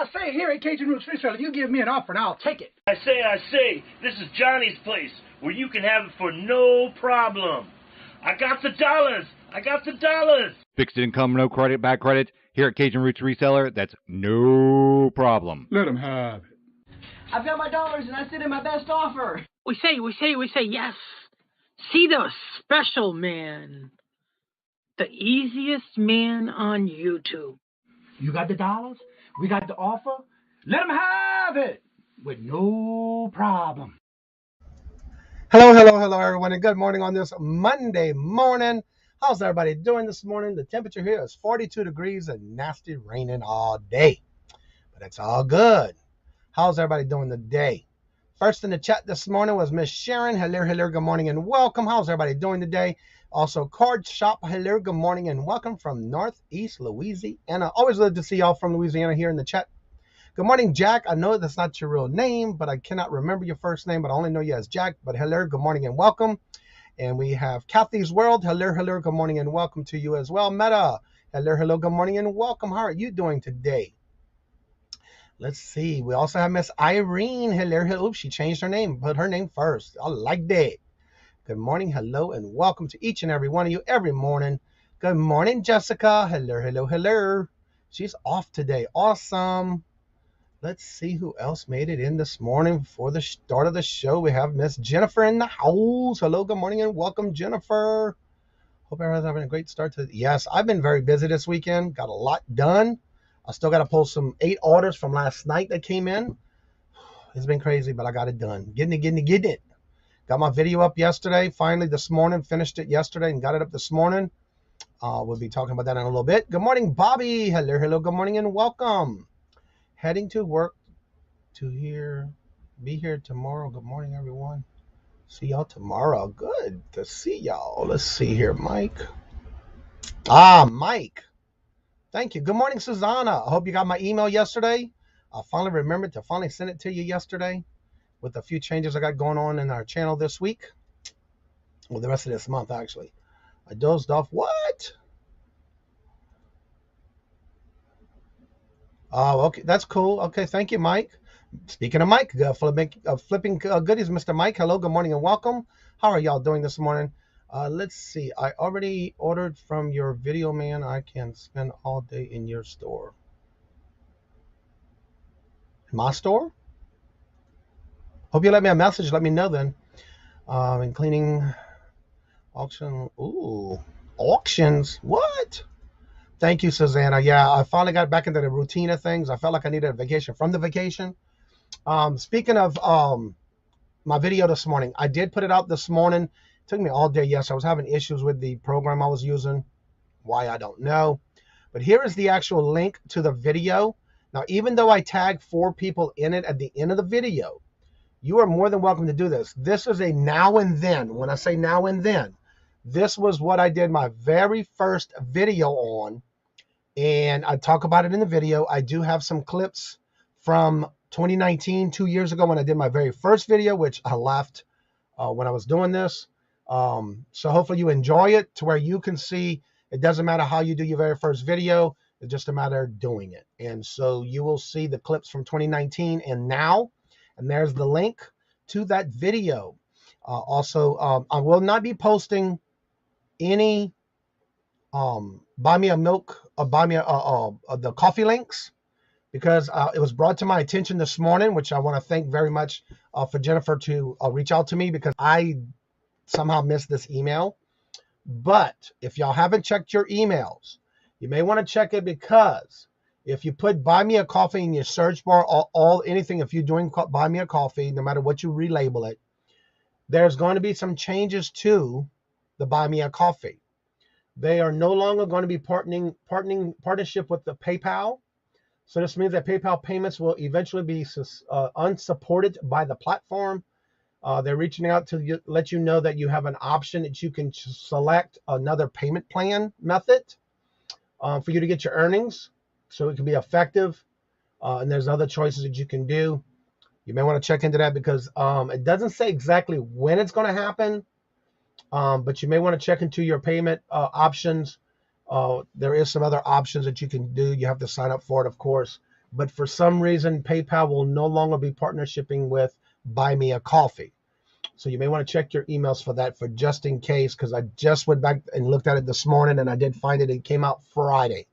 I say, here at Kajun Reseller, you give me an offer and I'll take it. I say, this is Johnny's place, where you can have it for no problem. I got the dollars. Fixed income, no credit, bad credit. Here at Cajun Roots Reseller, that's no problem. Let them have it. I've got my dollars and I sit in my best offer. We say yes. See the special man. The easiest man on YouTube. You got the dollars? We got the offer? Let them have it with no problem. Hello, everyone, and good morning on this Monday morning. How's everybody doing this morning? The temperature here is 42 degrees and nasty raining all day, but it's all good. How's everybody doing today? First in the chat this morning was Miss Sharon. Hello, good morning and welcome. How's everybody doing today? Also, Card Shop. Hello, good morning and welcome from Northeast Louisiana. Always love to see y'all from Louisiana here in the chat. Good morning, Jack. I know that's not your real name, but I cannot remember your first name, but I only know you as Jack. But hello, good morning and welcome. And we have Kathy's World. Hello, good morning and welcome to you as well. Meta. Hello, good morning and welcome. How are you doing today? Let's see. We also have Miss Irene. Hello. Oops, she changed her name. Put her name first. I like that. Good morning. Hello, and welcome to each and every one of you every morning. Good morning, Jessica. Hello. She's off today. Awesome. Let's see who else made it in this morning before the start of the show. We have Miss Jennifer in the house. Hello, good morning, and welcome, Jennifer. Hope everyone's having a great start to. Yes, I've been very busy this weekend. Got a lot done. I still got to pull some 8 orders from last night that came in. It's been crazy, but I got it done. Getting it. Got my video up yesterday. Finally, this morning. Finished it yesterday and got it up this morning. We'll be talking about that in a little bit. Good morning, Bobby. Hello. Good morning and welcome. Heading to work be here tomorrow. Good morning, everyone. See y'all tomorrow. Good to see y'all. Let's see here, Mike. Mike. Thank you. Good morning, Susanna. I hope you got my email yesterday. I finally remembered to send it to you yesterday with a few changes I got going on in our channel this week. Well, the rest of this month, actually. I dozed off. What? Oh, okay. That's cool. Okay. Thank you, Mike. Speaking of Mike, flipping goodies, Mr. Mike. Hello. Good morning and welcome. How are y'all doing this morning? Let's see. I already ordered from your video, man. I can spend all day in your store. My store? Hope you let me a message. Let me know then. And cleaning auction. Ooh, auctions. What? Thank you, Susanna. Yeah, I finally got back into the routine of things. I felt like I needed a vacation from the vacation. Speaking of my video this morning, I did put it out this morning. It took me all day. Yes, I was having issues with the program I was using. Why, I don't know. But here is the actual link to the video. Now, even though I tagged 4 people in it at the end of the video, you are more than welcome to do this. This is a now and then. When I say now and then, this was what I did my very first video on. And I talk about it in the video. I do have some clips from 2019, 2 years ago, when I did my very first video, which I left when I was doing this. So hopefully you enjoy it to where you can see it doesn't matter how you do your very first video. It's just a matter of doing it. And so you will see the clips from 2019 and now. And there's the link to that video. Also, I will not be posting any buy me a milk or buy me the coffee links, because it was brought to my attention this morning, which I want to thank very much for Jennifer to reach out to me, because I somehow missed this email. But if y'all haven't checked your emails, you may want to check it, because if you put buy me a coffee in your search bar, anything, if you're doing buy me a coffee, no matter what you relabel it, there's going to be some changes to the buy me a coffee. They are no longer going to be partnership with the PayPal. So this means that PayPal payments will eventually be unsupported by the platform. They're reaching out to let you know that you have an option that you can select another payment plan method for you to get your earnings, so it can be effective. And there's other choices that you can do. You may want to check into that, because it doesn't say exactly when it's going to happen. But you may want to check into your payment options. There is some other options that you can do. You have to sign up for it, of course. but for some reason, PayPal will no longer be partnershiping with Buy Me a Coffee. So you may want to check your emails for that, for just in case, because I just went back and looked at it this morning, and I did find it. It came out Friday.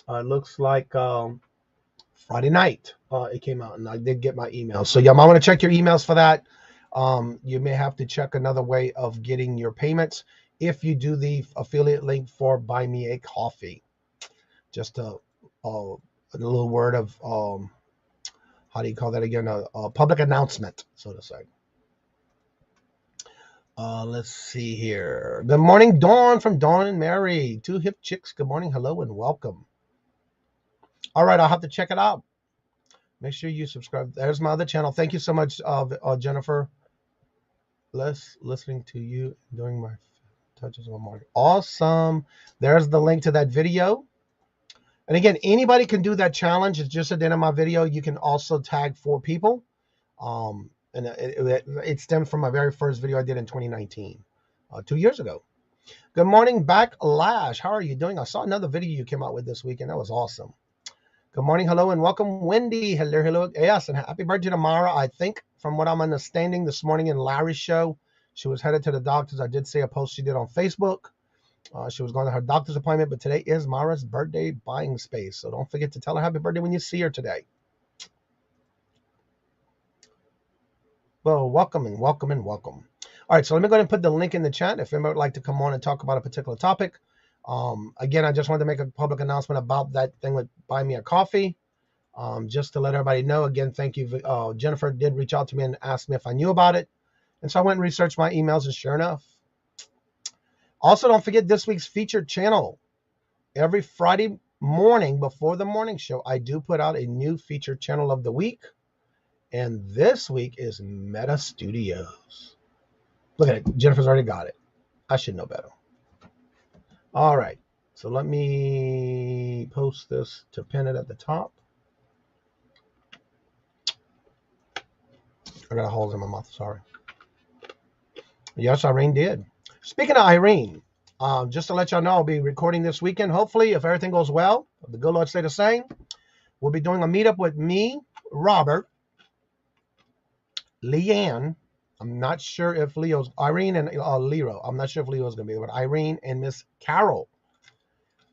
It looks like Friday night it came out, and I did get my email. So you might want to check your emails for that. You may have to check another way of getting your payments if you do the affiliate link for Buy Me a Coffee. Just a little word of, how do you call that again? A public announcement, so to say. Let's see here. Good morning, Dawn from Dawn and Mary. Two hip chicks. Good morning, hello, and welcome. All right, I'll have to check it out. Make sure you subscribe. There's my other channel. Thank you so much, Jennifer. Listening to you during my touches on market. Awesome. There's the link to that video. And again, anybody can do that challenge. It's just at the end of my video. You can also tag 4 people. And it stemmed from my very first video I did in 2019, 2 years ago. Good morning, Backlash. How are you doing? I saw another video you came out with this weekend. That was awesome. Good morning, hello, and welcome, Wendy. Hello, hello. Yes, and happy birthday to Mara. I think, from what I'm understanding, this morning in Larry's show, she was headed to the doctor's. I did see a post she did on Facebook. She was going to her doctor's appointment, but today is Mara's birthday buying space. So don't forget to tell her happy birthday when you see her today. Well, welcome and welcome and welcome. All right, so let me go ahead and put the link in the chat if anybody would like to come on and talk about a particular topic. Again, I just wanted to make a public announcement about that thing with Buy Me a Coffee. Just to let everybody know, again, thank you. Jennifer did reach out to me and asked me if I knew about it. And so I went and researched my emails, and sure enough. Also, don't forget this week's featured channel. Every Friday morning before the morning show, I do put out a new featured channel of the week. And this week is Meta Studios. Look at it. Jennifer's already got it. I should know better. All right. So let me post this to pin it at the top. I got a hole in my mouth. Sorry. Yes, Irene did. Speaking of Irene, just to let y'all know, I'll be recording this weekend. Hopefully, if everything goes well, if the good Lord stay the same, we'll be doing a meetup with me, Robert, Leanne. I'm not sure if Leo's, Irene and Lero. I'm not sure if Leo's going to be there, but Irene and Miss Carol.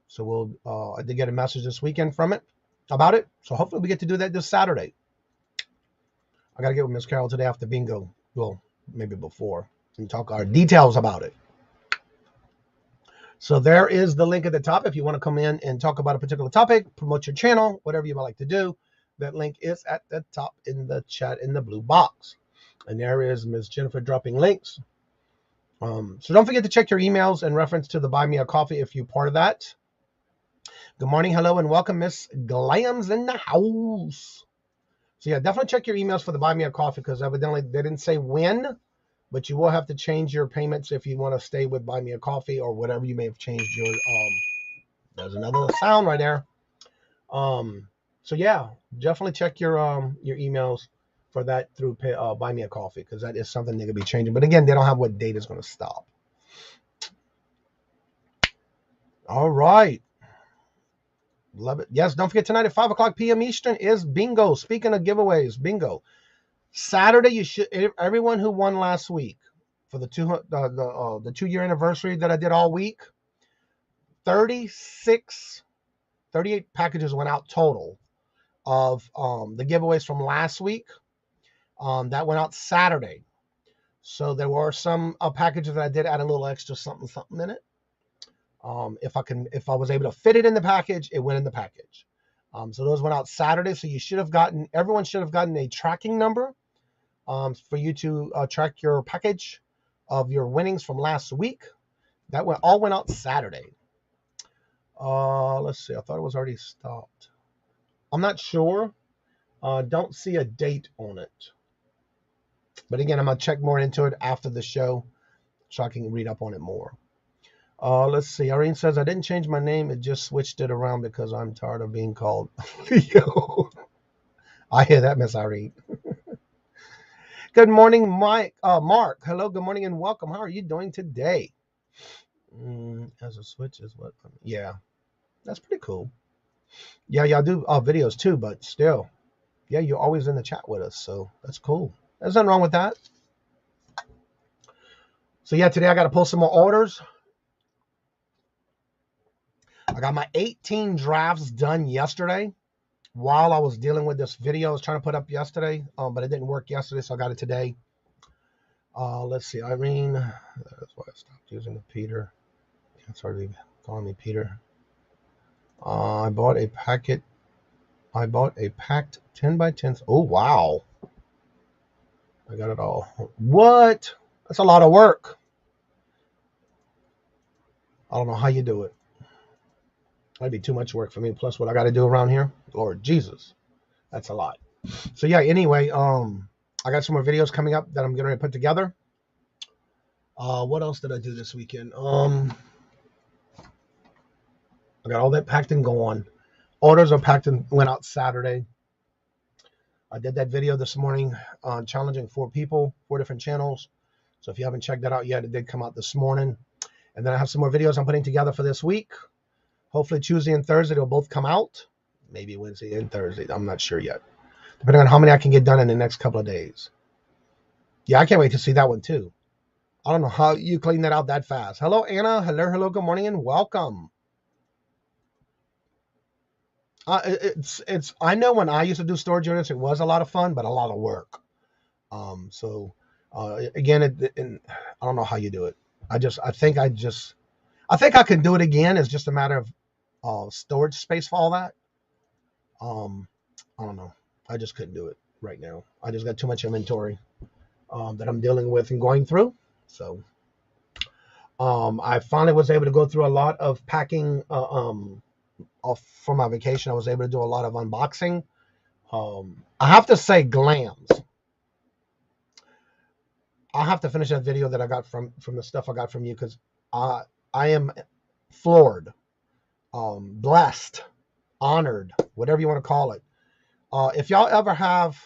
So we'll, I did get a message this weekend from it, about it. So hopefully we get to do that this Saturday. I got to get with Miss Carol today after bingo. Well, maybe before, and talk our details about it. So there is the link at the top. If you want to come in and talk about a particular topic, promote your channel, whatever you might like to do, that link is at the top in the chat in the blue box. And there is Ms. Jennifer dropping links. So don't forget to check your emails in reference to the Buy Me a Coffee if you're part of that. Good morning, hello, and welcome, Miss Glams in the house. So yeah, definitely check your emails for the Buy Me a Coffee, because evidently they didn't say when, but you will have to change your payments if you want to stay with Buy Me a Coffee or whatever you may have changed your, there's another sound right there. So yeah, definitely check your emails for that through Buy Me a Coffee, because that is something they could be changing. But again, they don't have what date is going to stop. All right. Love it. Yes, don't forget tonight at 5 o'clock p.m. Eastern is bingo. Speaking of giveaways, bingo. Saturday, you should, everyone who won last week for the 2-year anniversary that I did all week, 38 packages went out total of the giveaways from last week. That went out Saturday. So there were some packages that I did add a little extra something in it. If I was able to fit it in the package, it went in the package. So those went out Saturday. So you should have gotten, everyone should have gotten a tracking number for you to track your package of your winnings from last week. That all went out Saturday. Let's see. I thought it was already stopped. I'm not sure. Don't see a date on it. But again, I'm going to check more into it after the show so I can read up on it more. Let's see. Irene says, I didn't change my name. It just switched it around because I'm tired of being called Leo. I hear that, Miss Irene. Good morning, Mark. Hello, good morning, and welcome. How are you doing today? As a switch is what? Yeah, that's pretty cool. Yeah, y'all do videos too, but still, yeah, you're always in the chat with us, so that's cool. There's nothing wrong with that. So yeah, today I got to pull some more orders. I got my 18 drafts done yesterday while I was dealing with this video I was trying to put up yesterday, but it didn't work yesterday, so I got it today. Let's see, Irene. That's why I stopped using the Peter. It's already calling me Peter. I bought a packed 10 by 10. Oh, wow. I got it all. What? That's a lot of work. I don't know how you do it. That'd be too much work for me. Plus what I got to do around here. Lord Jesus. That's a lot. So yeah, anyway, I got some more videos coming up that I'm getting ready to put together. What else did I do this weekend? I got all that packed and gone. Orders are packed and went out Saturday. I did that video this morning on challenging 4 people, 4 different channels. So if you haven't checked that out yet, it did come out this morning. And then I have some more videos I'm putting together for this week. Hopefully Tuesday and Thursday, they'll both come out. Maybe Wednesday and Thursday. I'm not sure yet. Depending on how many I can get done in the next couple of days. Yeah, I can't wait to see that one too. I don't know how you clean that out that fast. Hello, Anna. Hello, good morning, and welcome. I know when I used to do storage units, it was a lot of fun, but a lot of work. Again, I don't know how you do it. I think I can do it again. It's just a matter of storage space for all that. I don't know. I just couldn't do it right now. I just got too much inventory that I'm dealing with and going through. So I finally was able to go through a lot of packing for my vacation. I was able to do a lot of unboxing. I have to say, Glams. I'll have to finish that video that I got from the stuff I got from you, because I am floored, blessed, honored, whatever you want to call it. If y'all ever have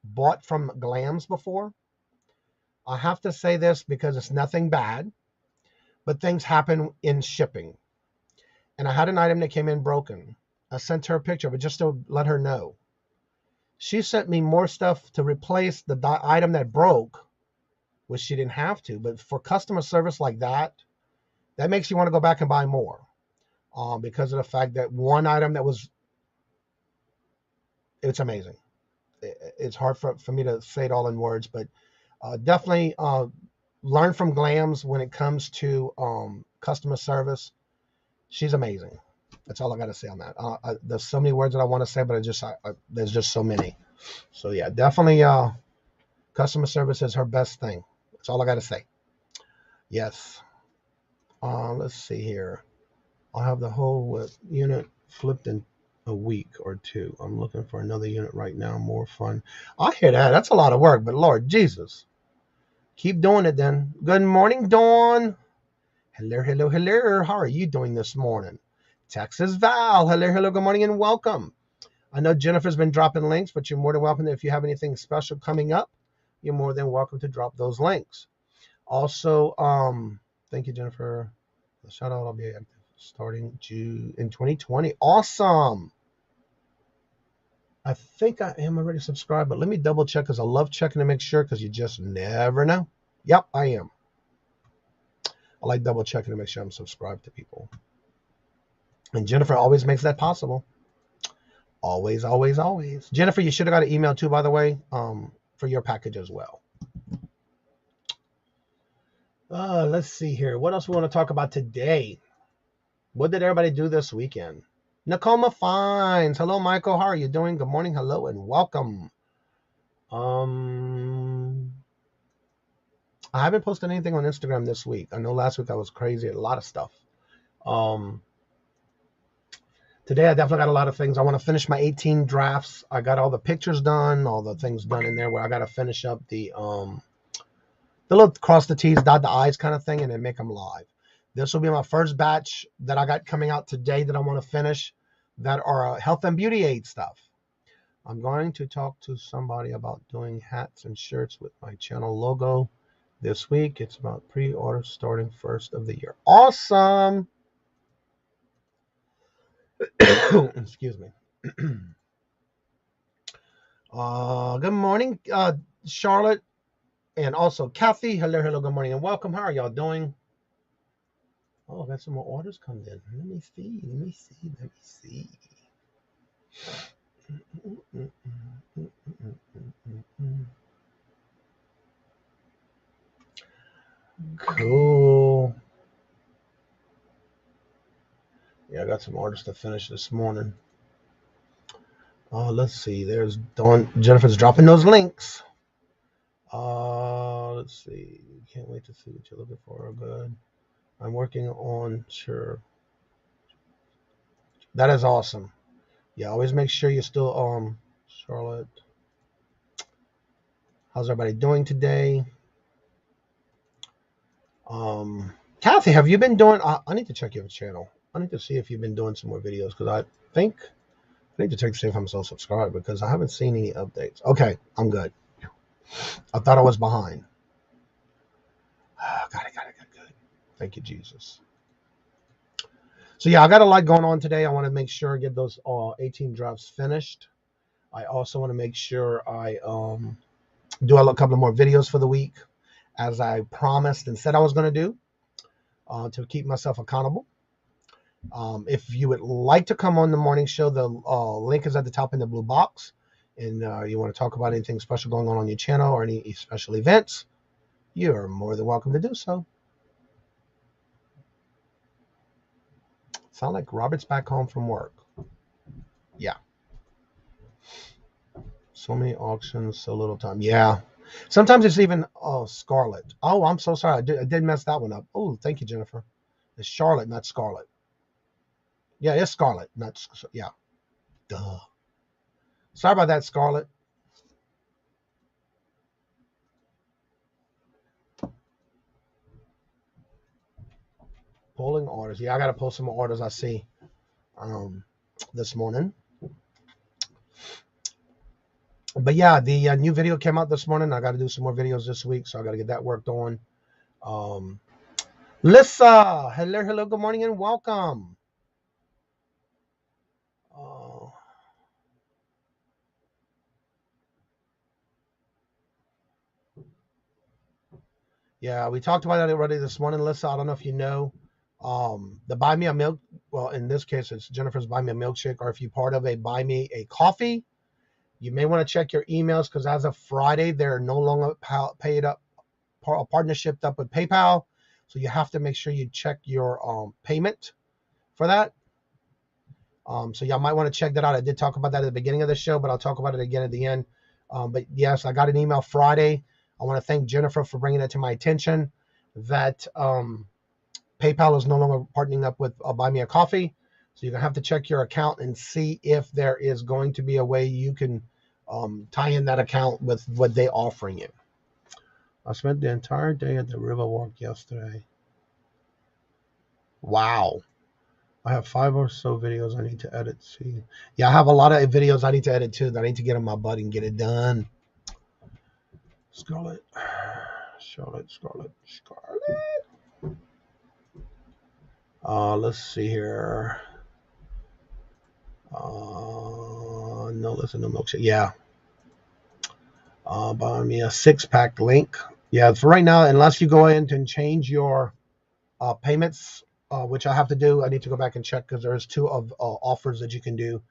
bought from Glams before, I have to say this because it's nothing bad, but things happen in shipping. And I had an item that came in broken. I sent her a picture, but just to let her know. She sent me more stuff to replace the item that broke, which she didn't have to. But for customer service like that, that makes you want to go back and buy more. Because of the fact that one item that was, it's amazing. It's hard for me to say it all in words, but definitely learn from Glams when it comes to customer service. She's amazing. That's all I got to say on that. There's so many words that I want to say, but there's just so many. So yeah, definitely customer service is her best thing. That's all I got to say. Yes. Let's see here. I'll have the whole unit flipped in a week or 2. I'm looking for another unit right now. More fun. I hear that. That's a lot of work, but Lord Jesus. Keep doing it then. Good morning, Dawn. Hello. How are you doing this morning? Texas Val. Hello. Good morning and welcome. I know Jennifer's been dropping links, but you're more than welcome. If you have anything special coming up, you're more than welcome to drop those links. Also, thank you, Jennifer. The shout out, I'll be active starting June in 2020. Awesome. I think I am already subscribed, but let me double check, because I love checking to make sure, because you just never know. Yep, I am. I like double checking to make sure I'm subscribed to people. And Jennifer always makes that possible. Always. Jennifer, you should have got an email too, by the way, for your package as well. Let's see here. What else we want to talk about today? What did everybody do this weekend? Nakoma Fines. Hello, Michael. How are you doing? Good morning. Hello and welcome. I haven't posted anything on Instagram this week. I know last week I was crazy. A lot of stuff. Today I definitely got a lot of things. I want to finish my 18 drafts. I got all the pictures done, all the things done in there where I got to finish up the little cross the T's, dot the I's kind of thing, and then make them live. This will be my first batch that I got coming out today that I want to finish that are health and beauty aid stuff. I'm going to talk to somebody about doing hats and shirts with my channel logo this week. It's about pre-order starting 1st of the year. Awesome. Excuse me. Good morning, Charlotte, and also Kathy. Hello, hello, good morning, and welcome. How are y'all doing? Oh, I got some more orders coming in. Let me see. Cool. Yeah, I got some orders to finish this morning. Let's see. There's Dawn. Jennifer's dropping those links. Let's see. Can't wait to see what you're looking for. Good. I'm working on sure. That is awesome. Yeah, always make sure you're still Charlotte. How's everybody doing today? Kathy, have you been doing I need to check your channel. I need to see if you've been doing some more videos because I think I need to check to see if I'm still subscribed because I haven't seen any updates. Okay, I'm good. I thought I was behind. Got it. Good. Thank you, Jesus. So yeah, I got a lot going on today. I want to make sure I get those 18 drops finished. I also want to make sure I do a couple of more videos for the week, as I promised and said I was going to do, to keep myself accountable. If you would like to come on the morning show, the link is at the top in the blue box, and you want to talk about anything special going on your channel or any special events, you're more than welcome to do so. Sound like Robert's back home from work. Yeah. So many auctions, so little time. Yeah. Sometimes it's even Scarlet. Oh, I'm so sorry. I did mess that one up. Oh, thank you, Jennifer. It's Charlotte, not Scarlet. Yeah, it's Scarlet, not yeah. Duh. Sorry about that, Scarlet. Pulling orders. Yeah, I got to pull some more orders I see this morning. But yeah, the new video came out this morning. I got to do some more videos this week, so I got to get that worked on. Lissa, hello, good morning and welcome. Yeah, we talked about that already this morning, Lissa. I don't know if you know. The Buy Me a Milk, well, in this case, it's Jennifer's Buy Me a Milkshake, or if you're part of a Buy Me a Coffee, you may want to check your emails because as of Friday, they're no longer paid up, partnership up with PayPal. So you have to make sure you check your payment for that. So y'all might want to check that out. I did talk about that at the beginning of the show, but I'll talk about it again at the end. But yes, I got an email Friday. I want to thank Jennifer for bringing it to my attention that PayPal is no longer partnering up with Buy Me a Coffee. So you're going to have to check your account and see if there is going to be a way you can tie in that account with what they're offering you. I spent the entire day at the Riverwalk yesterday. Wow. I have 5 or so videos I need to edit. See, yeah, I have a lot of videos I need to edit too that I need to get on my butt and get it done. Scarlet. Let's see here. No, listen, no milkshake. Yeah. Buy me a 6-pack link. Yeah, for right now, unless you go in and change your payments, which I have to do, I need to go back and check because there's 2 of offers that you can do.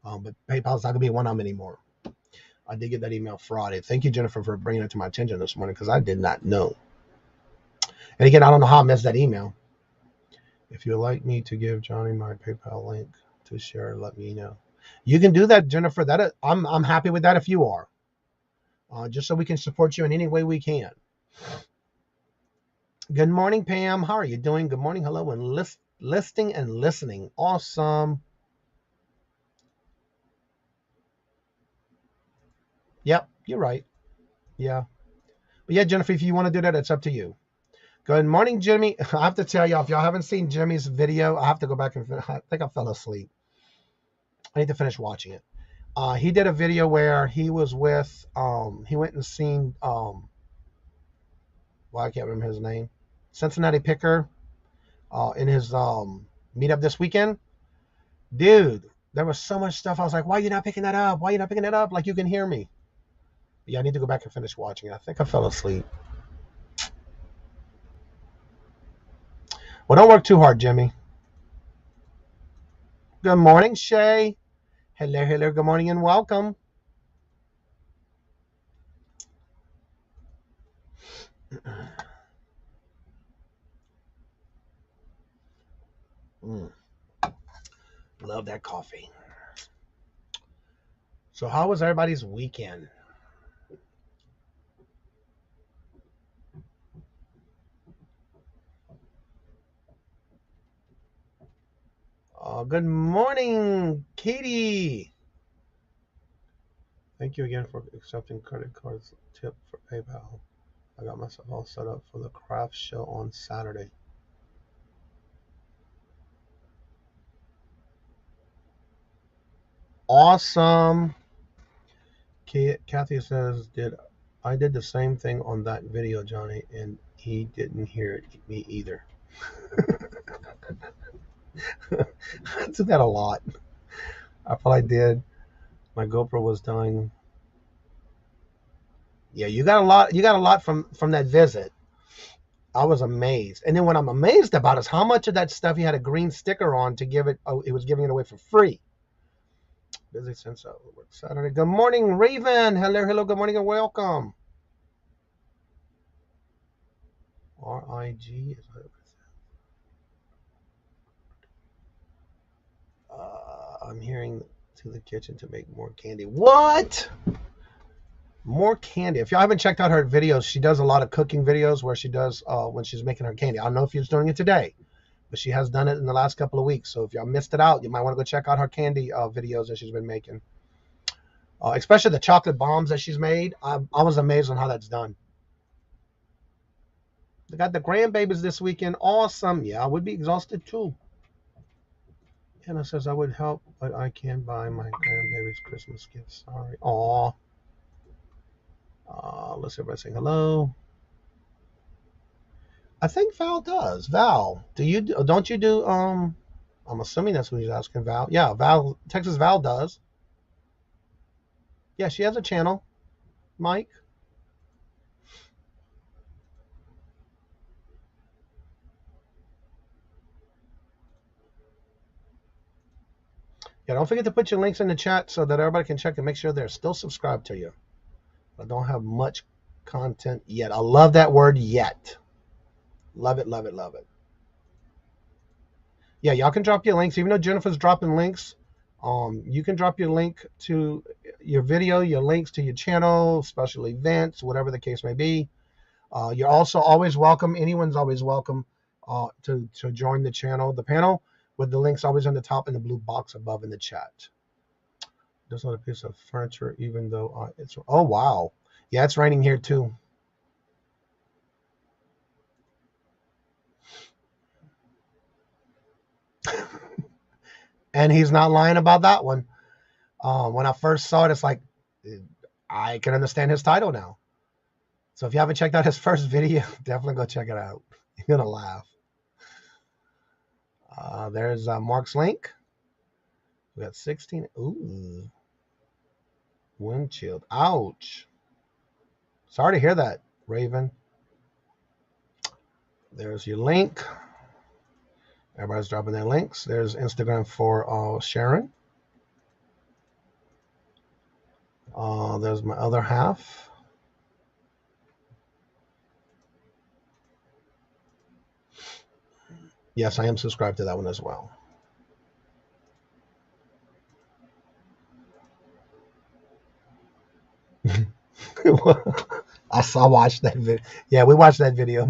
But PayPal's not going to be one of them anymore. I did get that email Friday. Thank you, Jennifer, for bringing it to my attention this morning because I did not know. And again, I don't know how I missed that email. If you'd like me to give Johnny my PayPal link to share, let me know. You can do that, Jennifer. I'm happy with that if you are. Just so we can support you in any way we can. Good morning, Pam. How are you doing? Good morning. Hello, and listing and listening. Awesome. Yep, you're right. Yeah. But yeah, Jennifer, if you want to do that, it's up to you. Good morning, Jimmy. I have to tell y'all, if y'all haven't seen Jimmy's video, I have to go back and I think I fell asleep. I need to finish watching it. He did a video where he was with, he went and seen, well, I can't remember his name, Cincinnati Picker, in his meetup this weekend. Dude, there was so much stuff. I was like, why are you not picking that up? Why are you not picking it up? Like you can hear me. Yeah, I need to go back and finish watching it. I think I fell asleep. Well, don't work too hard, Jimmy. Good morning, Shay. Hello, hello. Good morning and welcome. Love that coffee. So how was everybody's weekend? Good morning, Katie. Thank you again for accepting credit cards tip for PayPal. I got myself all set up for the craft show on Saturday. Awesome. Kathy says, I did the same thing on that video, Johnny, and he didn't hear me either. I do that a lot. I probably did. My GoPro was dying. Yeah, you got a lot from that visit. I was amazed. And then what I'm amazed about is how much of that stuff he had a green sticker on to give it. Oh, he was giving it away for free. Busy since Saturday. Good morning, Raven. Hello, good morning and welcome. RIG is I'm hearing to the kitchen to make more candy. What? More candy. If y'all haven't checked out her videos, she does a lot of cooking videos where she does when she's making her candy. I don't know if she's doing it today, but she has done it in the last couple of weeks. So if y'all missed it out, you might want to go check out her candy videos that she's been making. Especially the chocolate bombs that she's made. I was amazed on how that's done. They got the grandbabies this weekend. Awesome. Yeah, I would be exhausted too. Anna says, I would help, but I can't buy my grandbaby's Christmas gift. Sorry. Aw. Let's everybody say hello. I think Val does. Val, don't you do, I'm assuming that's what he's asking, Val. Yeah, Val, Texas Val does. Yeah, she has a channel. Mike. Yeah, don't forget to put your links in the chat so that everybody can check and make sure they're still subscribed to you. I don't have much content yet. I love that word, yet. Love it, love it, love it. Yeah, y'all can drop your links. Even though Jennifer's dropping links, you can drop your link to your video, your links to your channel, special events, whatever the case may be. You're also always welcome. Anyone's always welcome to join the panel, with the links always on the top and the blue box above in the chat. There's not a piece of furniture, even though it's... Oh, wow. Yeah, it's raining here, too. And he's not lying about that one. When I first saw it, it's like, I can understand his title now. So if you haven't checked out his first video, definitely go check it out. You're going to laugh. There's Mark's link. We got 16. Ooh. Wind chilled. Ouch. Sorry to hear that, Raven. There's your link. Everybody's dropping their links. There's Instagram for Sharon. There's my other half. Yes, I am subscribed to that one as well. I watched that video. Yeah, we watched that video,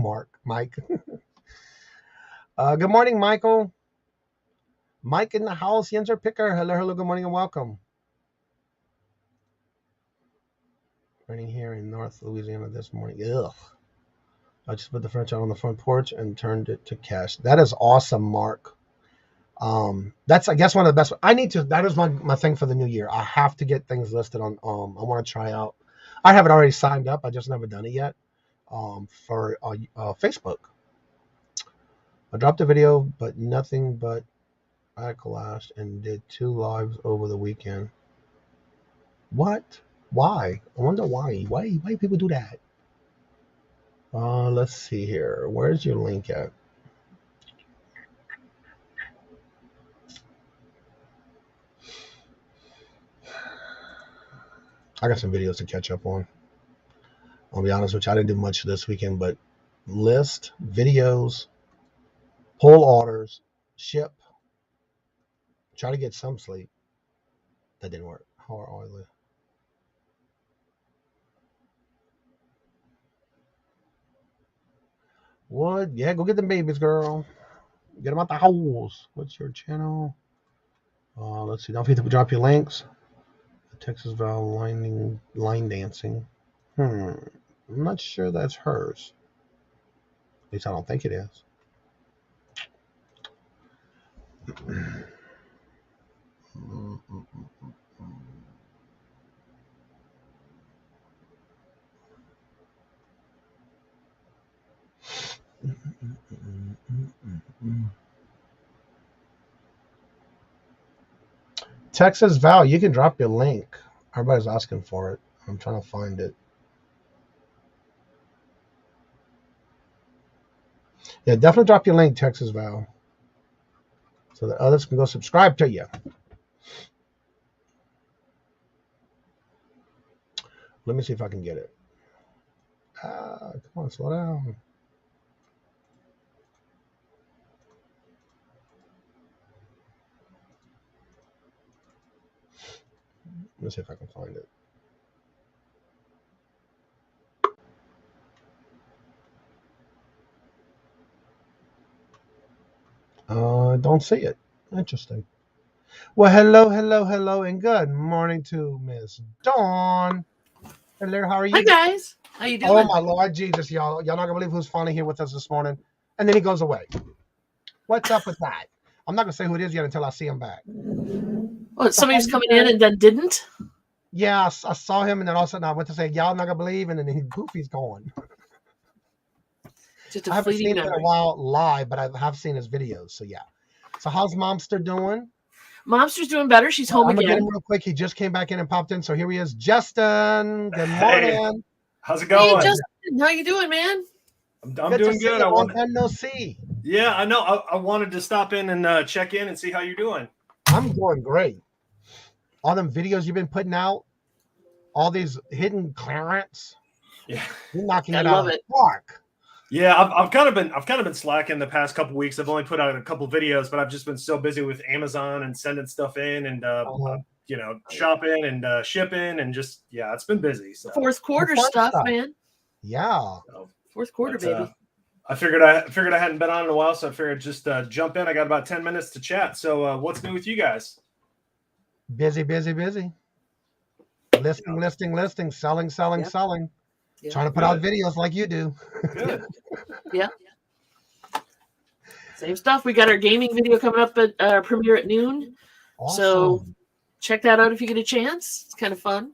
Mike. Good morning, Michael. Mike in the house, Yenser Picker. Hello, good morning and welcome. Raining here in North Louisiana this morning. Ugh. I just put the furniture out on the front porch and turned it to cash. That is awesome, Mark. That's, I guess, one of the best. That is my thing for the new year. I have to get things listed on, I want to try out. I have it already signed up. I just never done it yet, for Facebook. I dropped a video, but nothing but I collapsed and did 2 lives over the weekend. What? Why? I wonder why. Why people do that? Let's see here. Where's your link at? I got some videos to catch up on. I'll be honest with you, I didn't do much this weekend, but list, videos, pull orders, ship. Try to get some sleep. That didn't work. How are oily? What? Yeah, go get them babies, girl. Get them out the house. What's your channel? Let's see. Don't forget to drop your links. The Texas Val line dancing. I'm not sure that's hers. At least I don't think it is. Texas Val, you can drop your link. Everybody's asking for it. I'm trying to find it. Yeah, definitely drop your link, Texas Val, so that others can go subscribe to you. Let me see if I can get it. Come on, slow down. Let me see if I can find it. I don't see it. Interesting. Well, hello, and good morning to Miss Dawn. Hello, how are you? Hi guys, how you doing? Oh my Lord Jesus, y'all not gonna believe who's finally here with us this morning. And then he goes away. What's up with that? I'm not gonna say who it is yet until I see him back. Well, somebody was coming in and then didn't? Yeah, I saw him, and then all of a sudden I went to say, y'all not gonna believe, and then he's gone. Just I haven't seen him in a while live, but I have seen his videos, so yeah. So how's Momster doing? Momster's doing better. She's home I'm again. gonna get him real quick. He just came back in and popped in, so here he is. Justin, good morning. Hey, how's it going? Hey, Justin, how you doing, man? I'm doing good. Yeah, I know. I wanted to stop in and check in and see how you're doing. I'm doing great. All them videos you've been putting out, all these hidden clearance. Yeah, you're knocking it out of the park. Yeah, I've kind of been slacking the past couple weeks. I've only put out a couple videos, but I've just been so busy with Amazon and sending stuff in and shopping and shipping and just it's been busy. So. Fourth quarter stuff, man. Yeah, fourth quarter, baby. I figured I hadn't been on in a while, so I figured just jump in. I got about 10 minutes to chat. So what's new with you guys? Busy. Listing, selling. Yeah. Trying to put out videos like you do. Good. Yeah. Same stuff. We got our gaming video coming up at premiere at noon. Awesome. So check that out if you get a chance. It's kind of fun.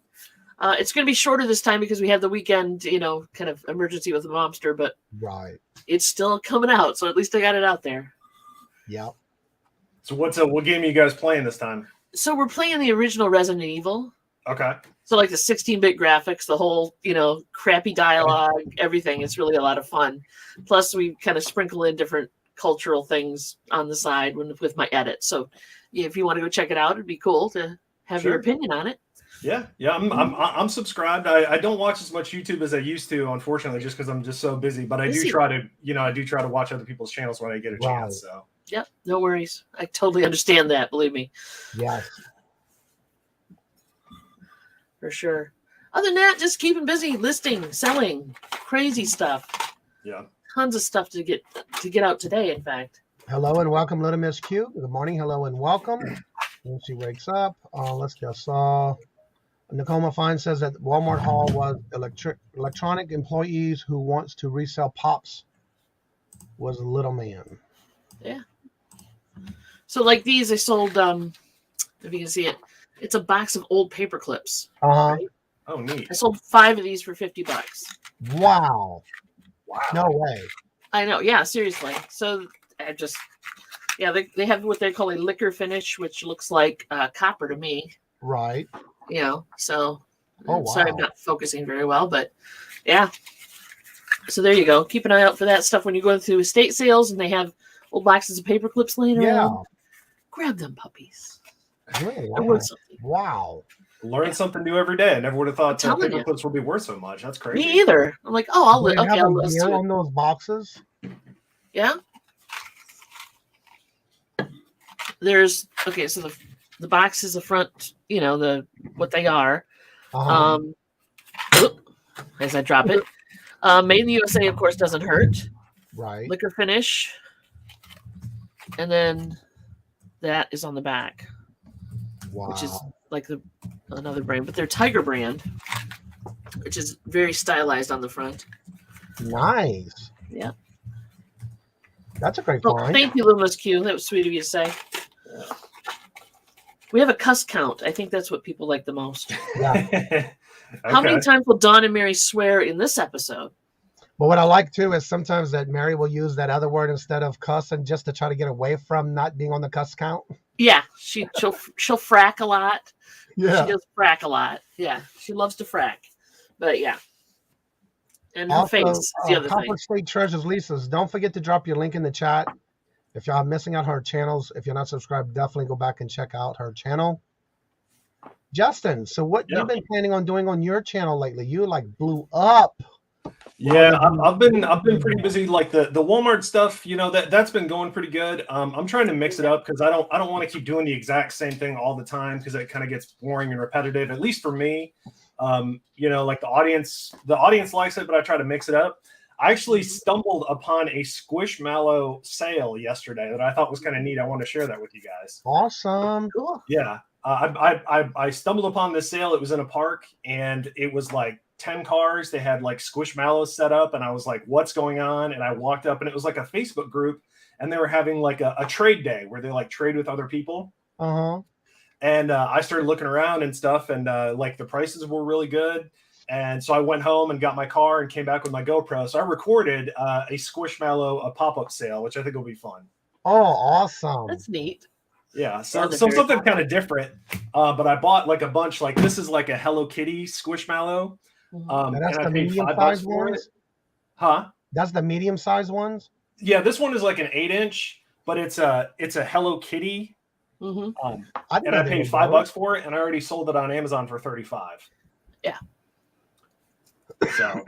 It's going to be shorter this time because we have the weekend, kind of emergency with the Momster, but right, it's still coming out. So at least I got it out there. Yeah. So what game are you guys playing this time? So we're playing the original Resident Evil. Okay. So like the 16-bit graphics, the whole, crappy dialogue, everything. It's really a lot of fun. Plus we kind of sprinkle in different cultural things on the side with my edit. So if you want to go check it out, it'd be cool to have your opinion on it. Yeah. I'm subscribed. I don't watch as much YouTube as I used to, unfortunately, just because I'm just so busy. But I do try to watch other people's channels when I get a chance. So yep, no worries. I totally understand that. Believe me. Yes. For sure. Other than that, just keeping busy, listing, selling, crazy stuff. Yeah. Tons of stuff to get out today. In fact. Hello and welcome, Little Miss Q. Good morning. Hello and welcome. When she wakes up, let's just Nicole Fine says that Walmart Hall was electronic employees who wants to resell pops was a little man. Yeah. So like these, I sold. If you can see it, it's a box of old paper clips. Right? Oh, neat. I sold 5 of these for $50. Wow. No way. I know. Yeah, seriously. So I just Yeah, they have what they call a liquor finish, which looks like copper to me. Right. You know, so Oh, wow. sorry I'm not focusing very well, but yeah. So there you go. Keep an eye out for that stuff when you go through estate sales and they have old boxes of paper clips laying around. Grab them puppies. Really? They're worth something. Wow. Learn something new every day. I never would have thought telling paper you. clips would be worth so much. That's crazy. Me either. I'm like, oh, Do they okay, have I'll a list year it. on those boxes? Yeah. There's okay, so the box is the front, you know, what they are. As I drop it. Made in the USA, of course, doesn't hurt. Right. Liquor finish. And then that is on the back. Wow. Which is like another brand, but they're Tiger brand, which is very stylized on the front. Nice. Yeah. That's a great Oh, find. thank you, Luminous Q. That was sweet of you to say. We have a cuss count. I think that's what people like the most. Yeah. How many times will Dawn and Mary swear in this episode? But what I like too is sometimes that Mary will use that other word instead of cuss, and just to try to get away from not being on the cuss count. Yeah, she'll frack a lot. Yeah. She does frack a lot. Yeah, she loves to frack. But yeah. And her Also, face is the other Copper thing. State Treasures Lisa's. Don't forget to drop your link in the chat. If y'all are missing out her channels, if you're not subscribed, definitely go back and check out her channel. Justin, so what you've been planning on doing on your channel lately? You like blew up. Yeah, I've been pretty busy. Like the Walmart stuff, you know, that's been going pretty good. I'm trying to mix it up because I don't want to keep doing the exact same thing all the time because it kind of gets boring and repetitive. At least for me, you know, like the audience likes it, but I try to mix it up. I actually stumbled upon a Squishmallow sale yesterday that I thought was kind of neat. I want to share that with you guys. Awesome. Cool. Yeah, I stumbled upon this sale. It was in a park, and it was like 10 cars. They had like Squishmallows set up, and I was like, what's going on? And I walked up, and it was like a Facebook group, and they were having like a trade day where they like trade with other people. And I started looking around and stuff, and like the prices were really good. And so I went home and got my car and came back with my GoPro. So I recorded a Squishmallow pop-up sale, which I think will be fun. Oh, awesome. That's neat. Yeah, so something kind of different. But I bought like a bunch. Like this is like a Hello Kitty Squishmallow. That's and the I paid medium-sized $5 for ones? it. Huh? That's the medium-sized ones? Yeah, this one is like an 8-inch, but it's a Hello Kitty. And I paid $5 for it, and I already sold it on Amazon for $35. Yeah. So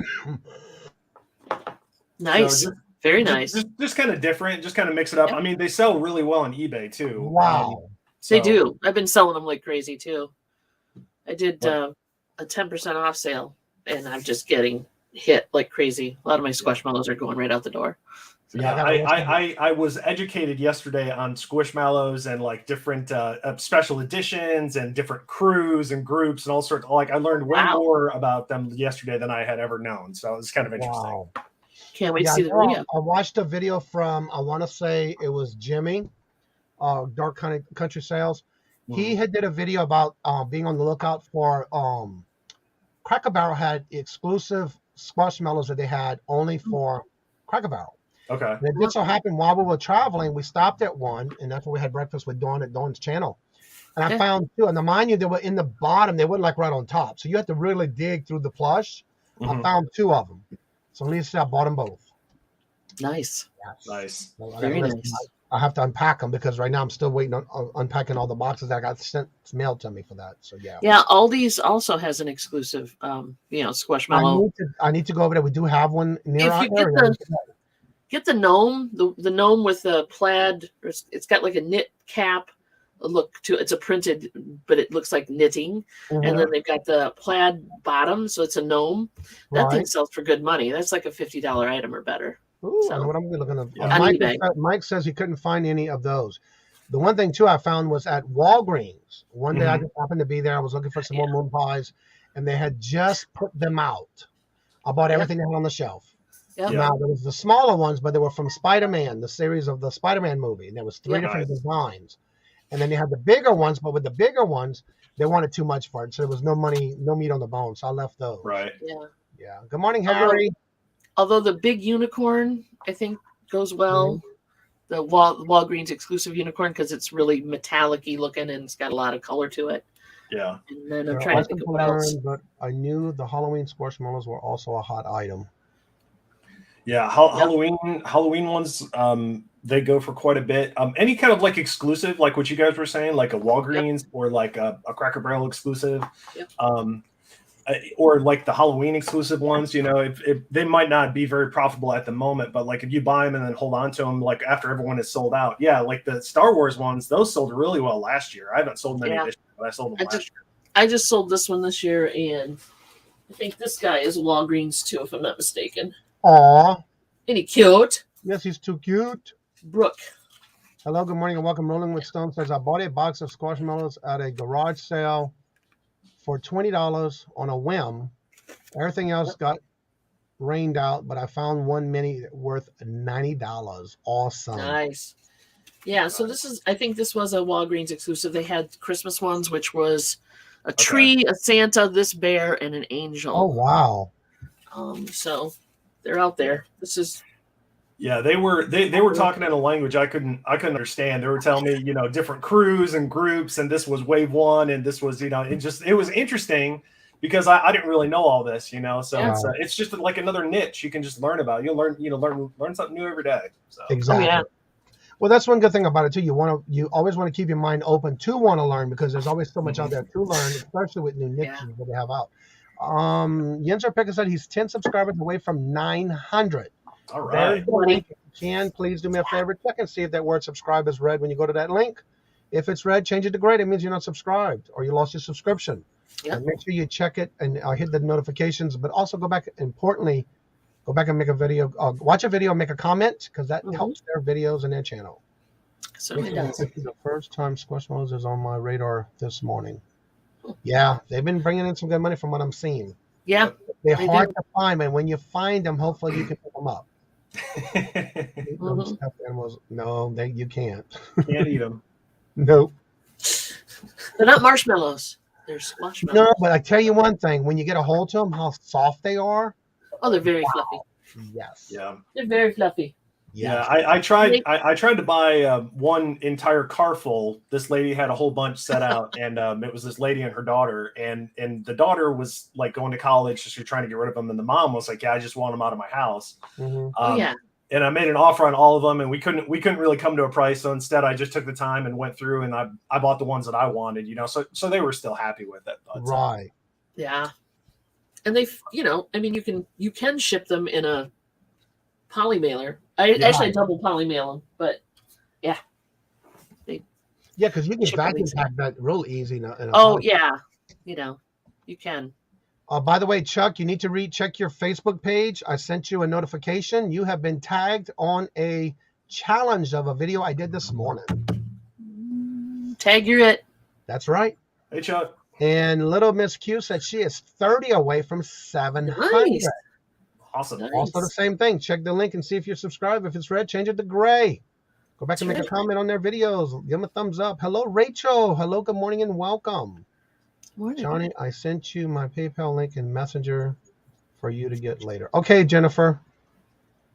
nice. So very nice. Just kind of different. Just kind of mix it up. Yep. I mean, they sell really well on eBay too. Wow. They do. I've been selling them like crazy too. I did a 10% off sale, and I'm just getting hit like crazy. A lot of my Squishmallows are going right out the door. Yeah, I was educated yesterday on Squishmallows and like different special editions and different crews and groups and all sorts. Like I learned way more about them yesterday than I had ever known. So it was kind of interesting. Wow. Can't wait to see the video. I watched a video from, I want to say it was Jimmy, Dark Country Sales. He had did a video about being on the lookout for Cracker Barrel had exclusive Squishmallows that they had only for Cracker Barrel. Okay. And it just so happened while we were traveling, we stopped at one, and that's where we had breakfast with Dawn at Dawn's channel. And I found two. And mind you, they were in the bottom. They weren't like right on top. So you had to really dig through the plush. I found two of them. So at least I bought them both. Nice. Yes. Nice. Very nice. I have to unpack them because right now I'm still waiting on unpacking all the boxes that I got sent mailed to me for that. So yeah. Yeah, Aldi's also has an exclusive, Squishmallow. I need to go over there. We do have one near our area. Get the gnome, the gnome with the plaid. It's got like a knit cap look to. It's a printed, but it looks like knitting. And then they've got the plaid bottom, so it's a gnome. That thing sells for good money. That's like a $50 item or better. Ooh, I know what I'm looking at. Mike says he couldn't find any of those. The one thing too I found was at Walgreens. One day I just happened to be there. I was looking for some more moon pies, and they had just put them out. I bought everything they had on the shelf. Yep. Now there was the smaller ones, but they were from Spider-Man, the series of the Spider-Man movie, and there was three different designs. And then they had the bigger ones, but with the bigger ones, they wanted too much for it, so there was no money, no meat on the bone. So I left those. Right. Yeah. Good morning, Harry. Although the big unicorn, I think, goes well. the Walgreens exclusive unicorn because it's really metallic-y looking and it's got a lot of color to it. Yeah. And then I'm They're trying to awesome think to of what else. learn, but I knew the Halloween squishmallows were also a hot item. Yeah, Halloween ones, they go for quite a bit. Any kind of like exclusive, like what you guys were saying, like a Walgreens or like a Cracker Barrel exclusive, or like the Halloween exclusive ones. You know, if they might not be very profitable at the moment, but like if you buy them and then hold on to them, like after everyone is sold out, yeah, like the Star Wars ones, those sold really well last year. I haven't sold many this year, but I sold them last year. I just sold this one this year, and I think this guy is Walgreens too, if I'm not mistaken. Aw. Isn't he cute? Yes, he's too cute. Brooke. Hello, good morning, and welcome. Rolling with Stone says, I bought a box of squishmallows at a garage sale for $20 on a whim. Everything else got rained out, but I found one mini worth $90. Awesome. Nice. Yeah, so I think this was a Walgreens exclusive. They had Christmas ones, which was a tree, a Santa, this bear, and an angel. Oh, wow. So they're out there. This is they were talking in a language I couldn't understand. They were telling me, you know, different crews and groups, and this was wave one, and this was, you know, it was interesting because I didn't really know all this, you know. So it's just like another niche you can just learn about. You'll learn something new every day. So. Exactly. Oh, yeah. Well, that's one good thing about it too. You always want to keep your mind open to want to learn because there's always so much out there to learn, especially with new niches that they have out. Yenser Picker said he's 10 subscribers away from 900. All right. If you can, please do me a favor. Check and see if that word subscribe is red when you go to that link. If it's red, change it to gray. It means you're not subscribed or you lost your subscription. Yep. And make sure you check it and hit the notifications. But also go back, importantly, go back and make a video. Watch a video and make a comment because that helps their videos and their channel. Certainly does. The first time Squishmallows is on my radar this morning. Yeah, they've been bringing in some good money from what I'm seeing. Yeah. They're hard to find, and when you find them, hopefully you can pick them up. Stuffed animals, no, you can't. Can't eat them. Nope. They're not marshmallows. They're squashmallows. No, but I tell you one thing: when you get a hold to them, how soft they are. Oh, they're very fluffy. Yes. Yeah. They're very fluffy. Yeah, I tried to buy one entire car full. This lady had a whole bunch set out, and it was this lady and her daughter, and the daughter was like going to college, so she was trying to get rid of them, and the mom was like, "Yeah, I just want them out of my house." And I made an offer on all of them, and we couldn't really come to a price. So instead, I just took the time and went through, and I bought the ones that I wanted, you know. So they were still happy with it. But, right. Yeah. And they, I mean, you can ship them in a poly mailer. I double poly mail them, but yeah. Because you can vacuum pack that real easy. You can. By the way, Chuck, you need to check your Facebook page. I sent you a notification. You have been tagged on a challenge of a video I did this morning. Tag you're it. That's right. Hey, Chuck. And little Miss Q said she is 30 away from 700. Nice. Awesome. Nice. Also the same thing. Check the link and see if you're subscribed. If it's red, change it to gray. Go back and make a comment on their videos. Give them a thumbs up. Hello, Rachel. Hello, good morning, and welcome. Morning. Johnny, I sent you my PayPal link in Messenger for you to get later. Okay, Jennifer.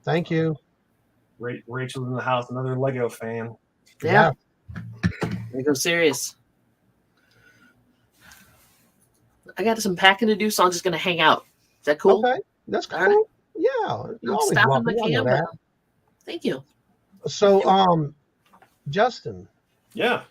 Thank you. Rachel's in the house. Another Lego fan. Yeah. Lego serious. I got some packing to do, so I'm just going to hang out. Is that cool? Okay. That's cool. Right. Yeah. I'm stopping my camera. Thank you. So, Justin. Yeah.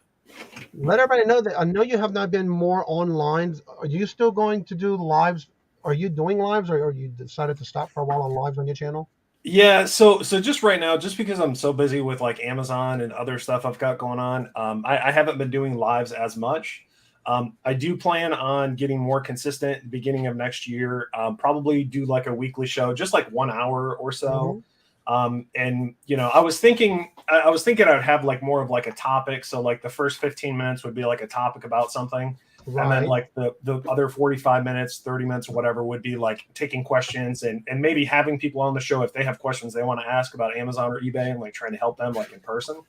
Let everybody know that I know you have not been more online. Are you still going to do lives? Are you doing lives, or you decided to stop for a while on lives on your channel? Yeah, so just right now, just because I'm so busy with like Amazon and other stuff I've got going on, I haven't been doing lives as much. I do plan on getting more consistent beginning of next year. Probably do like a weekly show, just like 1 hour or so. And I was thinking I'd have like more of like a topic. So like the first 15 minutes would be like a topic about something. Right. And then like the other 45 minutes, 30 minutes, whatever would be like taking questions and maybe having people on the show if they have questions they want to ask about Amazon or eBay and like trying to help them like in person.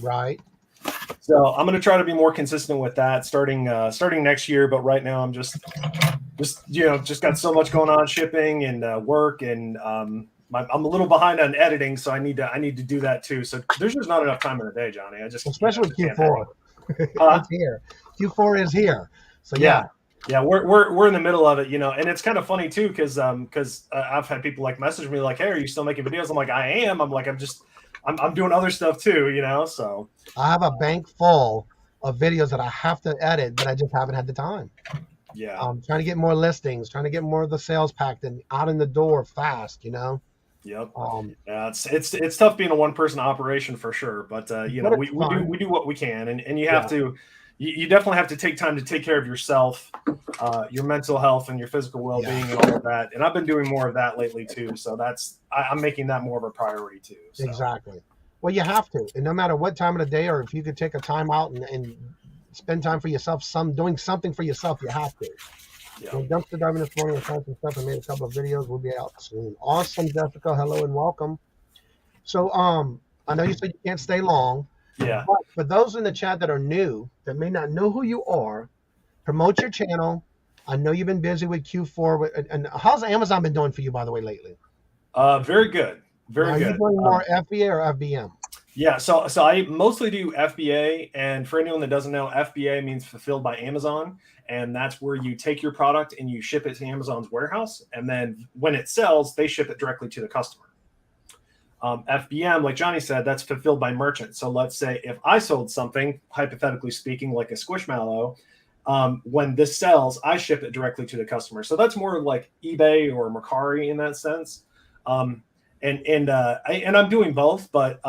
Right. So I'm going to try to be more consistent with that starting next year. But right now I'm just got so much going on, shipping and work and I'm a little behind on editing, so I need to do that too. So there's just not enough time in the day, Johnny. I just especially Q4. Huh? It's here. Q4 is here. So yeah. We're in the middle of it, and it's kind of funny too because I've had people like message me like, hey, are you still making videos? I'm like, I am. I'm like, I'm doing other stuff too, So I have a bank full of videos that I have to edit, but I just haven't had the time. Yeah. Trying to get more listings, trying to get more of the sales packed and out in the door fast, Yep. Yeah, it's tough being a one person operation for sure, but we do what we can, and you have to. You definitely have to take time to take care of yourself, your mental health, and your physical well-being, and all of that. And I've been doing more of that lately too. So I'm making that more of a priority too. So. Exactly. Well, you have to, and no matter what time of the day, or if you could take a time out and spend time for yourself, doing something for yourself, you have to. Yeah. Dumpster diving this morning and found some stuff and made a couple of videos. We'll be out soon. Awesome, Jessica. Hello and welcome. So, I know you said you can't stay long. Yeah. But for those in the chat that are new, that may not know who you are, promote your channel. I know you've been busy with Q4. And how's Amazon been doing for you, by the way, lately? Very good. Very good. Are you doing more FBA or FBM? Yeah, so I mostly do FBA, and for anyone that doesn't know, FBA means fulfilled by Amazon, and that's where you take your product and you ship it to Amazon's warehouse, and then when it sells, they ship it directly to the customer. FBM, like Johnny said, that's fulfilled by merchant. So let's say if I sold something, hypothetically speaking, like a Squishmallow, when this sells, I ship it directly to the customer. So that's more like eBay or Mercari in that sense. And I'm doing both, but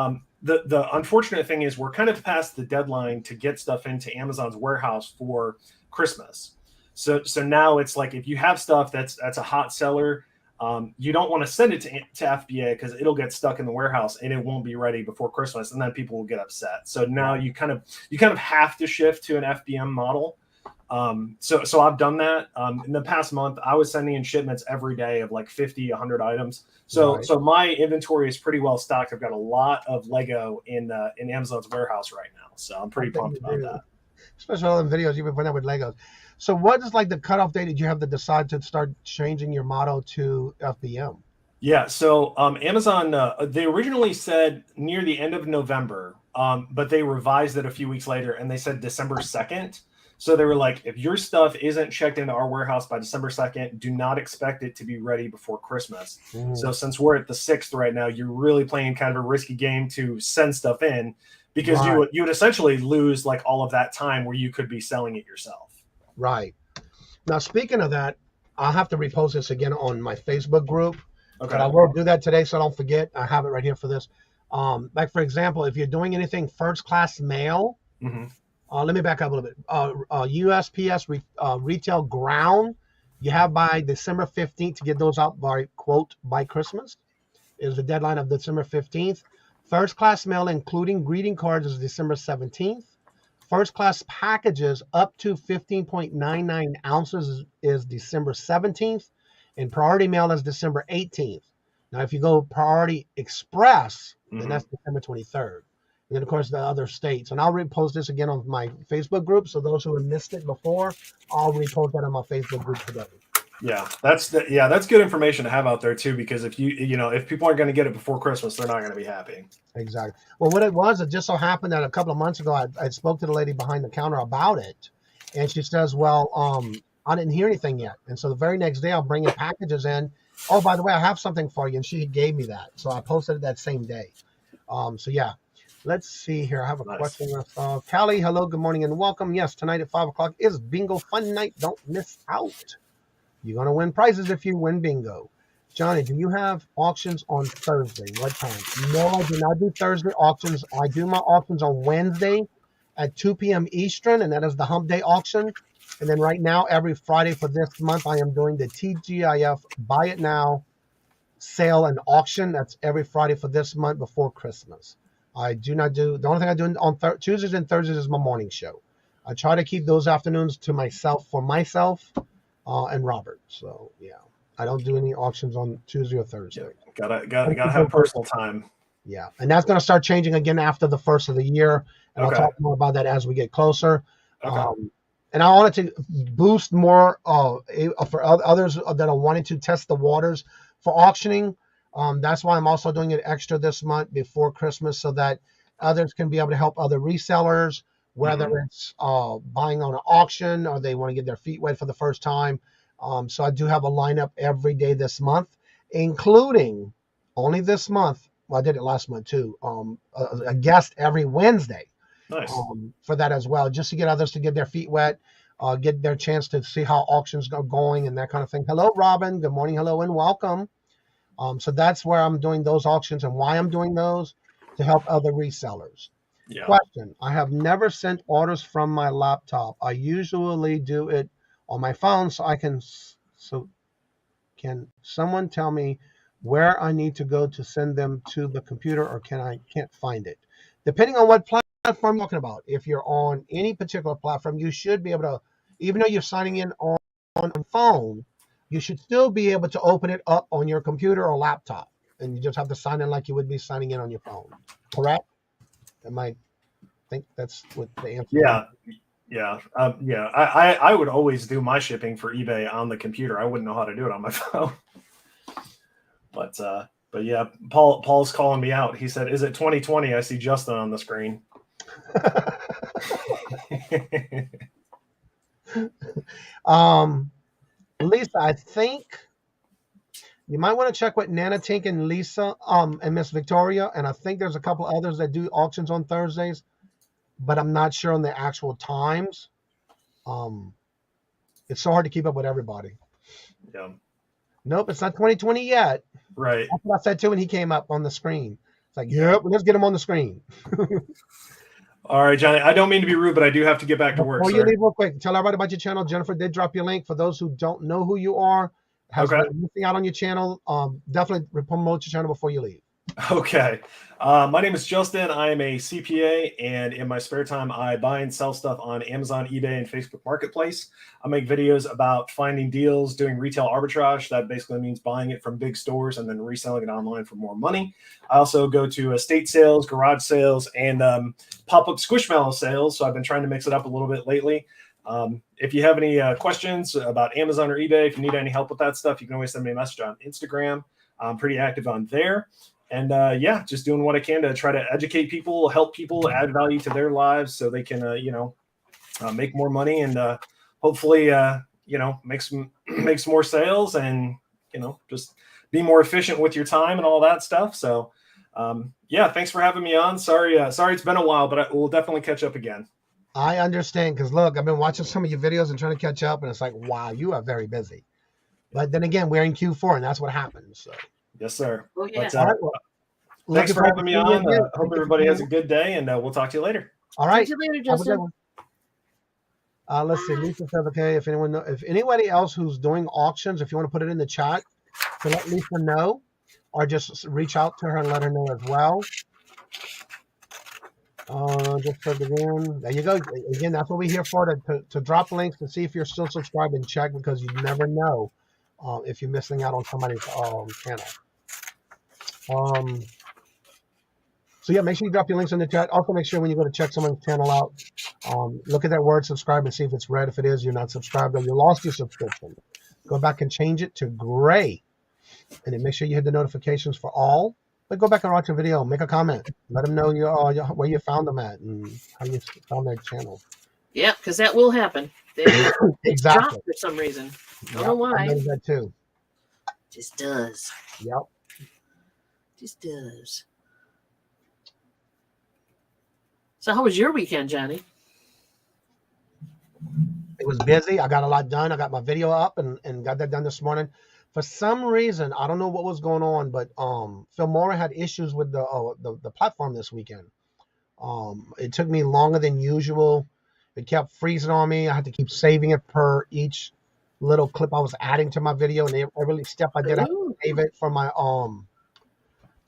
the unfortunate thing is we're kind of past the deadline to get stuff into Amazon's warehouse for Christmas. So now it's like if you have stuff that's a hot seller, you don't want to send it to FBA because it'll get stuck in the warehouse and it won't be ready before Christmas, and then people will get upset. So now you kind of have to shift to an FBM model. So I've done that. In the past month, I was sending in shipments every day of like 50, 100 items. So my inventory is pretty well stocked. I've got a lot of Lego in Amazon's warehouse right now. So I'm pretty pumped about that. Especially all the videos you've been putting out with Legos. So what is like the cutoff date? Did you have to decide to start changing your model to FBM? Yeah. So Amazon, they originally said near the end of November, but they revised it a few weeks later and they said December 2nd. So they were like, if your stuff isn't checked into our warehouse by December 2nd, do not expect it to be ready before Christmas. So since we're at the 6th right now, you're really playing kind of a risky game to send stuff in because you would essentially lose like all of that time where you could be selling it yourself. Right. Now, speaking of that, I'll have to repost this again on my Facebook group. Okay. But I will do that today so I don't forget. I have it right here for this. Like, for example, if you're doing anything first-class mail, let me back up a little bit. USPS retail ground, you have by December 15th to get those out by, quote, by Christmas is the deadline of December 15th. First-class mail, including greeting cards, is December 17th. First-class packages up to 15.99 ounces is December 17th. And priority mail is December 18th. Now, if you go priority express, then that's December 23rd. And then, of course, the other states. And I'll repost this again on my Facebook group. So those who have missed it before, I'll repost that on my Facebook group today. Yeah, that's good information to have out there too, because if if people aren't going to get it before Christmas, they're not going to be happy. Exactly. Well, what it was, it just so happened that a couple of months ago, I spoke to the lady behind the counter about it, and she says, "Well, I didn't hear anything yet." And so the very next day, I'm bringing packages in. Oh, by the way, I have something for you, and she gave me that, so I posted it that same day. So yeah, let's see here. I have a question. Callie, hello, good morning, and welcome. Yes, tonight at 5 o'clock is bingo fun night. Don't miss out. You're going to win prizes if you win bingo. Johnny, do you have auctions on Thursday? What time? No, I do not do Thursday auctions. I do my auctions on Wednesday at 2 p.m. Eastern, and that is the hump day auction. And then right now, every Friday for this month, I am doing the TGIF Buy It Now sale and auction. That's every Friday for this month before Christmas. I do not do, the only thing I do on Tuesdays and Thursdays is my morning show. I try to keep those afternoons to myself and Robert. So yeah, I don't do any auctions on Tuesday or Thursday. Yeah, gotta have personal time. Yeah, and that's gonna start changing again after the first of the year, and I'll talk more about that as we get closer. And I wanted to boost more for others that are wanting to test the waters for auctioning. That's why I'm also doing it extra this month before Christmas so that others can be able to help other resellers, whether it's buying on an auction or they want to get their feet wet for the first time. So I do have a lineup every day this month, including only this month. Well, I did it last month too. A guest every Wednesday. Nice. For that as well, just to get others to get their feet wet, get their chance to see how auctions are going and that kind of thing. Hello, Robin. Good morning. Hello and welcome. So that's where I'm doing those auctions and why I'm doing those to help other resellers. Yeah. Question. I have never sent orders from my laptop. I usually do it on my phone so can someone tell me where I need to go to send them to the computer or can't find it? Depending on what platform you're talking about. If you're on any particular platform, you should be able to, even though you're signing in on a phone, you should still be able to open it up on your computer or laptop. And you just have to sign in like you would be signing in on your phone. Correct? I think that's what the answer is. Yeah. I would always do my shipping for eBay on the computer. I wouldn't know how to do it on my phone. But yeah, Paul's calling me out. He said, "Is it 2020? I see Justin on the screen." Lisa, I think you might want to check with Nana Tink and Lisa and Miss Victoria, and I think there's a couple others that do auctions on Thursdays, but I'm not sure on the actual times. It's so hard to keep up with everybody. Yeah. Nope, it's not 2020 yet. Right. That's what I said too when he came up on the screen. It's like, yep, let's get him on the screen. All right, Johnny. I don't mean to be rude, but I do have to get back to work. Before you leave, real quick, tell everybody about your channel. Jennifer did drop your link. For those who don't know who you are, been missing out on your channel, definitely promote your channel before you leave. Okay. My name is Justin. I am a CPA, and in my spare time, I buy and sell stuff on Amazon, eBay, and Facebook Marketplace. I make videos about finding deals, doing retail arbitrage. That basically means buying it from big stores and then reselling it online for more money. I also go to estate sales, garage sales, and pop-up Squishmallow sales. So I've been trying to mix it up a little bit lately. If you have any questions about Amazon or eBay, if you need any help with that stuff, you can always send me a message on Instagram. I'm pretty active on there. And yeah, just doing what I can to try to educate people, help people, add value to their lives so they can, make more money and hopefully, make some more sales and, just be more efficient with your time and all that stuff. So, yeah, thanks for having me on. Sorry, it's been a while, but we'll definitely catch up again. I understand because, look, I've been watching some of your videos and trying to catch up, and it's like, wow, you are very busy. But then again, we're in Q4, and that's what happens. So. Yes, sir. Oh, yeah. Thanks for having me on. Hope everybody has a good day, and we'll talk to you later. All right. Talk to you later, Justin. Let's see. Lisa says, okay, if anybody else who's doing auctions, if you want to put it in the chat to let Lisa know, or just reach out to her and let her know as well. Just plug it in. There you go. Again, that's what we're here for, to drop links to see if you're still subscribed and check, because you never know if you're missing out on somebody's channel. So yeah, make sure you drop your links in the chat. Also, make sure when you go to check someone's channel out, look at that word subscribe and see if it's red. If it is, you're not subscribed or you lost your subscription. Go back and change it to gray. And then make sure you hit the notifications for all. But go back and watch a video, make a comment. Let them know where you found them at and how you found their channel. Yeah, because that will happen. Exactly. Dropped for some reason. I don't know why. I noticed that too. Just does. Yep. Just does. So how was your weekend, Johnny? It was busy. I got a lot done. I got my video up and got that done this morning. For some reason, I don't know what was going on, but Filmora had issues with the platform this weekend. It took me longer than usual. It kept freezing on me. I had to keep saving it per each little clip I was adding to my video, and every step I did, I had to save it for my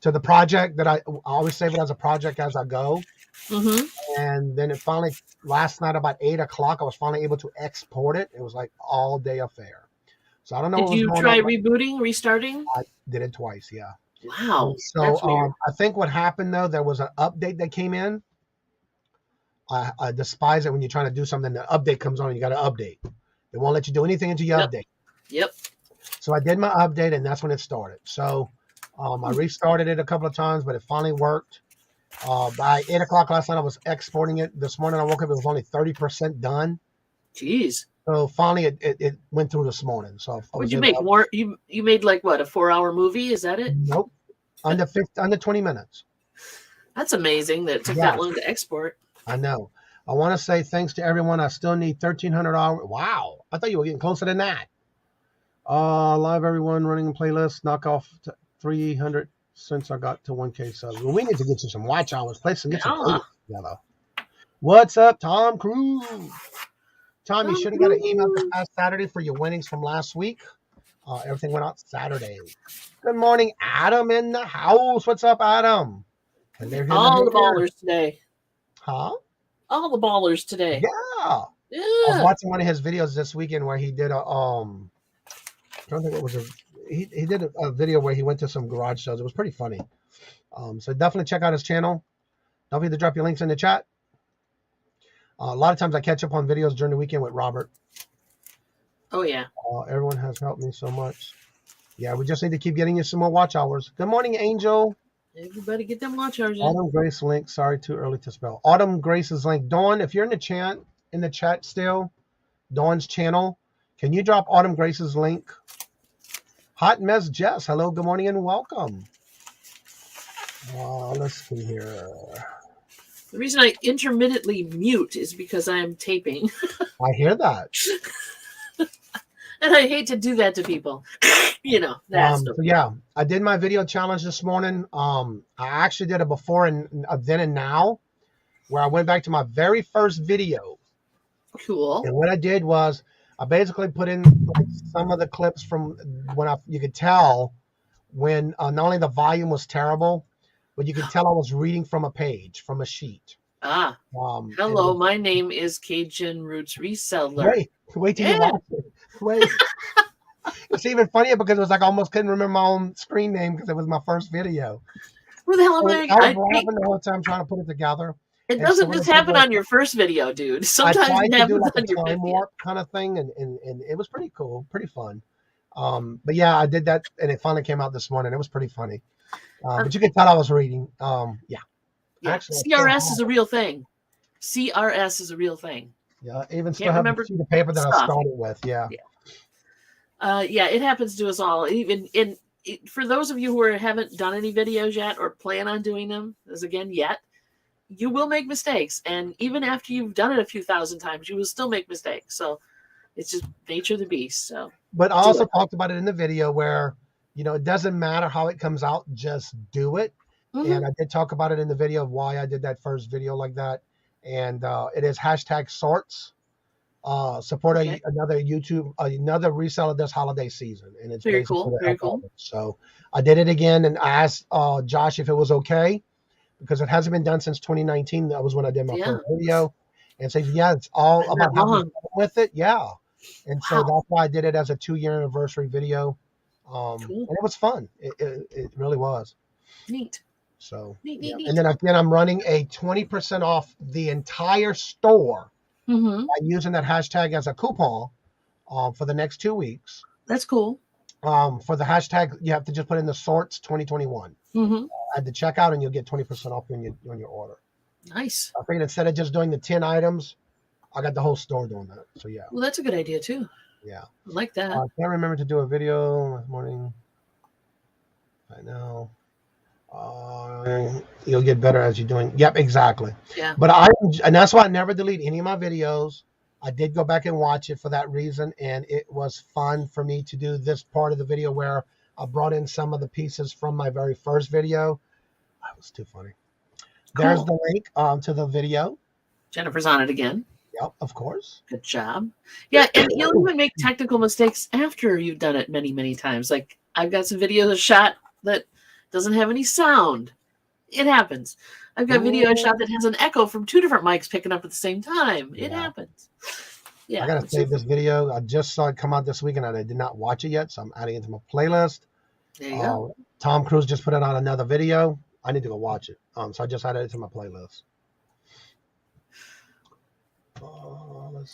to the project that I always save it as a project as I go. Mm-hmm. And then it finally, last night about 8 o'clock, I was finally able to export it. It was like all day affair. So I don't know. Did you try rebooting, restarting? I did it twice, yeah. Wow. So I think what happened though, there was an update that came in. I despise it when you're trying to do something, the update comes on and you got to update. They won't let you do anything until you update. Yep. So I did my update and that's when it started. So I restarted it a couple of times, but it finally worked. By 8 o'clock last night, I was exporting it. This morning, I woke up, it was only 30% done. Jeez. So finally, it went through this morning. So What'd you make? More? You made like what, a 4-hour movie? Is that it? Nope, under 20 minutes. That's amazing that it took that long to export. I know. I want to say thanks to everyone. I still need 1,300 hours. Wow, I thought you were getting closer than that. Live everyone running a playlist. Knock off 300 since I got to 1K subs. Well, we need to get you some watch hours. Play some. Get some playlists together. What's up, Tom Cruise? Tom, you should have got an email this past Saturday for your winnings from last week. Everything went out Saturday. Good morning, Adam in the house. What's up, Adam? All the ballers today. Huh? All the ballers today. Yeah. I was watching one of his videos this weekend where he did a I don't think it was he did a video where he went to some garage sales. It was pretty funny. So definitely check out his channel. Don't forget to drop your links in the chat. A lot of times I catch up on videos during the weekend with Robert. Oh yeah. Everyone has helped me so much. Yeah, we just need to keep getting you some more watch hours. Good morning, Angel. Everybody get them watch hours in. Autumn Grace link. Sorry, too early to spell. Autumn Grace's link. Dawn, if you're in the chat still, Dawn's channel, can you drop Autumn Grace's link? Hot Mess Jess. Hello, good morning, and welcome. Let's see here. The reason I intermittently mute is because I am taping. I hear that. And I hate to do that to people. You know. So yeah, I did my video challenge this morning. I actually did a before and a then and now, where I went back to my very first video. Cool. And what I did was I basically put in like some of the clips from when you could tell when not only the volume was terrible, but you could tell I was reading from a page, from a sheet. Hello, my name is Kajun Roots Reseller. Wait till you watch it. Wait. It's even funnier because it was like I almost couldn't remember my own screen name because it was my first video. Where the hell am I? I was laughing the whole time trying to put it together. It doesn't just happen on your first video, dude. Sometimes it happens like on a your time warp kind of thing, and it was pretty cool, pretty fun. But yeah, I did that, and it finally came out this morning. It was pretty funny. But you could tell I was reading. Yeah. Actually, CRS is a real thing. CRS is a real thing. Yeah, I even still have the sheet of paper that I started with. Yeah. Yeah, it happens to us all. Even for those of you who haven't done any videos yet or plan on doing them, you will make mistakes. And even after you've done it a few thousand times, you will still make mistakes. So it's just nature of the beast. So, but I also talked about it in the video where, it doesn't matter how it comes out, just do it. Mm-hmm. And I did talk about it in the video of why I did that first video like that. And it is #sorts. Support another reseller this holiday season, and it's very cool. Very cool. So I did it again, and I asked Josh if it was okay because it hasn't been done since 2019. That was when I did my first video, and said, it's all about how we with it. Yeah, and so that's why I did it as a 2-year anniversary video. And it was fun. It really was neat. So neat. And then again, I'm running a 20% off the entire store. Mm-hmm. By using that hashtag as a coupon for the next 2 weeks. That's cool. For the hashtag, you have to just put in the sorts 2021 at the checkout, and you'll get 20% off on your order. Nice. I figured instead of just doing the 10 items, I got the whole store doing that. So yeah. Well, that's a good idea too. Yeah. I like that. I can't remember to do a video this morning. I know. You'll get better as you're doing. Yep, exactly. Yeah. But and that's why I never delete any of my videos. I did go back and watch it for that reason, and it was fun for me to do this part of the video where I brought in some of the pieces from my very first video. That was too funny. Cool. There's the link to the video. Jennifer's on it again. Yep, of course. Good job. Yeah, and you'll even make technical mistakes after you've done it many, many times. Like I've got some videos shot that doesn't have any sound. It happens. I've got video I shot that has an echo from 2 different mics picking up at the same time. It happens. Yeah. I gotta save this video. I just saw it come out this weekend and I did not watch it yet, so I'm adding it to my playlist. There you go. Tom Cruise just put out another video. I need to go watch it. So I just added it to my playlist.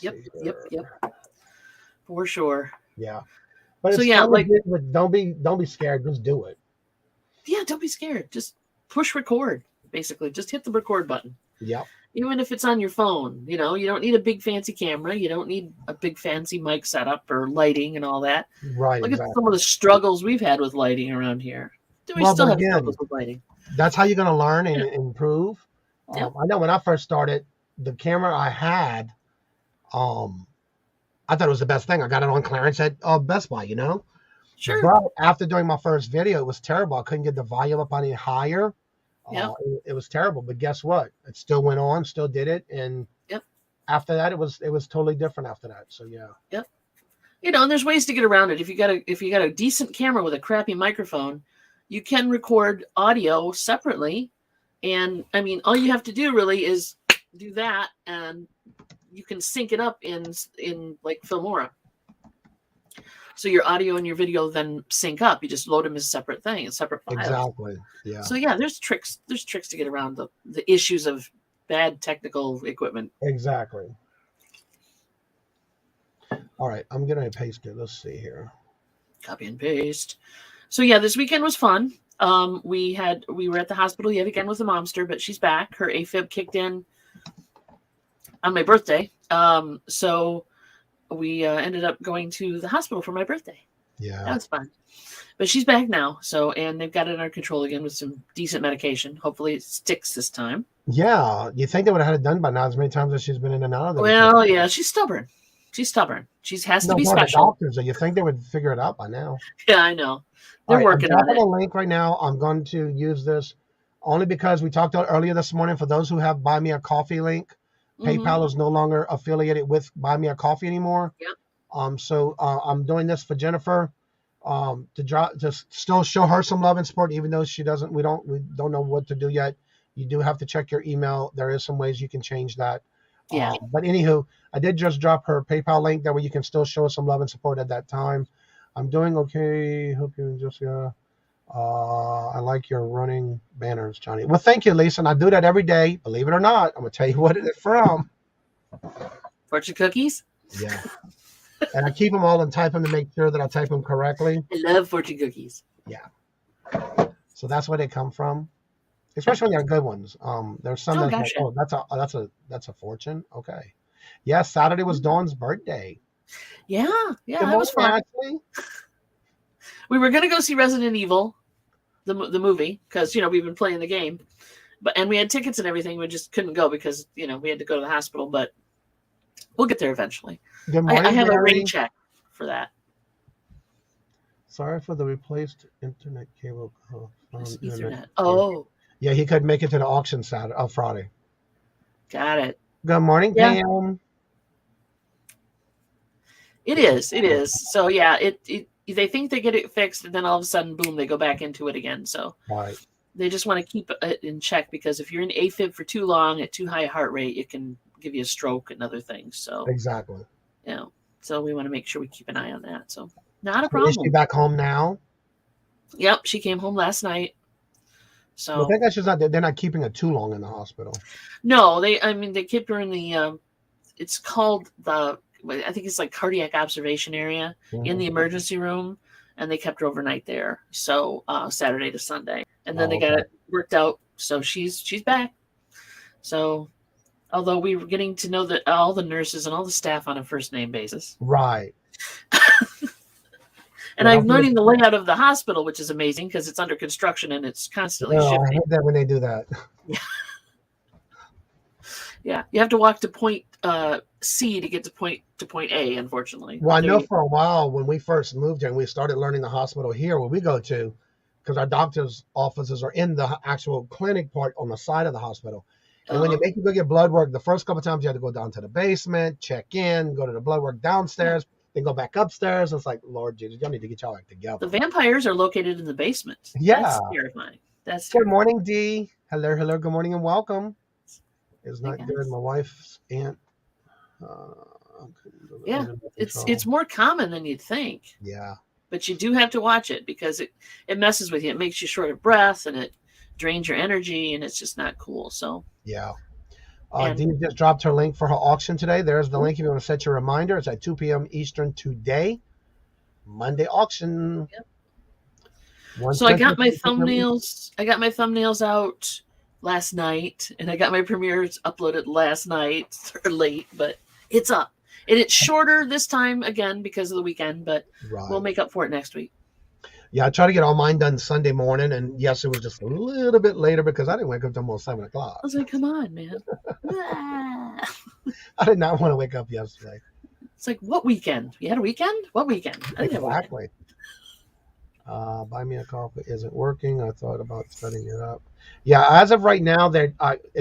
Yep. For sure. Yeah. But so it's yeah, don't be scared. Just do it. Yeah, don't be scared. Just push record, basically. Just hit the record button. Yep. Even if it's on your phone, you know, you don't need a big fancy camera. You don't need a big fancy mic setup or lighting and all that. Right. Look exactly. at some of the struggles we've had with lighting around here. We still have struggles with lighting. That's how you're going to learn and improve. Yep. I know when I first started, the camera I had, I thought it was the best thing. I got it on clearance at Best Buy, you know? Sure. But after doing my first video, it was terrible. I couldn't get the volume up any higher. Yep. It was terrible. But guess what? It still went on, still did it. And after that, it was totally different after that. So, yeah. Yep. You know, and there's ways to get around it. If you got a decent camera with a crappy microphone, you can record audio separately. And, I mean, all you have to do really is do that, and you can sync it up in like Filmora. So your audio and your video then sync up. You just load them as separate things, separate files. Exactly. Yeah. So yeah, there's tricks to get around the issues of bad technical equipment. Exactly. All right, I'm gonna paste it. Let's see here. Copy and paste. So yeah, this weekend was fun. We were at the hospital yet again with the momster, but she's back. Her AFib kicked in on my birthday. So we ended up going to the hospital for my birthday. Yeah. That was fun. But she's back now. So, and they've got it under control again with some decent medication. Hopefully it sticks this time. Yeah. You think they would have had it done by now as many times as she's been in and out of there? Well, yeah, she's stubborn. She has to be special. Doctors, you think they would figure it out by now? Yeah, I know. They're working on it. I'm dropping a link right now. I'm going to use this only because we talked about earlier this morning. For those who have Buy Me a Coffee link, PayPal is no longer affiliated with Buy Me a Coffee anymore. Yep. So I'm doing this for Jennifer to still show her some love and support, even though we don't know what to do yet. You do have to check your email. There is some ways you can change that. Yeah. But anywho, I did just drop her PayPal link. That way you can still show some love and support at that time. I'm doing okay. Hope you just I like your running banners, Johnny. Well, thank you, Lisa. And I do that every day. Believe it or not, I'm gonna tell you what it is from. Fortune cookies. Yeah. And I keep them all and type them to make sure that I type them correctly. I love fortune cookies. Yeah. So that's where they come from. Especially when they're good ones. There's some that's a fortune. Okay. Yeah, Saturday was Dawn's birthday. Yeah, that was fun. Actually. We were gonna go see Resident Evil, the movie, because we've been playing the game, and we had tickets and everything. We just couldn't go because we had to go to the hospital. But we'll get there eventually. Good morning, I have Mary. a rain check for that. Sorry for the replaced internet cable. Ethernet. Oh. Yeah, he couldn't make it to the auction Friday. Got it. Good morning, Pam. It is. So yeah, they think they get it fixed, and then all of a sudden, boom, they go back into it again. So they just want to keep it in check, because if you're in AFib for too long at too high a heart rate, it can give you a stroke and other things. So exactly. So we want to make sure we keep an eye on that. So not a problem. Is she back home now? Yep, she came home last night. So I think that's just they're not keeping her too long in the hospital. No, they kept her in the it's called I think it's like cardiac observation area in the emergency room, and they kept her overnight there. So Saturday to Sunday, and then they got it worked out. So she's back. So although we were getting to know all the nurses and all the staff on a first name basis, right? And I'm learning the layout of the hospital, which is amazing because it's under construction and it's constantly shifting. I hate that when they do that. Yeah, you have to walk to point C to get to point A, unfortunately. Well, I know for a while when we first moved here and we started learning the hospital here where we go to, because our doctor's offices are in the actual clinic part on the side of the hospital. And when they make you go get blood work, the first couple of times you have to go down to the basement, check in, go to the blood work downstairs, then go back upstairs. It's like, Lord Jesus, y'all need to get y'all act together. The vampires are located in the basement. Yeah. That's terrifying. Good morning, Dee. Hello. Good morning and welcome. It's not good. My wife's aunt. It's more common than you'd think. Yeah. But you do have to watch it because it messes with you. It makes you short of breath and it drains your energy, and it's just not cool. So yeah. Dee just dropped her link for her auction today. There's the link if you want to set your reminder. It's at 2 p.m. Eastern today. Monday auction. Yep. So I got my thumbnails. I got my thumbnails out last night, and I got my premieres uploaded last night or late, but it's up. And it's shorter this time again because of the weekend, but we'll make up for it next week. Yeah, I tried to get all mine done Sunday morning, and yes, it was just a little bit later because I didn't wake up until almost 7 o'clock. I was like, come on, man. I did not want to wake up yesterday. It's like, what weekend? You had a weekend? What weekend? I didn't have a weekend. Exactly. Buy me a coffee isn't working. I thought about setting it up. Yeah, as of right now,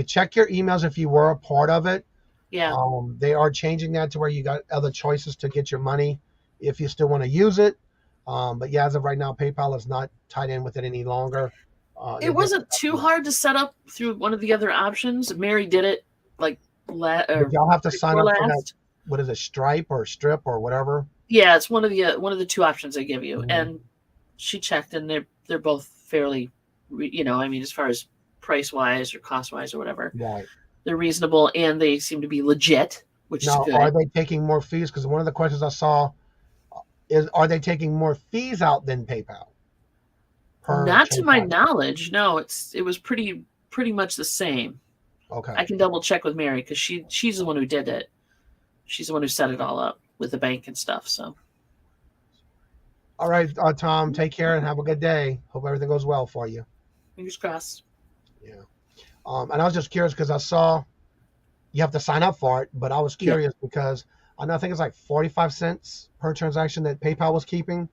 check your emails if you were a part of it. Yeah. They are changing that to where you got other choices to get your money if you still want to use it. But yeah, as of right now, PayPal is not tied in with it any longer. It wasn't too hard to set up through one of the other options. Mary did it like y'all have to sign up for that. What is it, Stripe or Strip or whatever? Yeah, it's one of the two options they give you, and she checked, and they're both fairly, I mean, as far as price wise or cost wise or whatever, right? They're reasonable, and they seem to be legit, which is good. Are they taking more fees? Because one of the questions I saw is, are they taking more fees out than PayPal? Not to my knowledge, no. It was pretty much the same. Okay. I can double check with Mary because she's the one who did it. She's the one who set it all up with the bank and stuff. So. All right, Tom. Take care and have a good day. Hope everything goes well for you. Fingers crossed. Yeah. And I was just curious because I saw you have to sign up for it, but I was curious because I think it's like 45 cents per transaction that PayPal was keeping.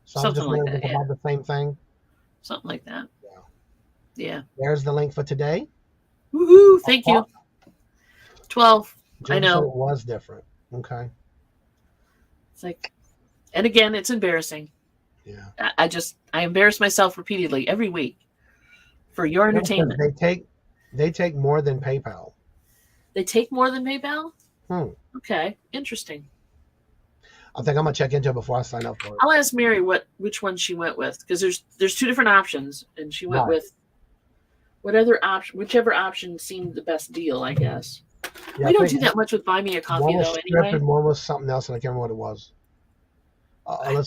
So I was just wondering if it's about the same thing. Something like that. Yeah. There's the link for today. Woohoo! Thank you. 12. I know. It was different. Okay. It's like, and again, it's embarrassing. Yeah. I embarrass myself repeatedly every week for your entertainment. They take more than PayPal. They take more than PayPal? Okay. Interesting. I think I'm gonna check into it before I sign up for it. I'll ask Mary which one she went with, because there's two different options, and she went with whichever option seemed the best deal, I guess. Yeah, we don't do that much with Buy Me a Coffee though, anyway. And one was something else, and I can't remember what it was.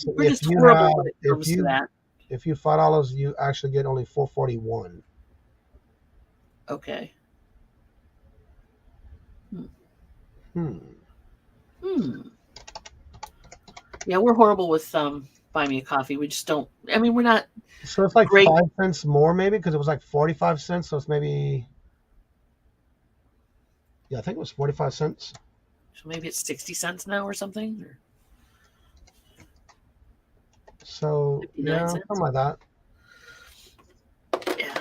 We're just horrible when it comes to that. If you $5, you actually get only $4.41. Okay. Yeah, we're horrible with Buy Me a Coffee. We just don't. I mean, we're not. So it's like 5 cents more, maybe, because it was like 45 cents. So it's maybe. Yeah, I think it was 45 cents. So maybe it's 60 cents now or something. So yeah, something like that. Yeah,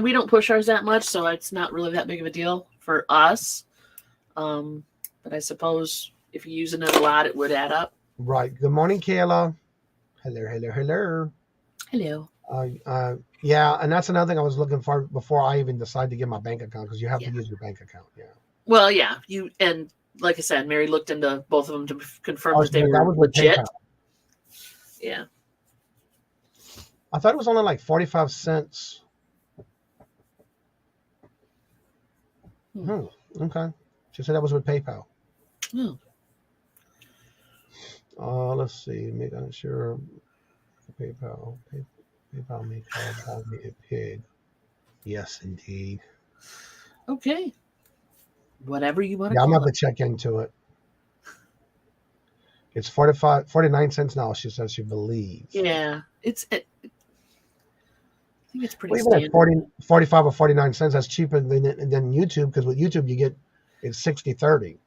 we don't push ours that much, so it's not really that big of a deal for us. But I suppose if you're using it a lot, it would add up. Right. Good morning, Kayla. Hello. Yeah, and that's another thing I was looking for before I even decided to get my bank account, because you have to use your bank account. Yeah. Well, yeah, and like I said, Mary looked into both of them to confirm that they were legit. Yeah. I thought it was only like 45 cents. Okay. She said that was with PayPal. Let's see. Make sure PayPal may call me a pig. Yes, indeed. Okay. Whatever you want to. Yeah, I'm gonna have to check into it. It's 49 cents now. She says she believes. Yeah, I think it's pretty. Even at 45 or 49 cents, that's cheaper than YouTube, because with YouTube you get it's 60/30.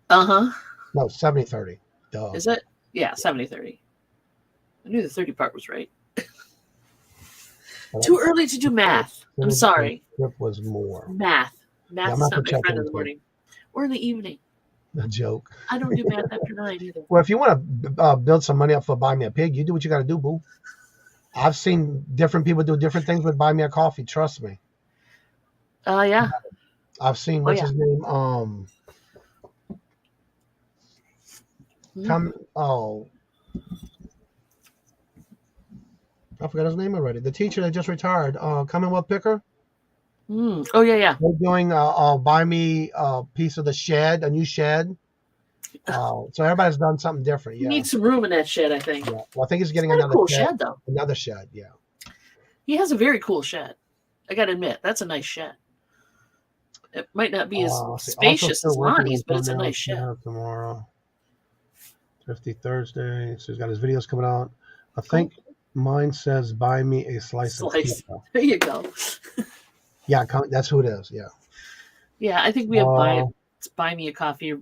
No, 70/30. Duh. Is it? Yeah, 70/30. I knew the 30 part was right. Too early to do math. I'm sorry. It was more. Math is not my friend in the morning or in the evening. A joke. I don't do math after 9 either. Well, if you want to build some money up for Buy Me a Pig, you do what you got to do, boo. I've seen different people do different things with Buy Me a Coffee. Trust me. Yeah. I've seen what's his name. I forgot his name already. The teacher that just retired. Commonwealth Picker. Oh yeah. They're doing Buy Me a piece of the shed, a new shed. So everybody's done something different. He Yeah. needs some room in that shed, I think. Yeah. Well, I think he's getting Got a another cool shed. shed, though. Another shed. Yeah. He has a very cool shed. I got to admit, that's a nice shed. It might not be as spacious as Lonnie's, but it's a nice shed. Tomorrow, 50 Thursday. So he's got his videos coming out. I think mine says, "Buy me a slice of pizza." There you go. Yeah, that's who it is. Yeah. Yeah, I think we have buy me a coffee,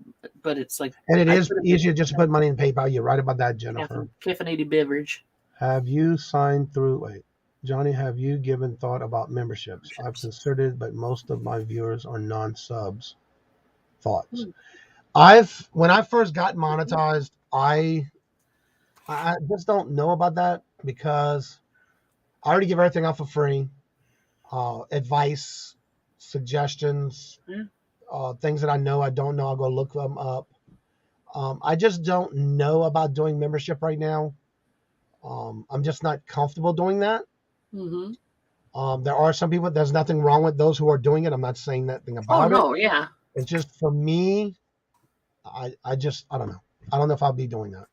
but it's like. And it is easier just to put money in PayPal. You're right about that, Jennifer. Caffeinated beverage. Have you signed through? Wait. Johnny, have you given thought about memberships? I've considered it, but most of my viewers are non-subs. Thoughts? When I first got monetized, I just don't know about that because I already give everything out for free. Advice, suggestions, things that I know I don't know, I'll go look them up. I just don't know about doing membership right now. I'm just not comfortable doing that. Mm-hmm. There are some people, there's nothing wrong with those who are doing it. I'm not saying nothing about it. Oh, no, yeah. It's just for me, I don't know. I don't know if I'll be doing that.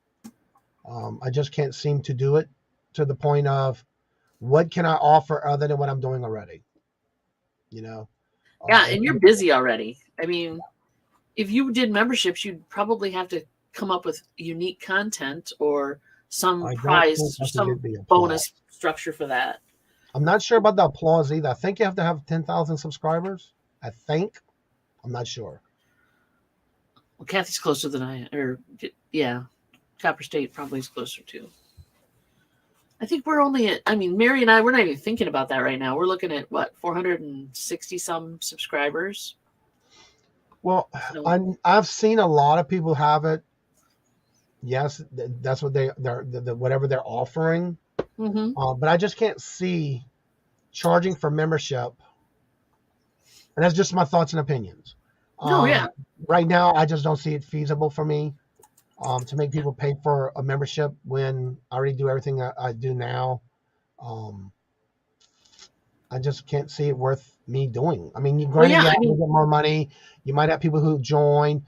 I just can't seem to do it to the point of what can I offer other than what I'm doing already? You know? Yeah, and you're busy already. I mean, if you did memberships, you'd probably have to come up with unique content or some prize, some bonus structure for that. I'm not sure about the applause either. I think you have to have 10,000 subscribers. I think. I'm not sure. Well, Kathy's closer than I am. Or, yeah, Copper State probably is closer too. I think we're only at, I mean, Mary and I, we're not even thinking about that right now. We're looking at, 460 some subscribers? Well, so, I've seen a lot of people have it. Yes, that's what they're whatever they're offering. Mm-hmm. But I just can't see charging for membership. And that's just my thoughts and opinions. Right now, I just don't see it feasible for me to make people pay for a membership when I already do everything I do now. I just can't see it worth me doing. I mean, you get more money. You might have people who join.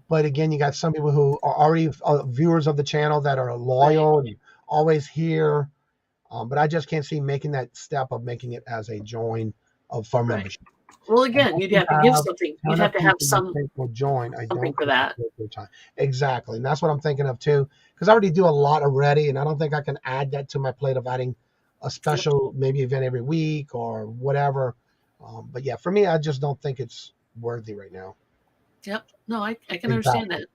But again, you got some people who are already viewers of the channel that are loyal and always here. But I just can't see making that step of making it as a join for membership. Well, again, you'd have to give something. You'd have to have some will join. I something for that. Exactly, and that's what I'm thinking of too. Because I already do a lot already, and I don't think I can add that to my plate of adding a special maybe event every week or whatever. But yeah, for me, I just don't think it's worthy right now. Yep. No, I can understand that.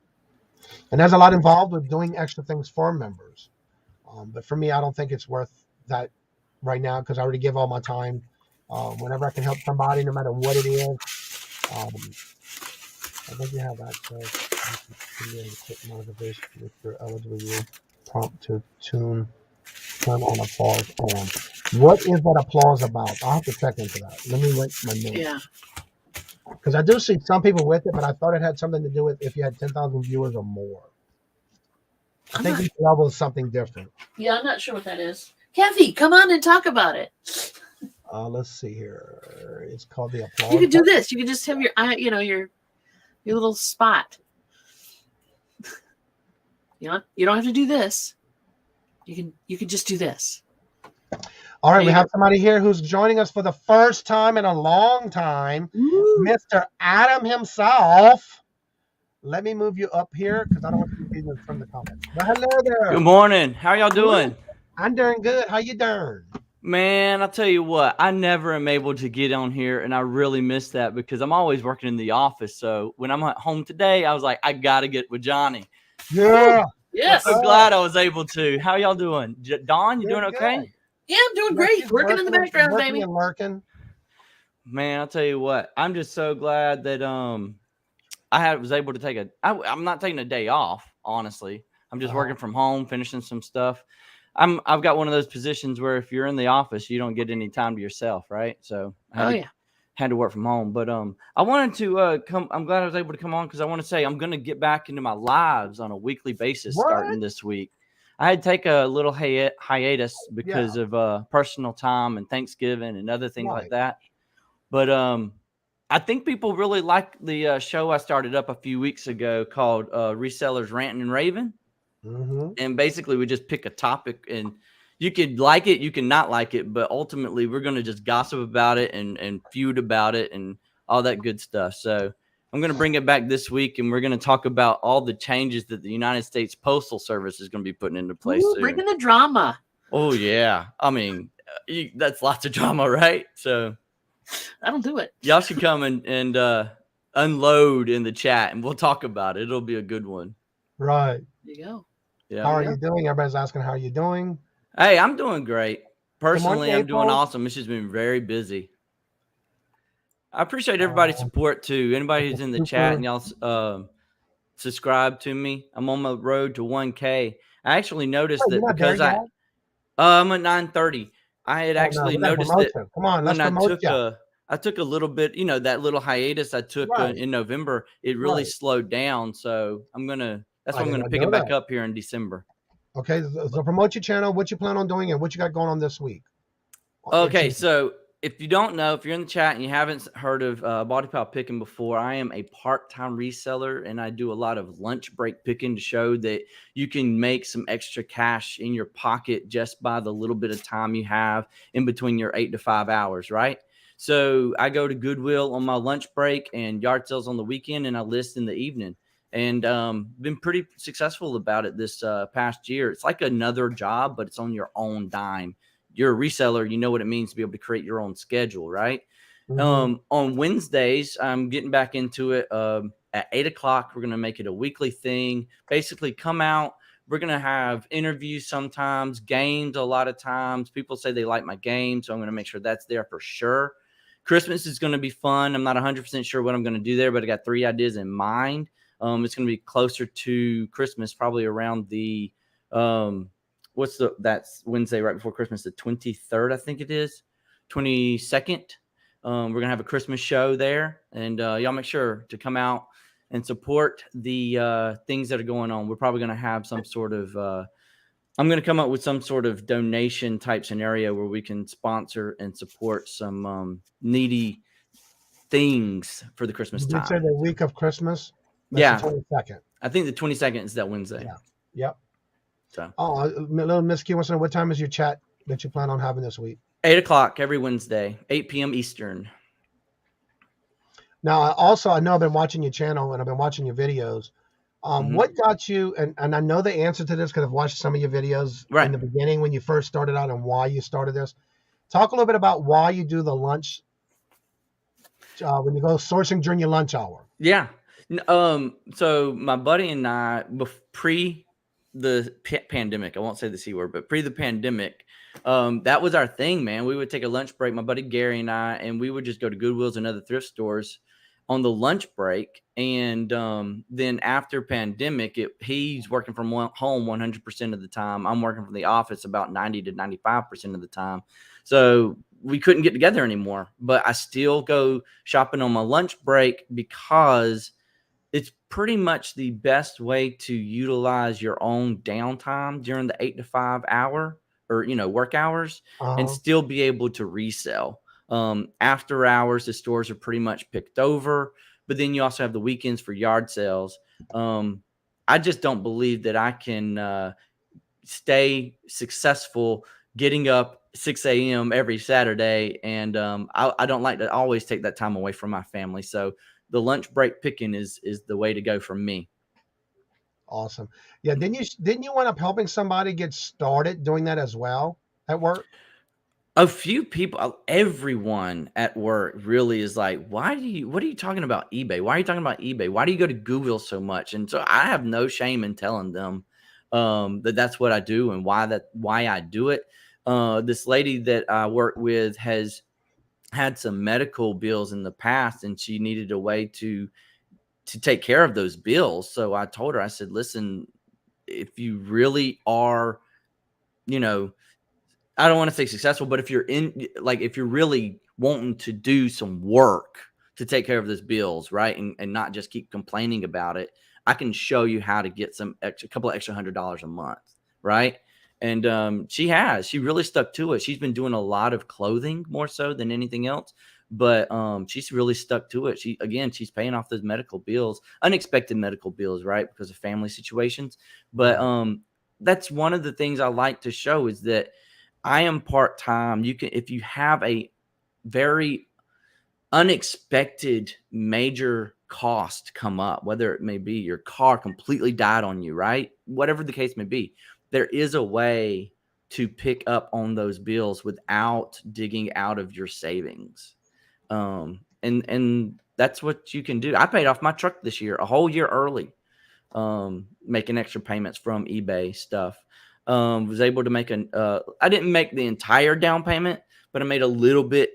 And there's a lot involved with doing extra things for members. But for me, I don't think it's worth that right now because I already give all my time. Whenever I can help somebody, no matter what it is. I think you have access to quick motivation if you're eligible. You'll prompt to turn on applause on. What is that applause about? I'll have to check into that. Let me write my notes. Yeah. Because I do see some people with it, but I thought it had something to do with if you had 10,000 viewers or more. I think each level is something different. Yeah, I'm not sure what that is. Kathy, come on and talk about it. Let's see here. It's called the applause. You could do this. You could just have your little spot. You don't have to do this. You can just do this. All right, we have somebody here who's joining us for the first time in a long time. Ooh. Mr. Adam himself. Let me move you up here because I don't want you to be from the comments. But hello there. Good morning. How y'all doing? I'm doing good. How you doing? Man, I'll tell you what. I never am able to get on here, and I really miss that because I'm always working in the office. So when I'm at home today, I was like, I got to get with Johnny. Yeah. Yes. I'm so glad I was able to. How y'all doing? Dawn, you doing okay? Good. Yeah, I'm doing great. Working in the background, baby. And lurking. Man, I'll tell you what. I'm just so glad that I was able to take I'm not taking a day off, honestly. I'm just working from home, finishing some stuff. I've got one of those positions where if you're in the office, you don't get any time to yourself, right? So I had to work from home. But I wanted to come. I'm glad I was able to come on because I want to say I'm going to get back into my lives on a weekly basis starting this week. I had to take a little hiatus because of personal time and Thanksgiving and other things like that. But I think people really like the show I started up a few weeks ago called Resellers Ranting and Raving. Mm-hmm. And basically we just pick a topic, and you could like it, you can not like it, but ultimately we're going to just gossip about it and feud about it and all that good stuff. So I'm going to bring it back this week, and we're going to talk about all the changes that the United States Postal Service is going to be putting into place soon. Bring in the drama. Oh, yeah. I mean, that's lots of drama, right? So that'll do it. Y'all should come and unload in the chat, and we'll talk about it. It'll be a good one. Right. There you go. Yeah. How are you doing? Everybody's asking, how are you doing? Hey, I'm doing great. Personally, I'm doing April. awesome. It's just been very busy. I appreciate everybody's support too. Anybody who's in the chat and y'all subscribe to me. I'm on my road to 1K. I actually noticed that because I'm at 930. I had actually noticed that. Come on, let's promote you. I took a little bit, that little hiatus I took in November. It really slowed down, so that's why I'm gonna pick it back up here in December. Okay, so promote your channel. What you plan on doing, and what you got going on this week? Okay, so if you don't know, if you're in the chat and you haven't heard of Body Pile Picking before, I am a part-time reseller, and I do a lot of lunch break picking to show that you can make some extra cash in your pocket just by the little bit of time you have in between your 8 to 5 hours, right? So I go to Goodwill on my lunch break and yard sales on the weekend, and I list in the evening. And been pretty successful about it this past year. It's like another job, but it's on your own dime. You're a reseller, you know what it means to be able to create your own schedule, right? Mm-hmm. On Wednesdays, I'm getting back into it. At 8 o'clock, we're going to make it a weekly thing. Basically, come out. We're going to have interviews sometimes, games a lot of times. People say they like my game, so I'm going to make sure that's there for sure. Christmas is going to be fun. I'm not 100% sure what I'm going to do there, but I got 3 ideas in mind. It's going to be closer to Christmas, probably around the that's Wednesday right before Christmas, the 23rd, I think it is, 22nd. We're going to have a Christmas show there, and y'all make sure to come out and support the things that are going on. We're probably going to have some sort of I'm going to come up with some sort of donation type scenario where we can sponsor and support some needy things for the Christmas time. You say the week of Christmas? That's the 22nd. I think the 22nd is that Wednesday. Yeah. Yep. So. Oh, little Miss Q wants to know, what time is your chat that you plan on having this week? 8 o'clock every Wednesday, 8 p.m. Eastern. Now, I know I've been watching your channel and I've been watching your videos. What got you, and I know the answer to this because I've watched some of your videos in the beginning when you first started out and why you started this. Talk a little bit about why you do the lunch, when you go sourcing during your lunch hour. Yeah. So my buddy and I, pre the pandemic, I won't say the C word, but pre the pandemic, that was our thing, man. We would take a lunch break, my buddy Gary and I, and we would just go to Goodwills and other thrift stores on the lunch break. And then after pandemic, he's working from home 100% of the time. I'm working from the office about 90 to 95% of the time. So we couldn't get together anymore, but I still go shopping on my lunch break because it's pretty much the best way to utilize your own downtime during the 8 to 5 hour or, work hours and still be able to resell. After hours, the stores are pretty much picked over, but then you also have the weekends for yard sales. I just don't believe that I can stay successful getting up 6 a.m. every Saturday. And I don't like to always take that time away from my family. So the lunch break picking is the way to go for me. Awesome. Yeah. Didn't you wind up helping somebody get started doing that as well at work? A few people, everyone at work really is like, what are you talking about eBay? Why are you talking about eBay? Why do you go to Google so much? And so I have no shame in telling them that that's what I do and why I do it. This lady that I work with has had some medical bills in the past, and she needed a way to take care of those bills. So I told her, I said, listen, if you really are, I don't want to say successful, but if you're if you're really wanting to do some work to take care of those bills, right, and not just keep complaining about it, I can show you how to get a couple of extra $100 a month, right? And she really stuck to it. She's been doing a lot of clothing more so than anything else. but she's really stuck to it. She's paying off those medical bills, unexpected medical bills, right, because of family situations. But that's one of the things I like to show is that I am part-time. You can, if you have a very unexpected major cost come up, whether it may be your car completely died on you, right? Whatever the case may be, there is a way to pick up on those bills without digging out of your savings. And that's what you can do. I paid off my truck this year, a whole year early, making extra payments from eBay stuff. Was able to make I didn't make the entire down payment, but I made a little bit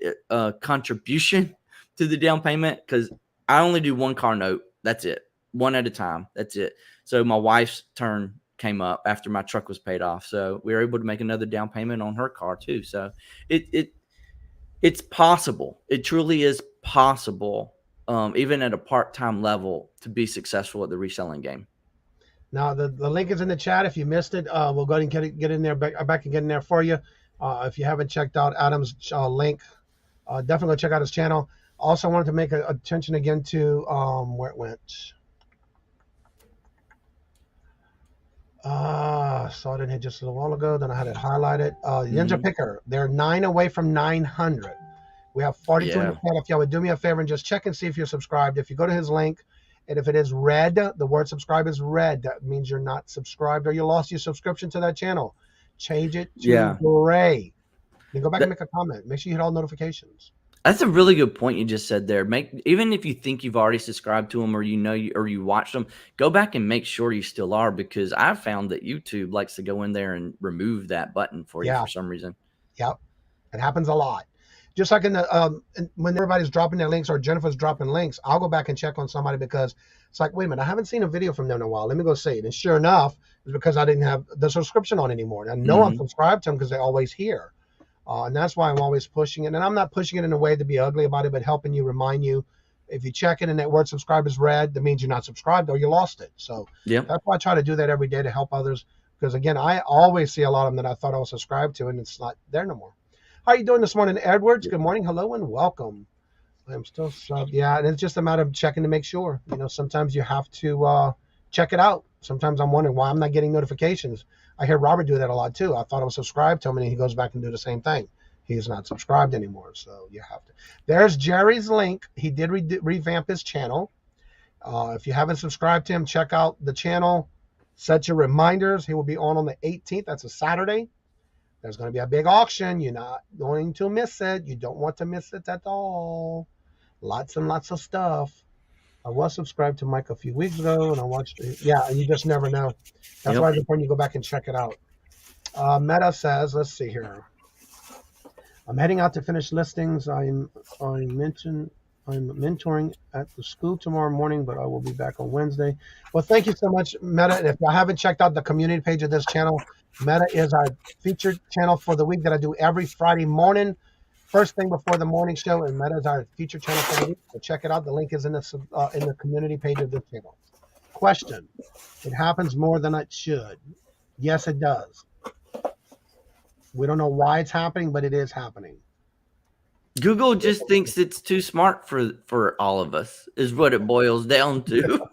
contribution to the down payment because I only do one car note. That's it. One at a time. That's it. So my wife's turn came up after my truck was paid off. So we were able to make another down payment on her car too. So it's possible. It truly is possible, even at a part-time level, to be successful at the reselling game. Now, the link is in the chat. If you missed it, we'll go ahead and get in there, back and get in there for you. If you haven't checked out Adam's link, definitely go check out his channel. Also wanted to make attention again to where it went. Saw it in here just a little while ago. Then I had it highlighted. Ninja Picker, they're 9 away from 900. We have 42 in the chat. If y'all would do me a favor and just check and see if you're subscribed. If you go to his link, and if it is red, the word subscribe is red. That means you're not subscribed or you lost your subscription to that channel. Change it to gray. Then go back and make a comment. Make sure you hit all notifications. That's a really good point you just said there. Even if you think you've already subscribed to them or you watched them, go back and make sure you still are, because I've found that YouTube likes to go in there and remove that button for you for some reason. Yep, it happens a lot. Just like in the when everybody's dropping their links or Jennifer's dropping links, I'll go back and check on somebody because it's like, wait a minute, I haven't seen a video from them in a while. Let me go see it. And sure enough, it's because I didn't have the subscription on anymore. And I know I'm subscribed to them because they're always here. And that's why I'm always pushing it. And I'm not pushing it in a way to be ugly about it, but helping you, remind you. If you check it and that word subscribe is red, that means you're not subscribed or you lost it. So that's why I try to do that every day to help others. Because again, I always see a lot of them that I thought I was subscribed to, and it's not there no more. How are you doing this morning, Edwards? Good morning. Hello and welcome. I'm still sub. Yeah, and it's just a matter of checking to make sure. You know, sometimes you have to check it out. Sometimes I'm wondering why I'm not getting notifications. I hear Robert do that a lot too. I thought I was subscribed to him, and he goes back and do the same thing. He's not subscribed anymore, so you have to. There's Jerry's link. He did revamp his channel. If you haven't subscribed to him, check out the channel. Set your reminders. He will be on the 18th. That's a Saturday. There's going to be a big auction. You're not going to miss it. You don't want to miss it at all. Lots and lots of stuff. I was subscribed to Mike a few weeks ago, and I watched it. Yeah, you just never know. That's why it's important you go back and check it out. Meta says, let's see here. I'm heading out to finish listings. I'm mentoring at the school tomorrow morning, but I will be back on Wednesday. Well, thank you so much, Meta. And if I haven't checked out the community page of this channel, Meta is our featured channel for the week that I do every Friday morning, first thing before the morning show. And Meta is our featured channel for the week. So check it out. The link is in the community page of this channel. Question: it happens more than it should. Yes, it does. We don't know why it's happening, but it is happening. Google just thinks it's too smart for all of us, is what it boils down to.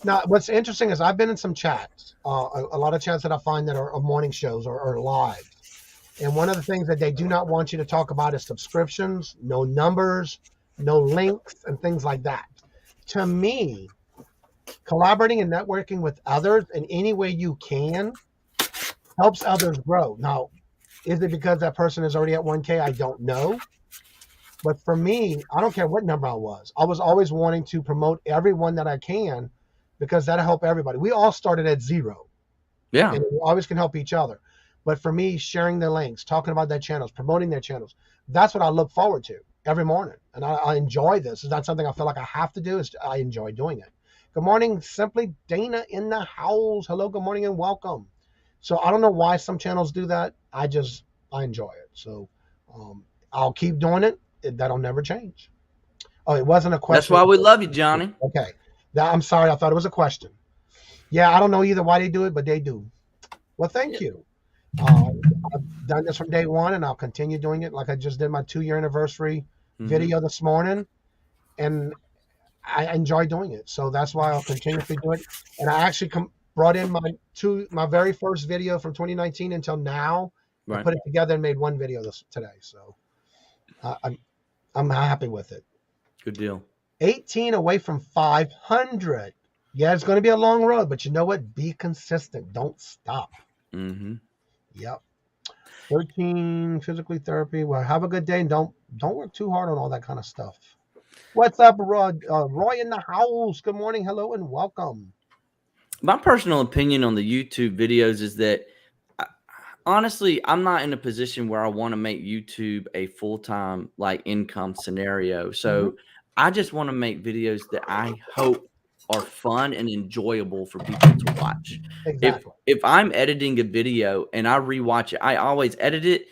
Now, what's interesting is I've been in some chats, a lot of chats that I find that are morning shows or live. And one of the things that they do not want you to talk about is subscriptions, no numbers, no links, and things like that. To me, collaborating and networking with others in any way you can helps others grow. Now, is it because that person is already at 1K? I don't know. But for me, I don't care what number I was always wanting to promote everyone that I can, because that'll help everybody. We all started at 0. Yeah. And we always can help each other. But for me, sharing their links, talking about their channels, promoting their channels, that's what I look forward to every morning. And I enjoy this. It's not something I feel like I have to do. I enjoy doing it. Good morning, Simply Dana in the house. Hello, good morning, and welcome. So I don't know why some channels do that. I enjoy it. So I'll keep doing it. That'll never change. Oh, it wasn't a question. That's why we love you, Johnny. Okay. I'm sorry. I thought it was a question. Yeah, I don't know either why they do it, but they do. Well, thank you. I've done this from day one, and I'll continue doing it. Like I just did my 2-year anniversary video this morning, and I enjoy doing it. So that's why I'll continuously do it. And I actually brought in my very first video from 2019 until now. I put it together and made one video today. So I'm happy with it. Good deal. 18 away from 500. Yeah, it's going to be a long road, but you know what? Be consistent. Don't stop. Yep. 13 physically therapy. Well, have a good day, and don't work too hard on all that kind of stuff. What's up, Roy in the house? Good morning, hello, and welcome. My personal opinion on the YouTube videos is that, honestly, I'm not in a position where I want to make YouTube a full-time like income scenario. So I just want to make videos that I hope are fun and enjoyable for people to watch. Exactly. If I'm editing a video and I rewatch it, I always edit it,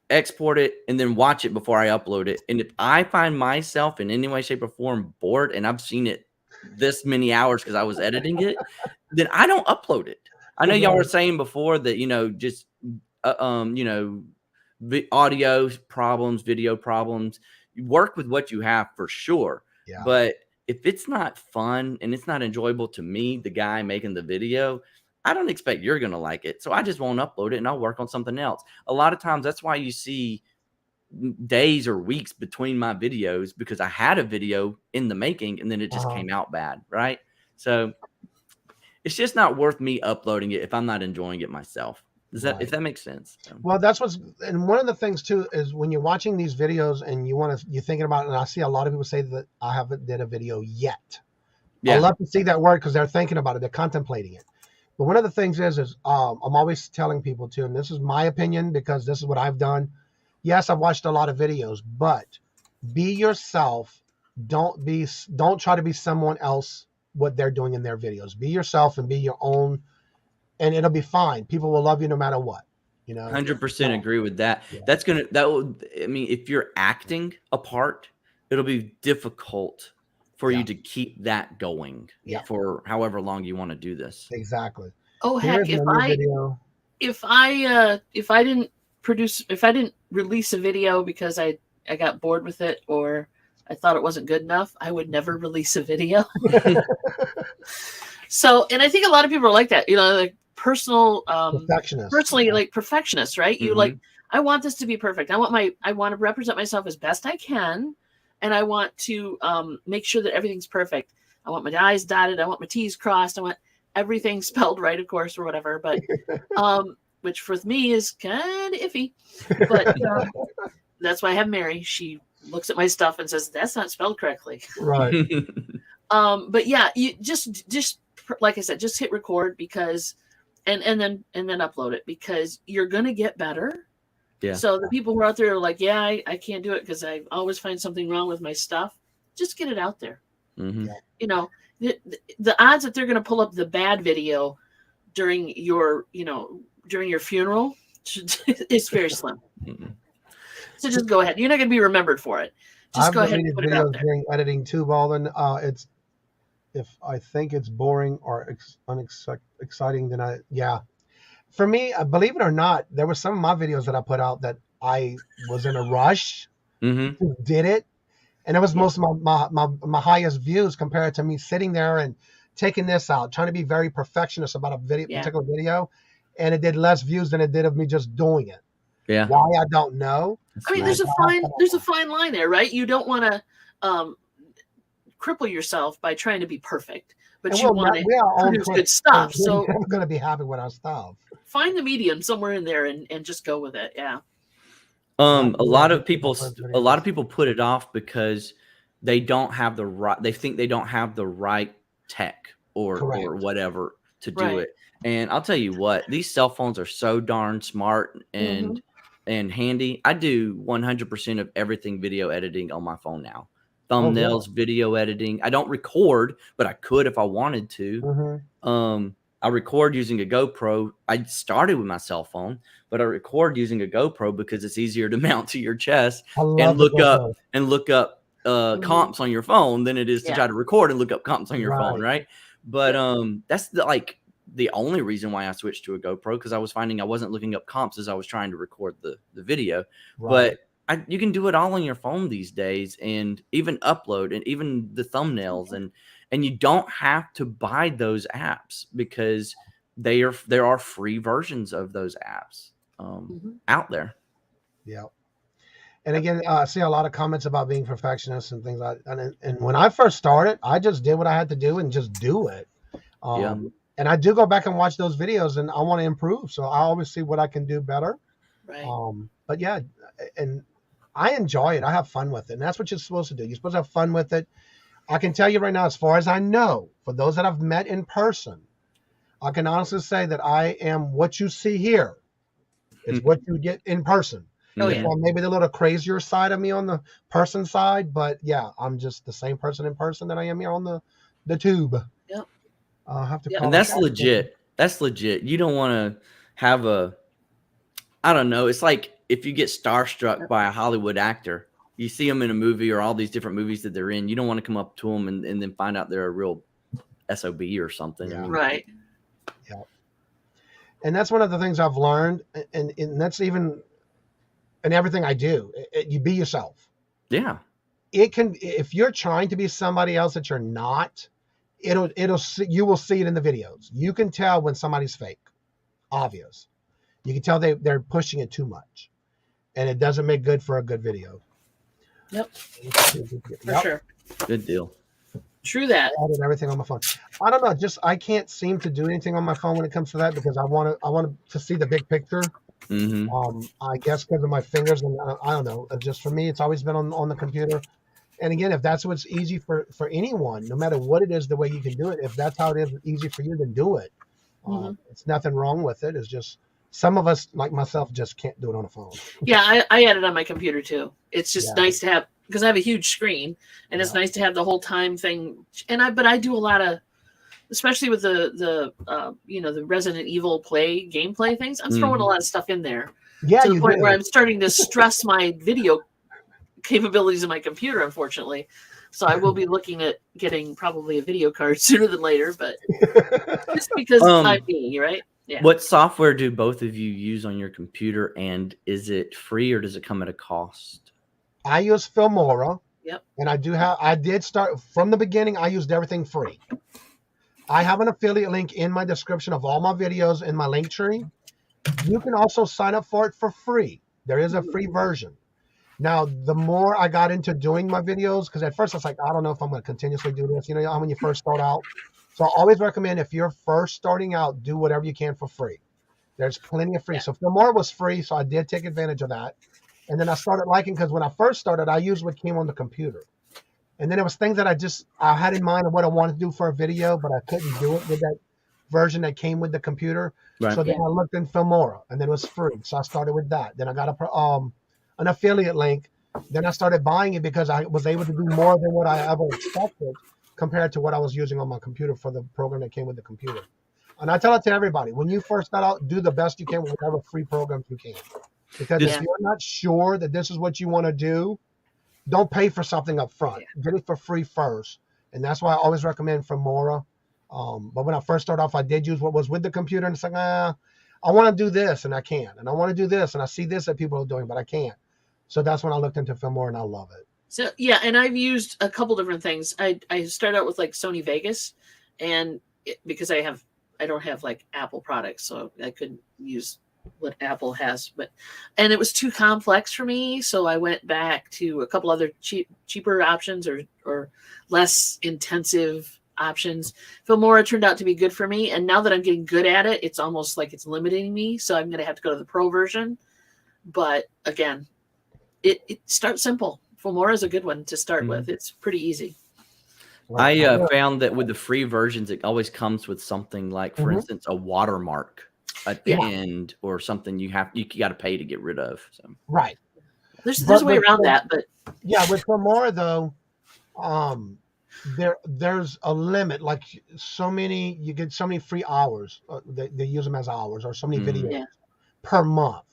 export it, and then watch it before I upload it. And if I find myself in any way, shape, or form bored, and I've seen it this many hours because I was editing it, then I don't upload it. I know y'all were saying before that, just audio problems, video problems. You work with what you have for sure. Yeah. But if it's not fun and it's not enjoyable to me, the guy making the video, I don't expect you're going to like it. So I just won't upload it and I'll work on something else. A lot of times that's why you see days or weeks between my videos, because I had a video in the making and then it just came out bad. Right. So it's just not worth me uploading it if I'm not enjoying it myself. If that makes sense? Well, and one of the things too is when you're watching these videos and you're thinking about it, and I see a lot of people say that I haven't did a video yet. I love to see that word because they're thinking about it, they're contemplating it. But one of the things is I'm always telling people too, and this is my opinion because this is what I've done. Yes, I've watched a lot of videos, but be yourself. Don't try to be someone else what they're doing in their videos. Be yourself and be your own. And it'll be fine. People will love you no matter what. 100% agree with that. Yeah. If you're acting a part, it'll be difficult for you to keep that going for however long you want to do this. Exactly. Oh heck, if I didn't release a video because I got bored with it or I thought it wasn't good enough, I would never release a video. So, and I think a lot of people are like that, like perfectionists, right? You like, I want this to be perfect. I want to represent myself as best I can. And I want to make sure that everything's perfect. I want my I's dotted. I want my T's crossed. I want everything spelled right, of course, or whatever. But which for me is kind of iffy. But that's why I have Mary. She looks at my stuff and says, that's not spelled correctly. Right. But yeah, you just like I said, just hit record because, and then upload it because you're going to get better. Yeah. So the people who are out there are like, yeah, I can't do it because I always find something wrong with my stuff. Just get it out there. The odds that they're going to pull up the bad video during your funeral is very slim. So just go ahead. You're not going to be remembered for it. Just go ahead and put it out there. During editing too, Baldwin. If I think it's boring or unexciting, then For me, believe it or not, there were some of my videos that I put out that I was in a rush, did it, and it was most of my highest views compared to me sitting there and taking this out, trying to be very perfectionist about a particular video, and it did less views than it did of me just doing it. Yeah. Why, I don't know. I mean, there's a fine line there, right? You don't want to cripple yourself by trying to be perfect, but you want to produce good stuff. So I'm going to be happy with our stuff. Find the medium somewhere in there and just go with it. Yeah. A lot of people put it off because they don't have the right. They think they don't have the right tech or whatever to do it. And I'll tell you what, these cell phones are so darn smart and handy. I do 100% of everything video editing on my phone now. Thumbnails, video editing. I don't record, but I could if I wanted to. I record using a GoPro. I started with my cell phone, but I record using a GoPro because it's easier to mount to your chest and look up comps on your phone than it is to try to record and look up comps on your phone, right? But that's the only reason why I switched to a GoPro, because I was finding I wasn't looking up comps as I was trying to record the video. Right. But you can do it all on your phone these days, and even upload and even the thumbnails, and you don't have to buy those apps because there are free versions of those apps out there. Yeah. And again, I see a lot of comments about being perfectionists and things like that. And when I first started, I just did what I had to do and just do it. And I do go back and watch those videos, and I want to improve. So I always see what I can do better. Right. But yeah, and I enjoy it. I have fun with it. And that's what you're supposed to do. You're supposed to have fun with it. I can tell you right now, as far as I know, for those that I've met in person, I can honestly say that I am what you see here is what you get in person. Oh, yeah. Well, maybe the little crazier side of me on the person side, but yeah, I'm just the same person in person that I am here on the tube. Yep. I'll have to call And that's legit. That's legit. You don't want to have I don't know. It's like if you get starstruck by a Hollywood actor, you see them in a movie or all these different movies that they're in, you don't want to come up to them and then find out they're a real SOB or something. Yeah. Right. Yeah. And that's one of the things I've learned, and that's even in everything I do. You be yourself. Yeah. It can, if you're trying to be somebody else that you're not, you will see it in the videos. You can tell when somebody's fake. Obvious. You can tell they're pushing it too much, and it doesn't make good for a good video. Yep. For sure. Good deal. True that. I added everything on my phone. I don't know. I can't seem to do anything on my phone when it comes to that because I want to see the big picture. I guess because of my fingers, and I don't know. Just for me, it's always been on the computer. And again, if that's what's easy for anyone, no matter what it is, the way you can do it. If that's how it is easy for you, then do it. It's nothing wrong with it. It's just some of us, like myself, just can't do it on a phone. Yeah, I edit on my computer too. It's just nice to have, because I have a huge screen, and it's nice to have the whole time thing. But I do a lot of, especially with the Resident Evil gameplay things. I'm throwing a lot of stuff in there. Yeah, to the point where I'm starting to stress my video capabilities of my computer, unfortunately. So I will be looking at getting probably a video card sooner than later, but just because I'm me, right? Yeah. What software do both of you use on your computer, and is it free or does it come at a cost? I use Filmora. Yep. And I did start from the beginning. I used everything free. I have an affiliate link in my description of all my videos in my link tree. You can also sign up for it for free. There is a free version. Now, the more I got into doing my videos, because at first I was like, I don't know if I'm going to continuously do this. You know, when you first start out. So I always recommend if you're first starting out, do whatever you can for free. There's plenty of free. So Filmora was free, so I did take advantage of that. And then I started liking, because when I first started, I used what came on the computer. And then it was things that I had in mind of what I wanted to do for a video, but I couldn't do it with that version that came with the computer. Right. So then I looked in Filmora, and then it was free. So I started with that. Then I got an affiliate link. Then I started buying it because I was able to do more than what I ever expected compared to what I was using on my computer for the program that came with the computer. And I tell it to everybody, when you first start out, do the best you can with whatever free programs you can. Because if you're not sure that this is what you want to do, don't pay for something up front. Get it for free first. And that's why I always recommend Filmora. But when I first started off, I did use what was with the computer. And it's like, I want to do this, and I can't. And I want to do this, and I see this that people are doing, but I can't. So that's when I looked into Filmora, and I love it. So, yeah, and I've used a couple different things. I started out with, like, Sony Vegas, and because I don't have, like, Apple products, so I couldn't use what Apple has. And it was too complex for me, so I went back to a couple other cheaper options or less intensive options. Filmora turned out to be good for me, and now that I'm getting good at it, it's almost like it's limiting me, so I'm going to have to go to the pro version. But, again, it starts simple. Filmora is a good one to start with. It's pretty easy. I found that with the free versions, it always comes with something like, for instance, a watermark at the end, or something you got to pay to get rid of. So. Right. There's a way around that, but yeah, with Filmora though, there's a limit. Like you get so many free hours. They use them as hours, or so many videos per month.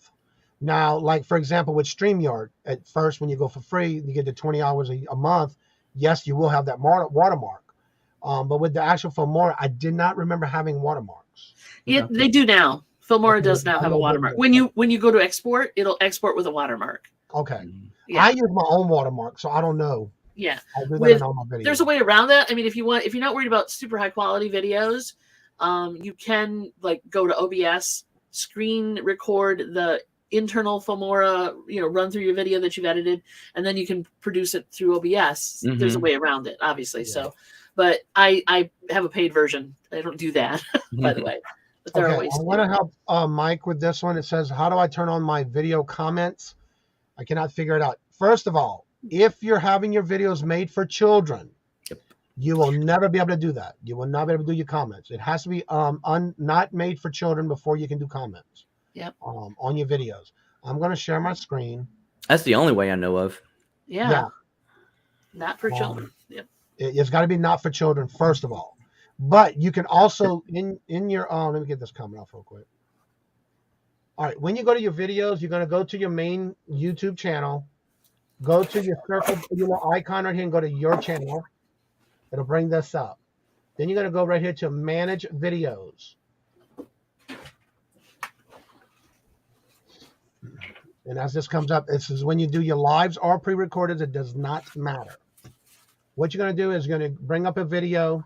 Now, like, for example, with StreamYard, at first, when you go for free, you get the 20 hours a month. Yes, you will have that watermark. But with the actual Filmora, I did not remember having watermarks. watermarks. Yeah, they do now. Filmora Okay, does now I have a know they watermark. do. When you go to export, it'll export with a watermark. Okay. Yeah. I use my own watermark, so I don't know. Yeah. I do that in all my videos. There's a way around that. I mean, if you're not worried about super high quality videos, you can like go to OBS, screen record the internal Filmora, run through your video that you've edited, and then you can produce it through OBS. There's a way around it, obviously. Yeah. So, but I have a paid version. I don't do that, by the way. But there are ways. I want to help Mike with this one. It says, how do I turn on my video comments? I cannot figure it out. First of all, if you're having your videos made for children, you will never be able to do that. You will not be able to do your comments. It has to be not made for children before you can do comments. Yep. On your videos. I'm going to share my screen. That's the only way I know of. Yeah. Not for children. Yep. It's got to be not for children, first of all. But you can also, in your, let me get this comment off real quick. All right. When you go to your videos, you're going to go to your main YouTube channel. Go to your circle, your little icon right here and go to your channel. It'll bring this up. Then you're going to go right here to manage videos. And as this comes up, this is when you do your lives or pre-recorded, it does not matter. What you're going to do is you're going to bring up a video.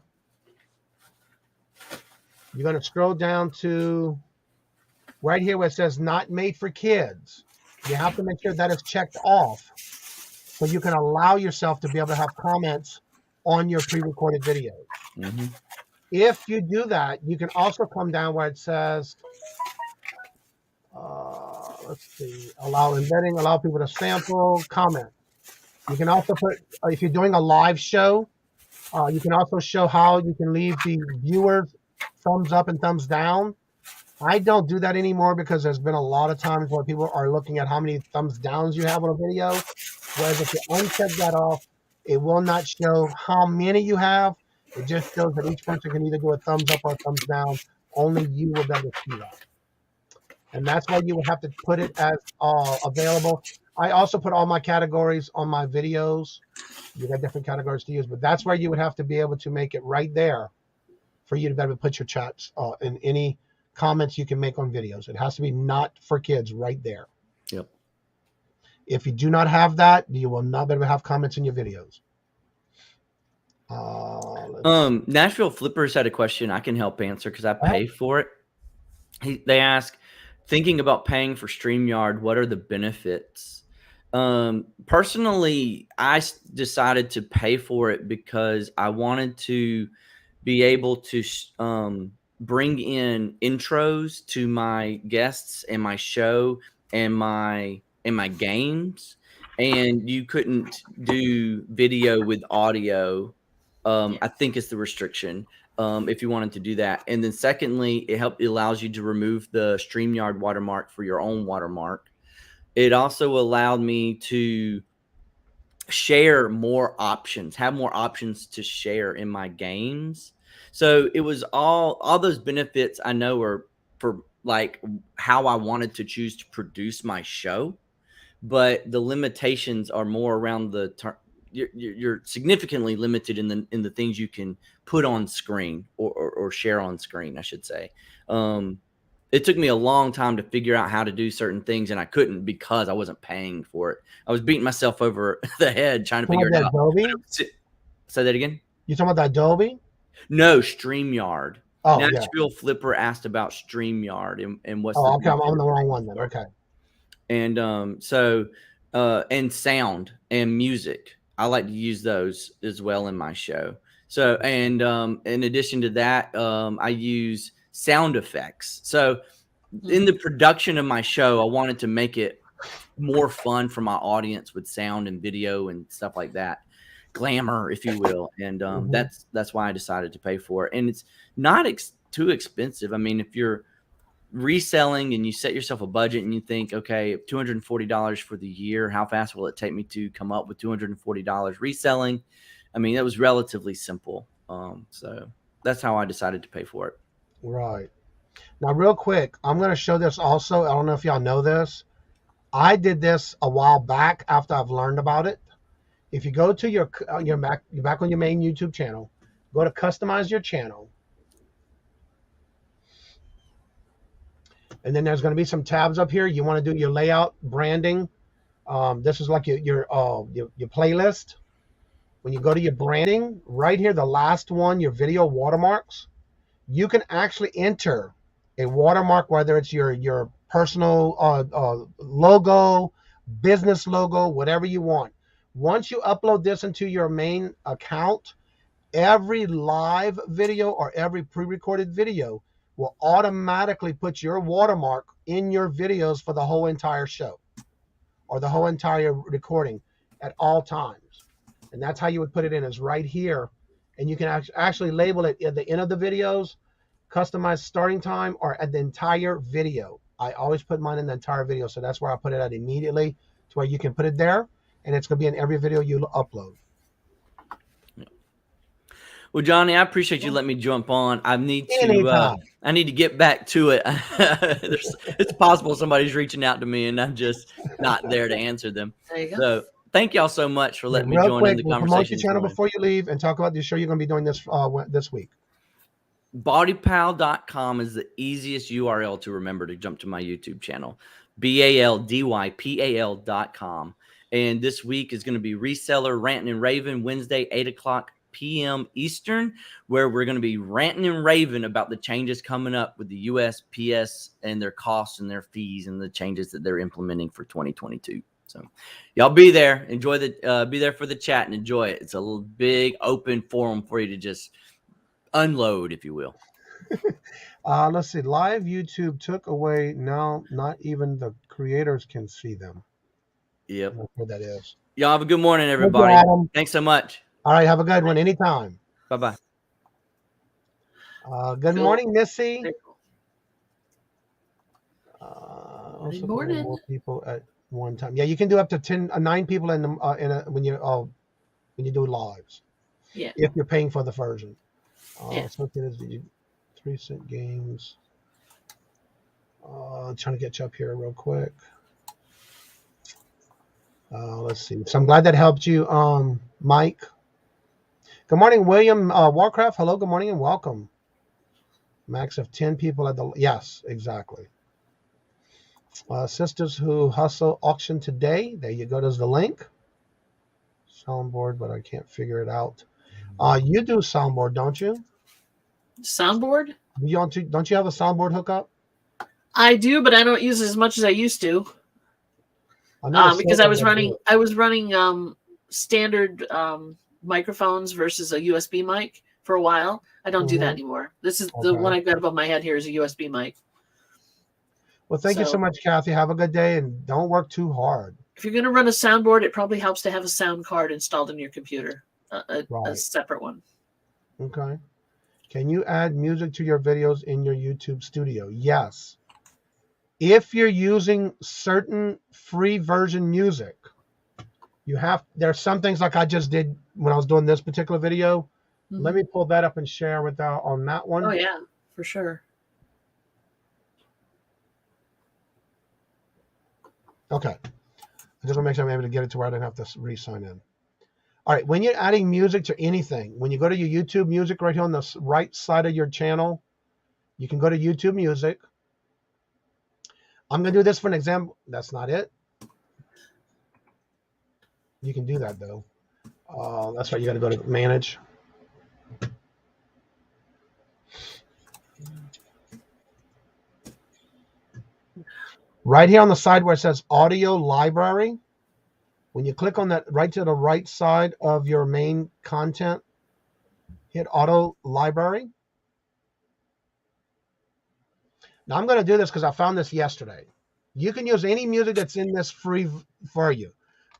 You're going to scroll down to right here where it says not made for kids. You have to make sure that is checked off so you can allow yourself to be able to have comments on your pre-recorded videos. Mm-hmm. If you do that, you can also come down where it says, let's see, allow embedding, allow people to sample, comment. You can also put, if you're doing a live show, you can also show how you can leave the viewers thumbs up and thumbs down. I don't do that anymore because there's been a lot of times where people are looking at how many thumbs downs you have on a video. Whereas if you uncheck that off, it will not show how many you have. It just shows that each person can either do a thumbs up or a thumbs down. Only you will be able to see that. And that's why you would have to put it as available. I also put all my categories on my videos. You got different categories to use, but that's where you would have to be able to make it right there for you to be able to put your chats and any comments you can make on videos. It has to be not for kids right there. Yep. If you do not have that, you will not be able to have comments in your videos. Nashville Flippers had a question I can help answer because I pay for it. They ask, thinking about paying for StreamYard, what are the benefits? Personally, I decided to pay for it because I wanted to be able to bring in intros to my guests and my show and my games, and you couldn't do video with audio. I think it's the restriction if you wanted to do that. And then secondly, it allows you to remove the StreamYard watermark for your own watermark. It also allowed me to share more options, have more options to share in my games. So it was all those benefits I know are for like how I wanted to choose to produce my show, but the limitations are more around the you're significantly limited in the things you can put on screen or share on screen, I should say. It took me a long time to figure out how to do certain things, and I couldn't because I wasn't paying for it. I was beating myself over the head trying to figure it out. Adobe? Say that again? You talking about the Adobe? No, StreamYard. Oh, Nashville Flipper asked about StreamYard and what's okay, I'm the wrong one then. Okay. And and sound and music. I like to use those as well in my show. So, and in addition to that, I use sound effects. So in the production of my show, I wanted to make it more fun for my audience with sound and video and stuff like that. Glamour, if you will. And that's why I decided to pay for it. And it's not too expensive. I mean, if you're reselling and you set yourself a budget and you think, okay, $240 for the year, how fast will it take me to come up with $240 reselling? I mean, that was relatively simple. So that's how I decided to pay for it. Right. Now, real quick, I'm going to show this also. I don't know if y'all know this. I did this a while back after I've learned about it. If you go to your Mac, you're back on your main YouTube channel, go to customize your channel. And then there's going to be some tabs up here. You want to do your layout, branding. This is like your playlist. When you go to your branding, right here, the last one, your video watermarks, you can actually enter a watermark, whether it's your personal logo, business logo, whatever you want. Once you upload this into your main account, every live video or every pre-recorded video will automatically put your watermark in your videos for the whole entire show or the whole entire recording at all times. And that's how you would put it in, is right here. And you can actually label it at the end of the videos, customize starting time, or at the entire video. I always put mine in the entire video, so that's where I put it at immediately, to where you can put it there, and it's going to be in every video you upload. Well, Johnny, I appreciate you letting me jump on. I need to get back to it. It's possible somebody's reaching out to me and I'm just not there to answer them. There you go. So thank y'all so much for letting me Real join quick, in the we'll conversation. promote your channel before you leave and talk about the show you're going to be doing this week. Bodypal.com is the easiest URL to remember to jump to my YouTube channel. BALDYPAL.com. And this week is going to be Reseller, Ranting and Raving, Wednesday, 8 o'clock p.m. Eastern, where we're going to be ranting and raving about the changes coming up with the USPS and their costs and their fees and the changes that they're implementing for 2022. So y'all be there. Enjoy be there for the chat and enjoy it. It's a little big open forum for you to just unload, if you will. Let's see. Live YouTube took away. Now, not even the creators can see them. Yep. That's what that is. Y'all have a good morning, everybody. Thanks so much. All right. Have a good one. Anytime. Bye-bye. Good morning, Missy. Good morning. More people at one time. Yeah, you can do up to 9 people in the when you do lives. Yeah. If you're paying for the version. Yeah. So it is 3-cent games. Trying to get you up here real quick. Let's see. So I'm glad that helped you, Mike. Good morning, William Warcraft. Hello, good morning and welcome. Max of 10 people at the... Yes, exactly. Sisters Who Hustle auction today. There you go. There's the link. Soundboard, but I can't figure it out. You do soundboard, don't you? Soundboard? Don't you have a soundboard hookup? I do, but I don't use it as much as I used to. Because I was running standard microphones versus a USB mic for a while. I don't do that anymore. This is the one I've got above my head here is a USB mic. Well, thank you so much, Kathy. Have a good day and don't work too hard. If you're going to run a soundboard, it probably helps to have a sound card installed in your computer, a separate one. Okay. Can you add music to your videos in your YouTube studio? Yes. If you're using certain free version music, there's some things like I just did when I was doing this particular video. Mm-hmm. Let me pull that up and share on that one. Oh yeah, for sure. Okay. I just want to make sure I'm able to get it to where I don't have to re-sign in. All right. When you're adding music to anything, when you go to your YouTube music right here on the right side of your channel, you can go to YouTube music. I'm going to do this for an example. That's not it. You can do that, though. That's right. You got to go to manage. Right here on the side where it says audio library, when you click on that right to the right side of your main content, hit auto library. Now I'm going to do this because I found this yesterday. You can use any music that's in this free for you,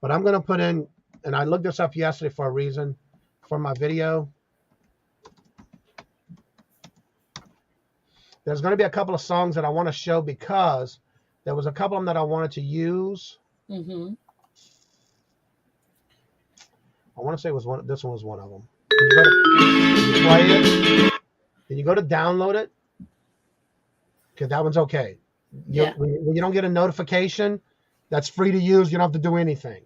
but I'm going to put in, and I looked this up yesterday for a reason, for my video. There's going to be a couple of songs that I want to show because there was a couple of them that I wanted to use. Mm-hmm. I want to say this one was one of them. Can you go to play it? Can you go to download it? Okay, that one's okay. When you don't get a notification, that's free to use. You don't have to do anything.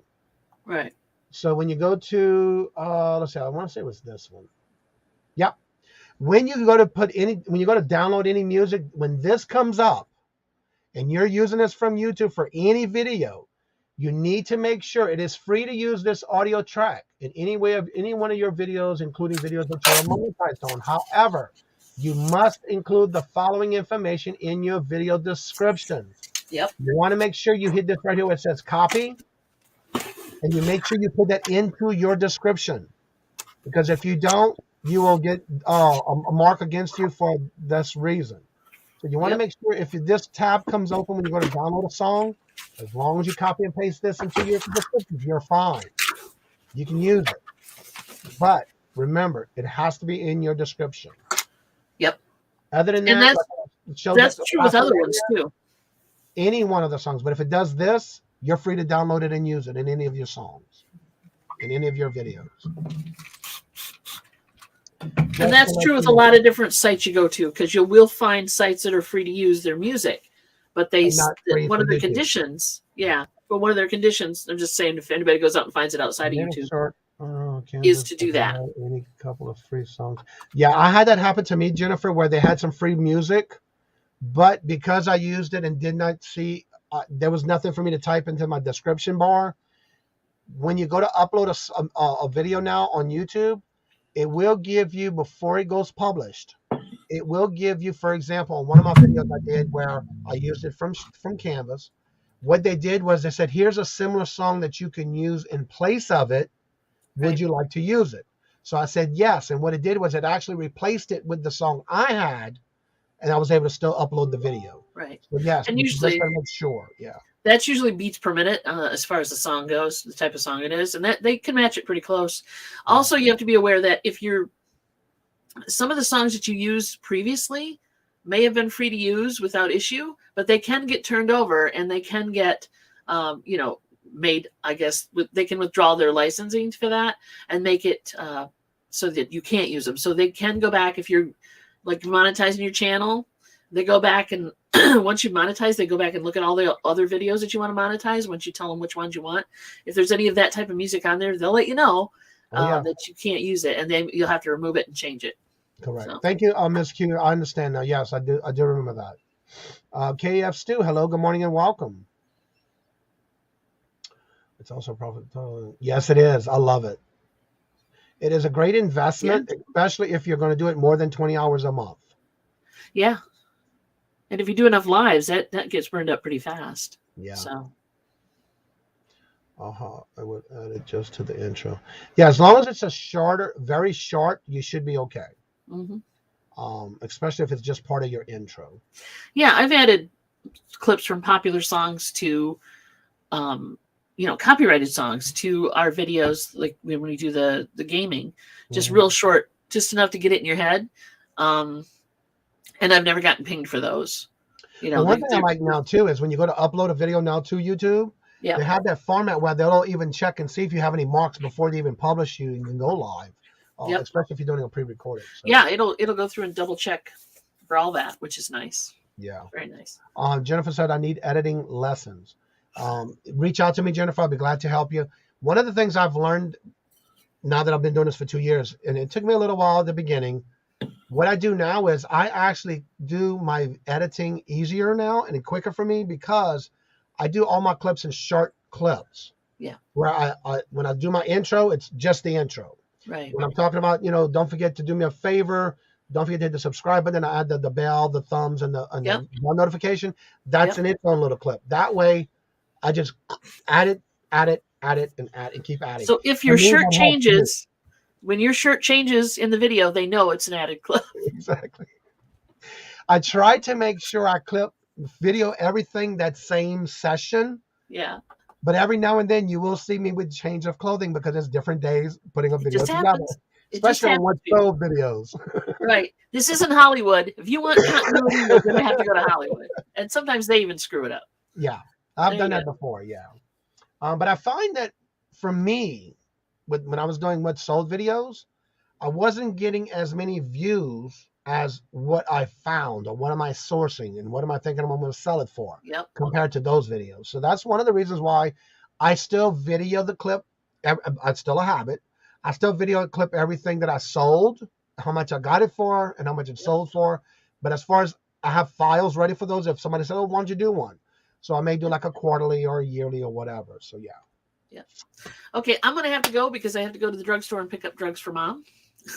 Right. So when you go to, let's see, I want to say it was this one. Yep. When you go to download any music, when this comes up, and you're using this from YouTube for any video, you need to make sure it is free to use this audio track in any way of any one of your videos, including videos that you're monetized on. However, you must include the following information in your video description. Yep. You want to make sure you hit this right here where it says copy, and you make sure you put that into your description. Because if you don't, you will get a mark against you for this reason. So you want to make sure if this tab comes open when you go to download a song, as long as you copy and paste this into your description, you're fine. You can use it. But remember, it has to be in your description. Yep. Other than And that, that's true with other ones too. Any one of the songs. But if it does this, you're free to download it and use it in any of your songs, in any of your videos. And that's true with a lot of different sites you go to, because you will find sites that are free to use their music, but one of the conditions, but one of their conditions, I'm just saying, if anybody goes out and finds it outside of YouTube, is to do that. Any couple of free songs. Yeah, I had that happen to me, Jennifer, where they had some free music, but because I used it and did not see, there was nothing for me to type into my description bar. When you go to upload a video now on YouTube, it will give you, before it goes published, it will give you, for example, on one of my videos I did where I used it from Canvas, what they did was they said, here's a similar song that you can use in place of it. Would you like to use it? So I said yes. And what it did was it actually replaced it with the song I had, and I was able to still upload the video. Right. So yes, and usually, just gotta make sure. Yeah. That's usually beats per minute as far as the song goes, the type of song it is, and that they can match it pretty close. Also, you have to be aware that if some of the songs that you used previously may have been free to use without issue, but they can get turned over and they can get, made, I guess, they can withdraw their licensing for that and make it so that you can't use them. So they can go back if you're like monetizing your channel. They go back and once you monetize, they go back and look at all the other videos that you want to monetize. Once you tell them which ones you want, if there's any of that type of music on there, they'll let you know that you can't use it, and then you'll have to remove it and change it. Correct. So. Thank you, Ms. Q. I understand now. Yes, I do remember that. KF Stu, hello, good morning, and welcome. It's also profit. Yes, it is. I love it. It is a great investment, especially if you're going to do it more than 20 hours a month. Yeah. And if you do enough lives, that gets burned up pretty fast. Yeah. So. I would add it just to the intro. Yeah, as long as it's a shorter, very short, you should be okay. Mm-hmm. Especially if it's just part of your intro. Yeah, I've added clips from popular songs to, copyrighted songs to our videos, like when we do the gaming, just real short, just enough to get it in your head. And I've never gotten pinged for those. One thing I like now too is when you go to upload a video now to YouTube, they have that format where they'll even check and see if you have any marks before they even publish you and you can go live. Especially if you're doing a pre-recorded. So. Yeah, it'll go through and double check for all that, which is nice. Yeah. Very nice. Jennifer said, I need editing lessons. Reach out to me, Jennifer. I'll be glad to help you. One of the things I've learned now that I've been doing this for 2 years, and it took me a little while at the beginning, what I do now is I actually do my editing easier now and quicker for me because I do all my clips in short clips. Yeah. Where I when I do my intro, it's just the intro. Right. When I'm talking about, don't forget to do me a favor. Don't forget to hit the subscribe button. I add the bell, the thumbs, and the bell notification. That's in its own little clip. That way, I just add it, and keep adding. So if your shirt changes, when your shirt changes in the video, they know it's an added clip. Exactly. I try to make sure I clip video everything that same session. Yeah. But every now and then you will see me with change of clothing because it's different days putting a video together. Happens. Especially on what's sold videos. Right. This isn't Hollywood. If you want continuity, you're going to have to go to Hollywood. And sometimes they even screw it up. Yeah. I've done that before. Yeah. But I find that for me, when I was doing what's sold videos, I wasn't getting as many views as what I found or what am I sourcing and what am I thinking I'm going to sell it for compared to those videos. So that's one of the reasons why I still video the clip. It's still a habit. I still video clip everything that I sold, how much I got it for, and how much it sold for. But as far as I have files ready for those. If somebody said, "Oh, why don't you do one?" So I may do like a quarterly or a yearly or whatever. So yeah. Yeah. Okay, I'm gonna have to go because I have to go to the drugstore and pick up drugs for Mom.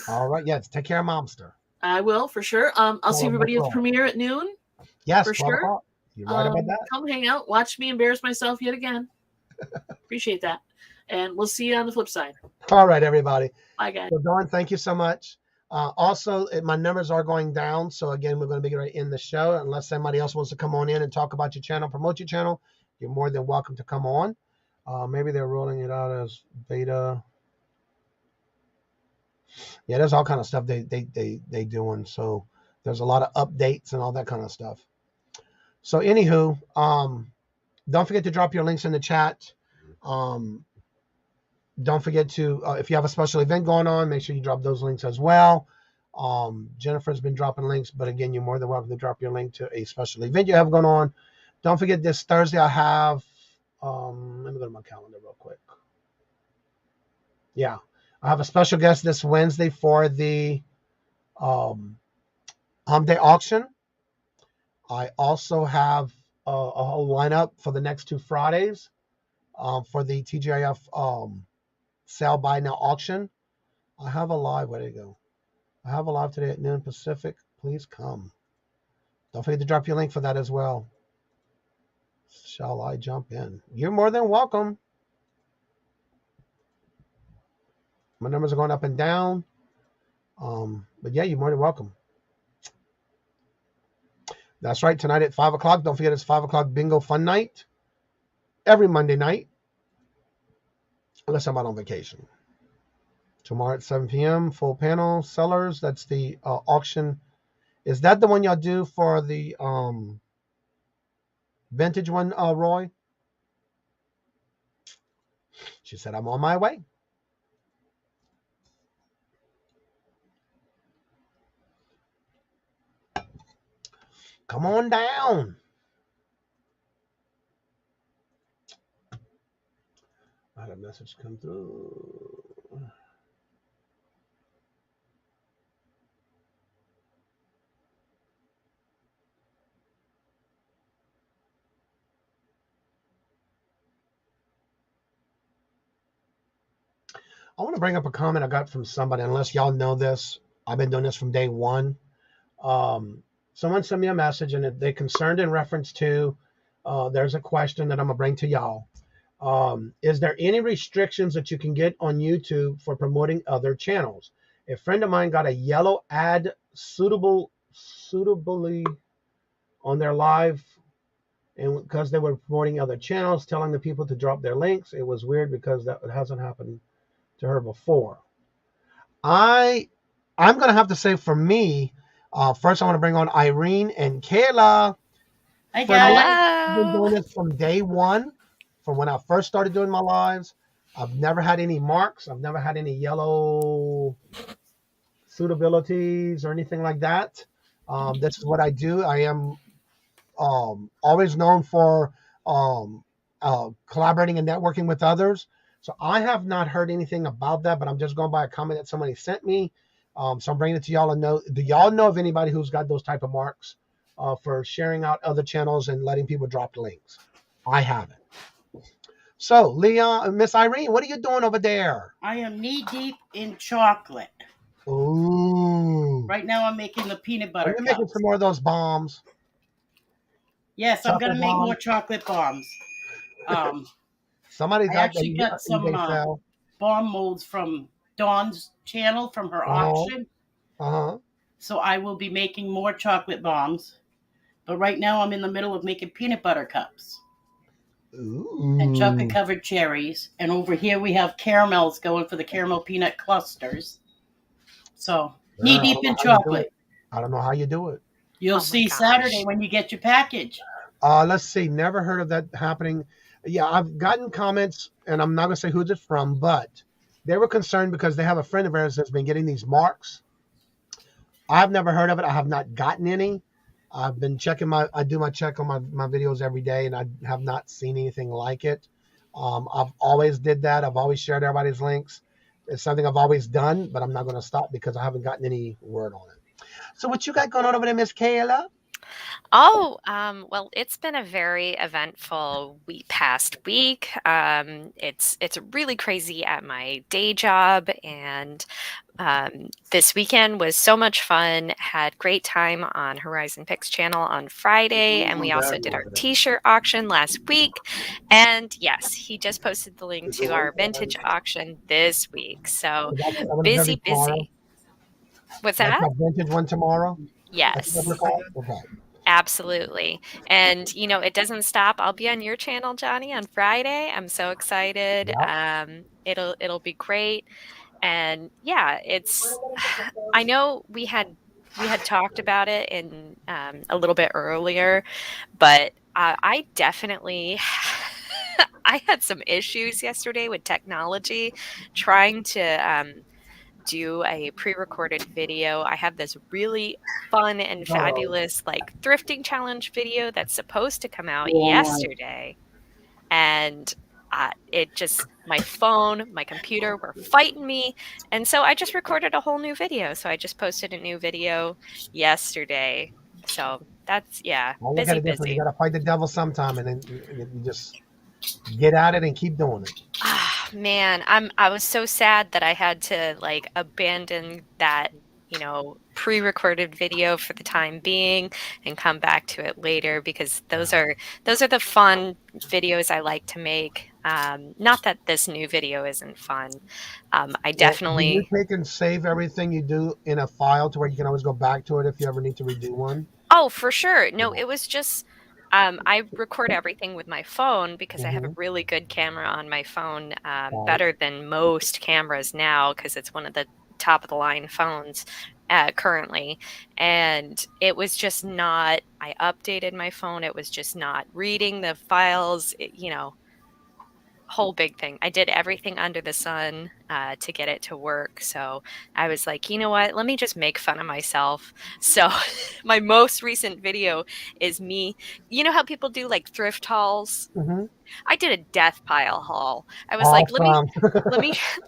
All right. Yes. Take care of Momster. I will for sure. I'll see everybody at the premiere at noon. Yes, for 12 sure. o'clock. You're right about that. Come hang out, watch me embarrass myself yet again. Appreciate that. And we'll see you on the flip side. All right, everybody. Bye, guys. So, Dawn, thank you so much. Also, my numbers are going down. So, again, we're going to be right in the show. Unless somebody else wants to come on in and talk about your channel, promote your channel, you're more than welcome to come on. Maybe they're rolling it out as beta. Yeah, there's all kind of stuff they doing. So, there's a lot of updates and all that kind of stuff. So, anywho, don't forget to drop your links in the chat. Don't forget to, if you have a special event going on, make sure you drop those links as well. Jennifer's been dropping links, but again, you're more than welcome to drop your link to a special event you have going on. Don't forget this Thursday I have, let me go to my calendar real quick. Yeah, I have a special guest this Wednesday for the Hump Day auction. I also have a whole lineup for the next 2 Fridays for the TGIF sell buy now auction. I have a live. Where did it go? I have a live today at noon Pacific. Please come. Don't forget to drop your link for that as well. Shall I jump in? You're more than welcome. My numbers are going up and down. But yeah, you're more than welcome. That's right. Tonight at 5 o'clock. Don't forget it's 5 o'clock bingo fun night. Every Monday night. Unless I'm out on vacation. Tomorrow at 7 p.m. Full panel sellers. That's the auction. Is that the one y'all do for the vintage one, Roy? She said, I'm on my way. Come on down. I had a message come through. I want to bring up a comment I got from somebody, unless y'all know this. I've been doing this from day one. Someone sent me a message, and they're concerned in reference to, there's a question that I'm going to bring to y'all. Is there any restrictions that you can get on YouTube for promoting other channels? A friend of mine got a yellow ad suitably on their live, and because they were promoting other channels, telling the people to drop their links. It was weird because that hasn't happened to her before. I'm going to have to say for me, first I want to bring on Irene and Kayla. Hi, guys. I've been doing this from day one. From when I first started doing my lives, I've never had any marks. I've never had any yellow suitabilities or anything like that. This is what I do. I am always known for collaborating and networking with others. So I have not heard anything about that, but I'm just going by a comment that somebody sent me. So I'm bringing it to y'all. Do y'all know of anybody who's got those type of marks for sharing out other channels and letting people drop links? I haven't. So, Leon, Miss Irene, what are you doing over there? I am knee deep in chocolate. Ooh. Right now I'm making the peanut butter Are you making some more of those bombs? Yes, I'm going to make more chocolate bombs. Somebody's I actually got some bomb molds from Dawn's channel from her auction. So I will be making more chocolate bombs. But right now I'm in the middle of making peanut butter cups. Ooh. And chocolate covered cherries. And over here we have caramels going for the caramel peanut clusters. So knee deep in chocolate. I don't know how you do it. You'll see Saturday when you get your package. Let's see. Never heard of that happening. Yeah, I've gotten comments, and I'm not going to say who's it from, but they were concerned because they have a friend of theirs that's been getting these marks. I've never heard of it. I have not gotten any. I've been checking I do my check on my videos every day, and I have not seen anything like it. I've always did that. I've always shared everybody's links. It's something I've always done, but I'm not going to stop because I haven't gotten any word on it. So what you got going on over there, Miss Kayla? Oh, well, it's been a very eventful past week. It's really crazy at my day job, and this weekend was so much fun. Had great time on Horizon Picks channel on Friday, and we also did our T-shirt auction last week. And yes, he just posted the link to our vintage auction this week. So busy, busy. What's that? That's a vintage one tomorrow? Yes. Okay. Absolutely. And it doesn't stop. I'll be on your channel, Johnny, on Friday. I'm so excited. Yep. It'll be great. And yeah, I know we had talked about it in a little bit earlier, but I definitely I had some issues yesterday with technology trying to do a pre-recorded video. I have this really fun and fabulous like thrifting challenge video that's supposed to come out yesterday, and my phone, my computer were fighting me, and so I just recorded a whole new video. So I just posted a new video yesterday. So that's Well, look at it this way. busy. You got to fight the devil sometime, and then you just get at it and keep doing it. Man, I was so sad that I had to like abandon that, pre-recorded video for the time being and come back to it later, because those are the fun videos I like to make. Not that this new video isn't fun. I definitely. Do you take and save everything you do in a file to where you can always go back to it if you ever need to redo one? Oh, for sure. No, it was just I record everything with my phone because I have a really good camera on my phone, better than most cameras now, because it's one of the top of the line phones currently. And it was just not, I updated my phone. It was just not reading the files, whole big thing. I did everything under the sun to get it to work. So I was like, you know what? Let me just make fun of myself. So my most recent video is me. You know how people do like thrift hauls? I did a death pile haul. I was like, let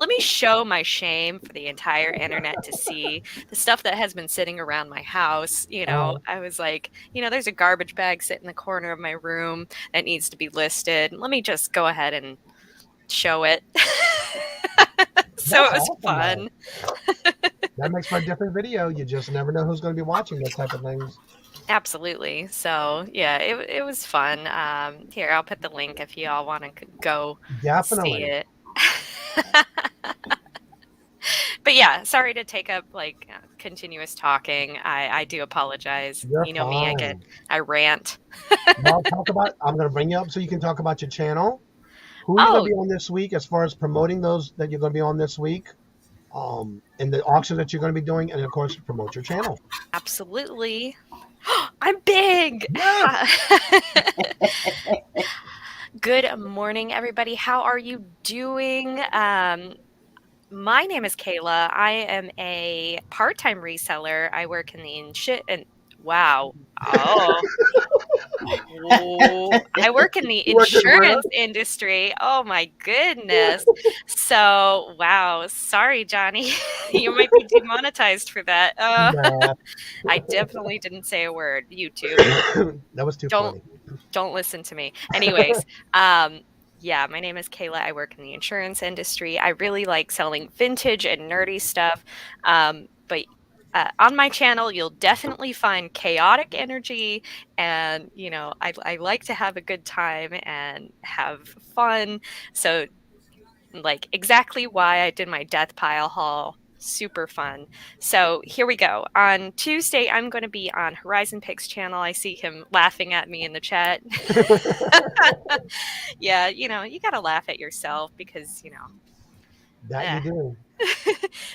me show my shame for the entire internet to see the stuff that has been sitting around my house. I was like, there's a garbage bag sitting in the corner of my room that needs to be listed. Let me just go ahead and show it. So it was fun. That makes for a different video. You just never know who's going to be watching those type of things. Absolutely. So yeah, it was fun. Here, I'll put the link if you all want to go see it. But yeah, sorry to take up like continuous talking. I do apologize. You're you know fine. Me, I rant. Well, I'm going to bring you up so you can talk about your channel. Who are you going to be on this week as far as promoting those that you're going to be on this week? And the auction that you're going to be doing, and of course, promote your channel. Absolutely. I'm big. Yeah. Good morning, everybody. How are you doing? My name is Kayla. I am a part-time reseller. I work in the wow. Oh. I work in the insurance industry. Oh my goodness. So, wow. Sorry, Johnny. You might be demonetized for that. I definitely didn't say a word. YouTube. That was too funny. Don't listen to me. Anyways, yeah, my name is Kayla. I work in the insurance industry. I really like selling vintage and nerdy stuff. But on my channel, you'll definitely find chaotic energy, and I like to have a good time and have fun. So, like, exactly why I did my death pile haul. Super fun. So here we go. On Tuesday, I'm going to be on Horizon Picks channel. I see him laughing at me in the chat. Yeah, you got to laugh at yourself because, That you do.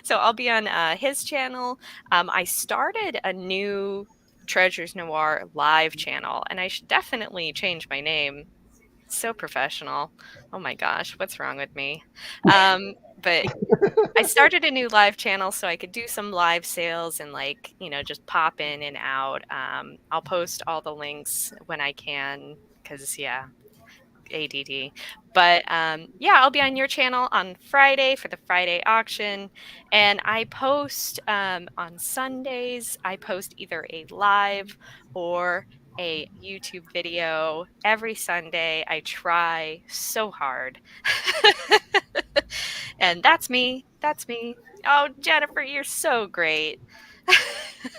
So I'll be on his channel. I started a new Treasures Noir live channel, and I should definitely change my name. It's so professional. Oh my gosh, what's wrong with me? But I started a new live channel so I could do some live sales and just pop in and out. I'll post all the links when I can because, yeah, ADD. But yeah, I'll be on your channel on Friday for the Friday auction. And I post on Sundays, I post either a live or a YouTube video every Sunday. I try so hard. And that's me. That's me. Oh, Jennifer, you're so great.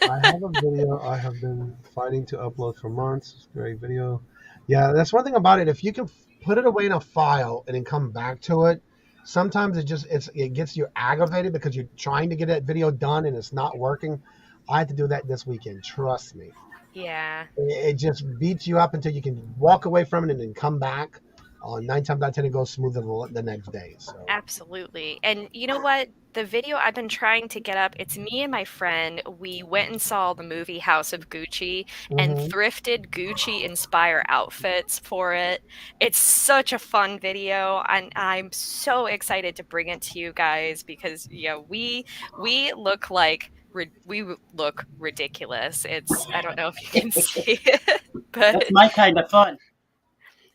I have a video I have been fighting to upload for months. It's a great video. Yeah, that's one thing about it. If you can put it away in a file and then come back to it, sometimes it gets you aggravated because you're trying to get that video done and it's not working. I had to do that this weekend. Trust me. Yeah. It just beats you up until you can walk away from it and then come back. 9 times out of 10, it goes smoother the next day. So. Absolutely. And you know what? The video I've been trying to get up, it's me and my friend. We went and saw the movie House of Gucci and thrifted Gucci inspire outfits for it. It's such a fun video, and I'm so excited to bring it to you guys because we look like we look ridiculous. I don't know if you can see it, but that's my kind of fun.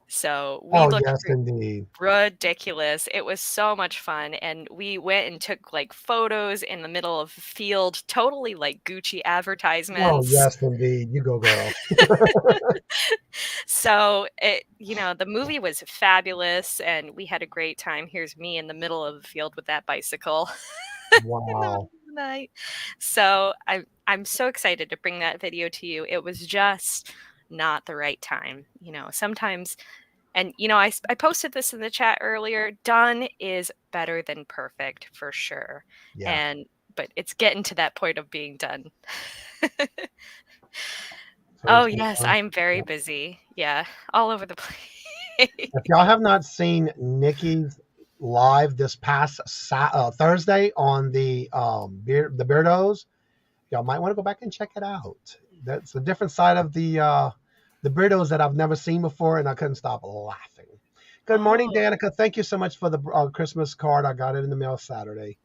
So we looked indeed. ridiculous. It was so much fun. And we went and took like photos in the middle of a field, totally like Gucci advertisements. Oh, yes, indeed. You go, girl. So the movie was fabulous and we had a great time. Here's me in the middle of the field with that bicycle. Wow. Night. So I'm so excited to bring that video to you. It was just not the right time. Sometimes, and I posted this in the chat earlier, done is better than perfect for sure. Yeah. But it's getting to that point of being done. Oh yes, I'm very busy. Yeah, all over the place. If y'all have not seen Nikki's live this past Thursday on the Beardos, y'all might want to go back and check it out. That's a different side of the Beardos that I've never seen before, and I couldn't stop laughing. Good morning, Danica. Thank you so much for the Christmas card. I got it in the mail Saturday.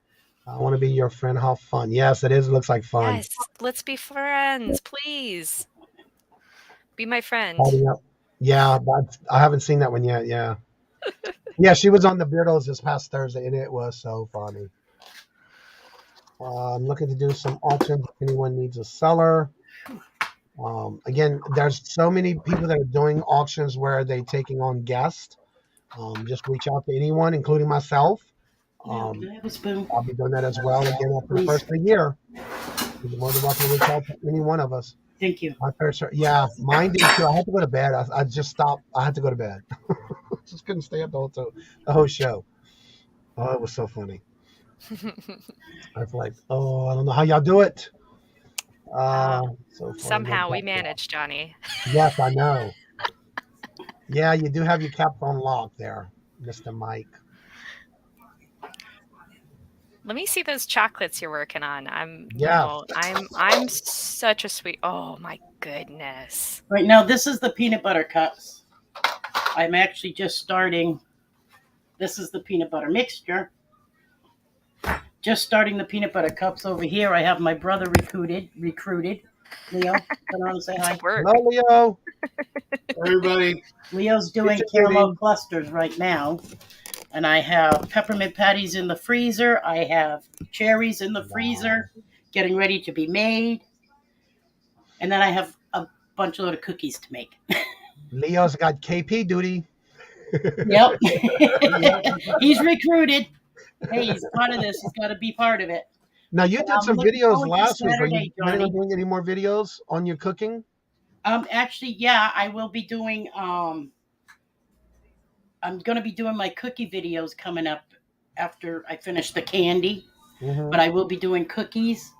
I want to be your friend. How fun. Yes, it is. It looks like fun. Yes, let's be friends, please. Be my friend. Yeah, but I haven't seen that one yet. Yeah. Yeah, she was on the Beardos this past Thursday, and it was so funny. I'm looking to do some auctions if anyone needs a seller. Again, there's so many people that are doing auctions where they're taking on guests. Just reach out to anyone, including myself. I'll be doing that as well again after the first of the year. You're more than welcome to reach out to any one of us. Thank you. Yeah, mine did too. I had to go to bed. I just stopped. I had to go to bed. Just couldn't stay up the whole show. Oh, it was so funny. I was like, I don't know how y'all do it. Somehow we managed, Johnny. Yes, I know. Yeah, you do have your cap on lock there, Mr. Mike. Let me see those chocolates you're working on. I'm such a sweet. Oh my goodness! Right now, this is the peanut butter cups. I'm actually just starting. This is the peanut butter mixture. Just starting the peanut butter cups over here. I have my brother recruited. Leo, come on and say hi. Hello, Leo. Everybody. Leo's doing caramel clusters right now. And I have peppermint patties in the freezer. I have cherries in the freezer, getting ready to be made. And then I have a bunch of cookies to make. Leo's got KP duty. Yep. He's recruited. Hey, he's part of this. He's got to be part of it. Now, you did some videos last week. Are you planning on doing any more videos on your cooking? Actually, yeah, I will be doing... I'm going to be doing my cookie videos coming up after I finish the candy, but I will be doing cookies.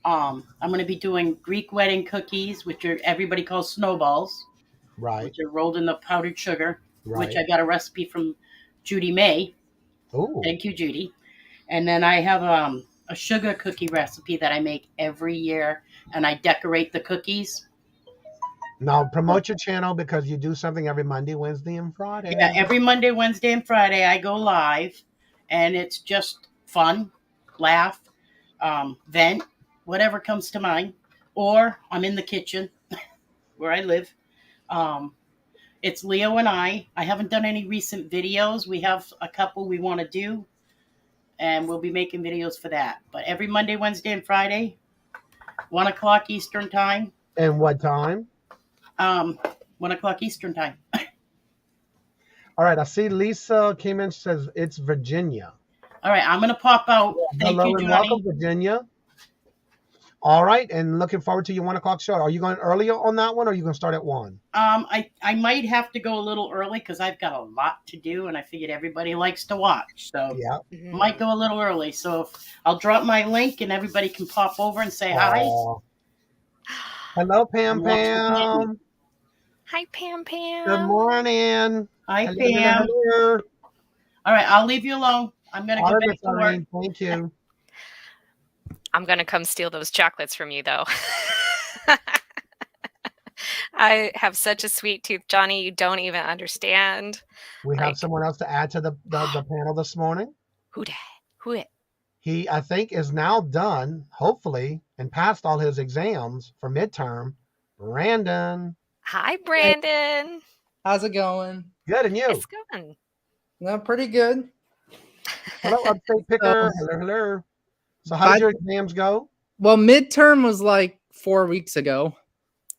I'm going to be doing Greek wedding cookies, which everybody calls snowballs, right? Which are rolled in the powdered sugar, which I got a recipe from Judy May. Oh, thank you, Judy. And then I have a sugar cookie recipe that I make every year, and I decorate the cookies. Now, promote your channel because you do something every Monday, Wednesday, and Friday. Yeah, every Monday, Wednesday, and Friday I go live, and it's just fun, laugh, vent, whatever comes to mind. Or I'm in the kitchen where I live. It's Leo and I. I haven't done any recent videos. We have a couple we want to do, and we'll be making videos for that. But every Monday, Wednesday, and Friday, 1 o'clock Eastern time. And what time? 1 o'clock Eastern time. All right, I see Lisa came in, says it's Virginia. All right, I'm going to pop out. Thank Hello you, and Johnny. welcome, Virginia. All right, and looking forward to your 1 o'clock show. Are you going earlier on that one, or are you going to start at 1? I might have to go a little early because I've got a lot to do, and I figured everybody likes to watch. So yeah, might go a little early. So I'll drop my link, and everybody can pop over and say hi. Hello, Pam Pam. Hi, Pam Pam. Good morning. Hi, Hello, Pam. hello. All right, I'll leave you alone. I'm going to go back to work. Thank you. I'm going to come steal those chocolates from you, though. I have such a sweet tooth, Johnny. You don't even understand. We have someone else to add to the panel this morning. Who dat? Who it? He, I think, is now done, hopefully, and passed all his exams for midterm. Brandon. Hi, Brandon. How's it going? Good, and you? It's going. No, pretty good. Hello, Upstate Picker. Hello, hello. So how did your exams go? Well, midterm was like 4 weeks ago.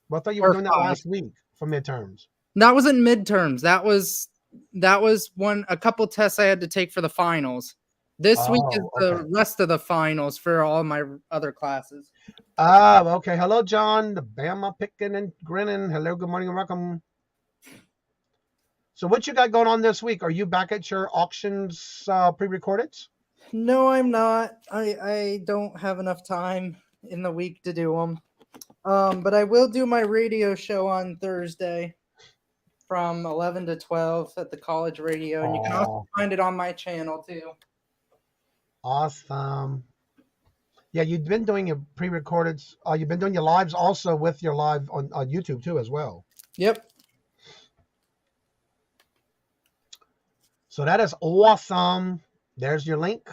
Well, I thought you were doing that last week for midterms. That wasn't midterms. That was a couple tests I had to take for the finals. This week is the rest of the finals for all my other classes. Okay. Hello, John. The Bama picking and grinning. Hello, good morning and welcome. So what you got going on this week? Are you back at your auctions pre-recorded? No, I'm not. I don't have enough time in the week to do them. But I will do my radio show on Thursday from 11 to 12 at the college radio. And you can also find it on my channel too. Awesome. Yeah, you've been doing your pre-recorded. You've been doing your lives also with your live on YouTube too as well. Yep. So that is awesome. There's your link.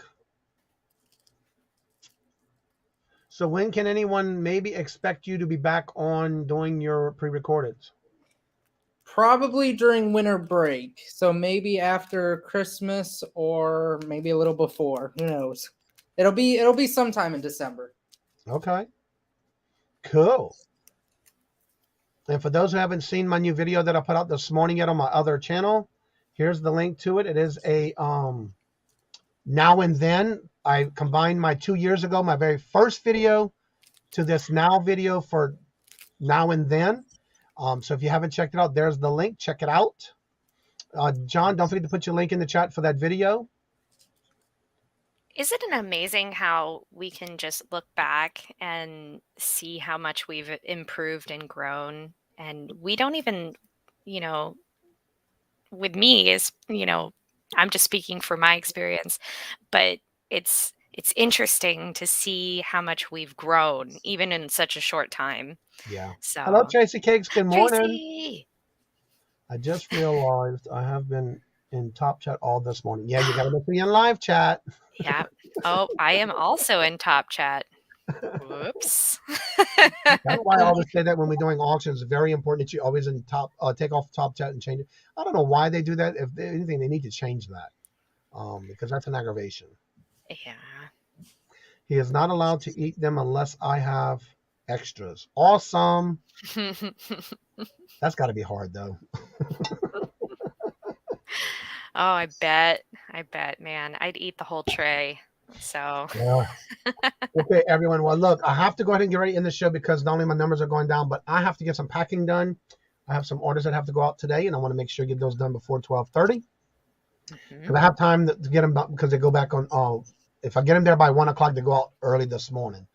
So when can anyone maybe expect you to be back on doing your pre-recorded? Probably during winter break. So maybe after Christmas or maybe a little before. Who knows? It'll be sometime in December. Okay. Cool. And for those who haven't seen my new video that I put out this morning yet on my other channel, here's the link to it. It is a now and then. I combined my 2 years ago, my very first video, to this now video for now and then. So if you haven't checked it out, there's the link. Check it out. John, don't forget to put your link in the chat for that video. Isn't it amazing how we can just look back and see how much we've improved and grown? And we don't even, with me is, I'm just speaking from my experience, but it's interesting to see how much we've grown, even in such a short time. Yeah. So hello, Tracy Cakes. Good morning. Tracy. I just realized I have been in top chat all this morning. Yeah, you got to be in live chat. Yeah. Oh, I am also in top chat. Whoops. That's why I always say that when we're doing auctions, it's very important that you always in top take off top chat and change it. I don't know why they do that. If anything, they need to change that because that's an aggravation. Yeah. He is not allowed to eat them unless I have extras. Awesome. That's got to be hard though. Oh, I bet, man. I'd eat the whole tray. So yeah. Okay, everyone. Well, look, I have to go ahead and get ready in the show because not only my numbers are going down, but I have to get some packing done. I have some orders that have to go out today, and I want to make sure I get those done before 12:30. Because I have time to get them because they go back on. If I get them there by 1 o'clock, they go out early this morning.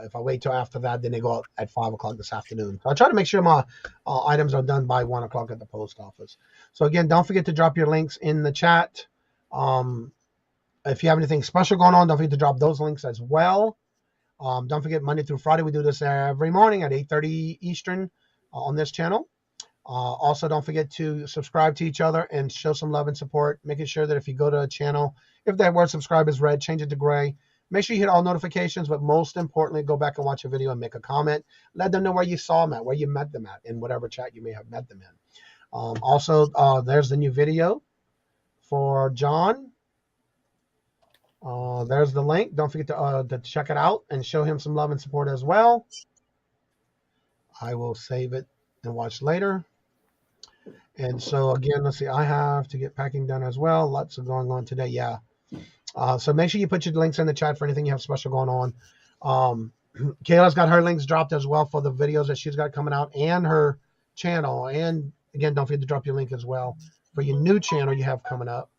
If I wait till after that, then they go out at 5 o'clock this afternoon. So I try to make sure my items are done by 1 o'clock at the post office. So again, don't forget to drop your links in the chat. If you have anything special going on, don't forget to drop those links as well. Don't forget, Monday through Friday, we do this every morning at 8:30 Eastern on this channel. Also, don't forget to subscribe to each other and show some love and support, making sure that if you go to a channel, if that word subscribe is red, change it to gray. Make sure you hit all notifications, but most importantly, go back and watch a video and make a comment. Let them know where you saw them at, where you met them at, in whatever chat you may have met them in. Also, there's the new video for John. There's the link. Don't forget to check it out and show him some love and support as well. I will save it and watch later. And so again, let's see. I have to get packing done as well. Lots of going on today. Yeah. So make sure you put your links in the chat for anything you have special going on. Kayla's got her links dropped as well for the videos that she's got coming out and her channel. And again, don't forget to drop your link as well for your new channel you have coming up.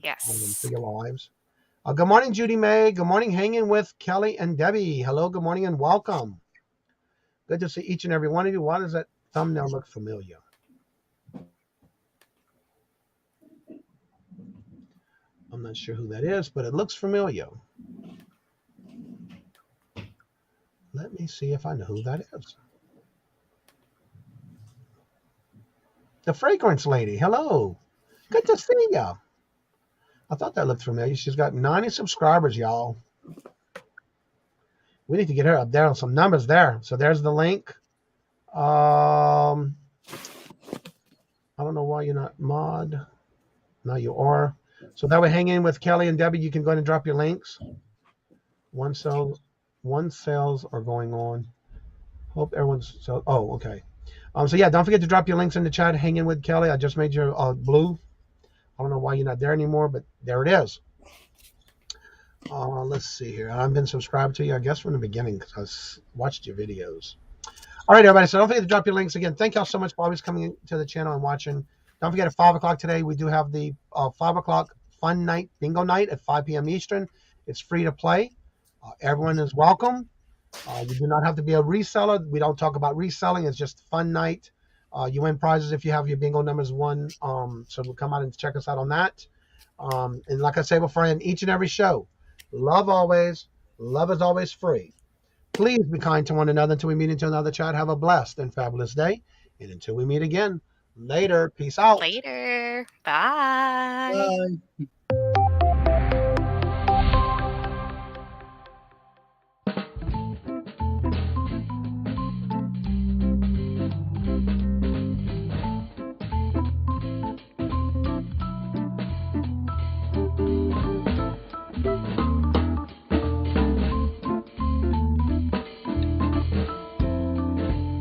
Yes. For your lives. Good morning, Judy May. Good morning, hanging with Kelly and Debbie. Hello, good morning, and welcome. Good to see each and every one of you. Why does that thumbnail look familiar? I'm not sure who that is, but it looks familiar. Let me see if I know who that is. The fragrance lady. Hello. Good to see ya. I thought that looked familiar. She's got 90 subscribers, y'all. We need to get her up there on some numbers there. So there's the link. I don't know why you're not mod. No, you are. So that way, hang in with Kelly and Debbie. You can go ahead and drop your links. One sales are going on. Hope everyone's so. Oh, okay. So yeah, don't forget to drop your links in the chat. Hang in with Kelly. I just made your blue. I don't know why you're not there anymore, but there it is. Let's see here. I've been subscribed to you, I guess, from the beginning because I watched your videos. All right, everybody. So don't forget to drop your links again. Thank y'all so much for always coming to the channel and watching. Don't forget at 5 o'clock today, we do have the 5 o'clock fun night, bingo night at 5 p.m. Eastern. It's free to play. Everyone is welcome. You do not have to be a reseller. We don't talk about reselling. It's just a fun night. You win prizes if you have your bingo numbers won. So we'll come out and check us out on that. And like I say before, in each and every show, love always. Love is always free. Please be kind to one another until we meet into another chat. Have a blessed and fabulous day. And until we meet again, later. Peace out. Later. Bye. Bye.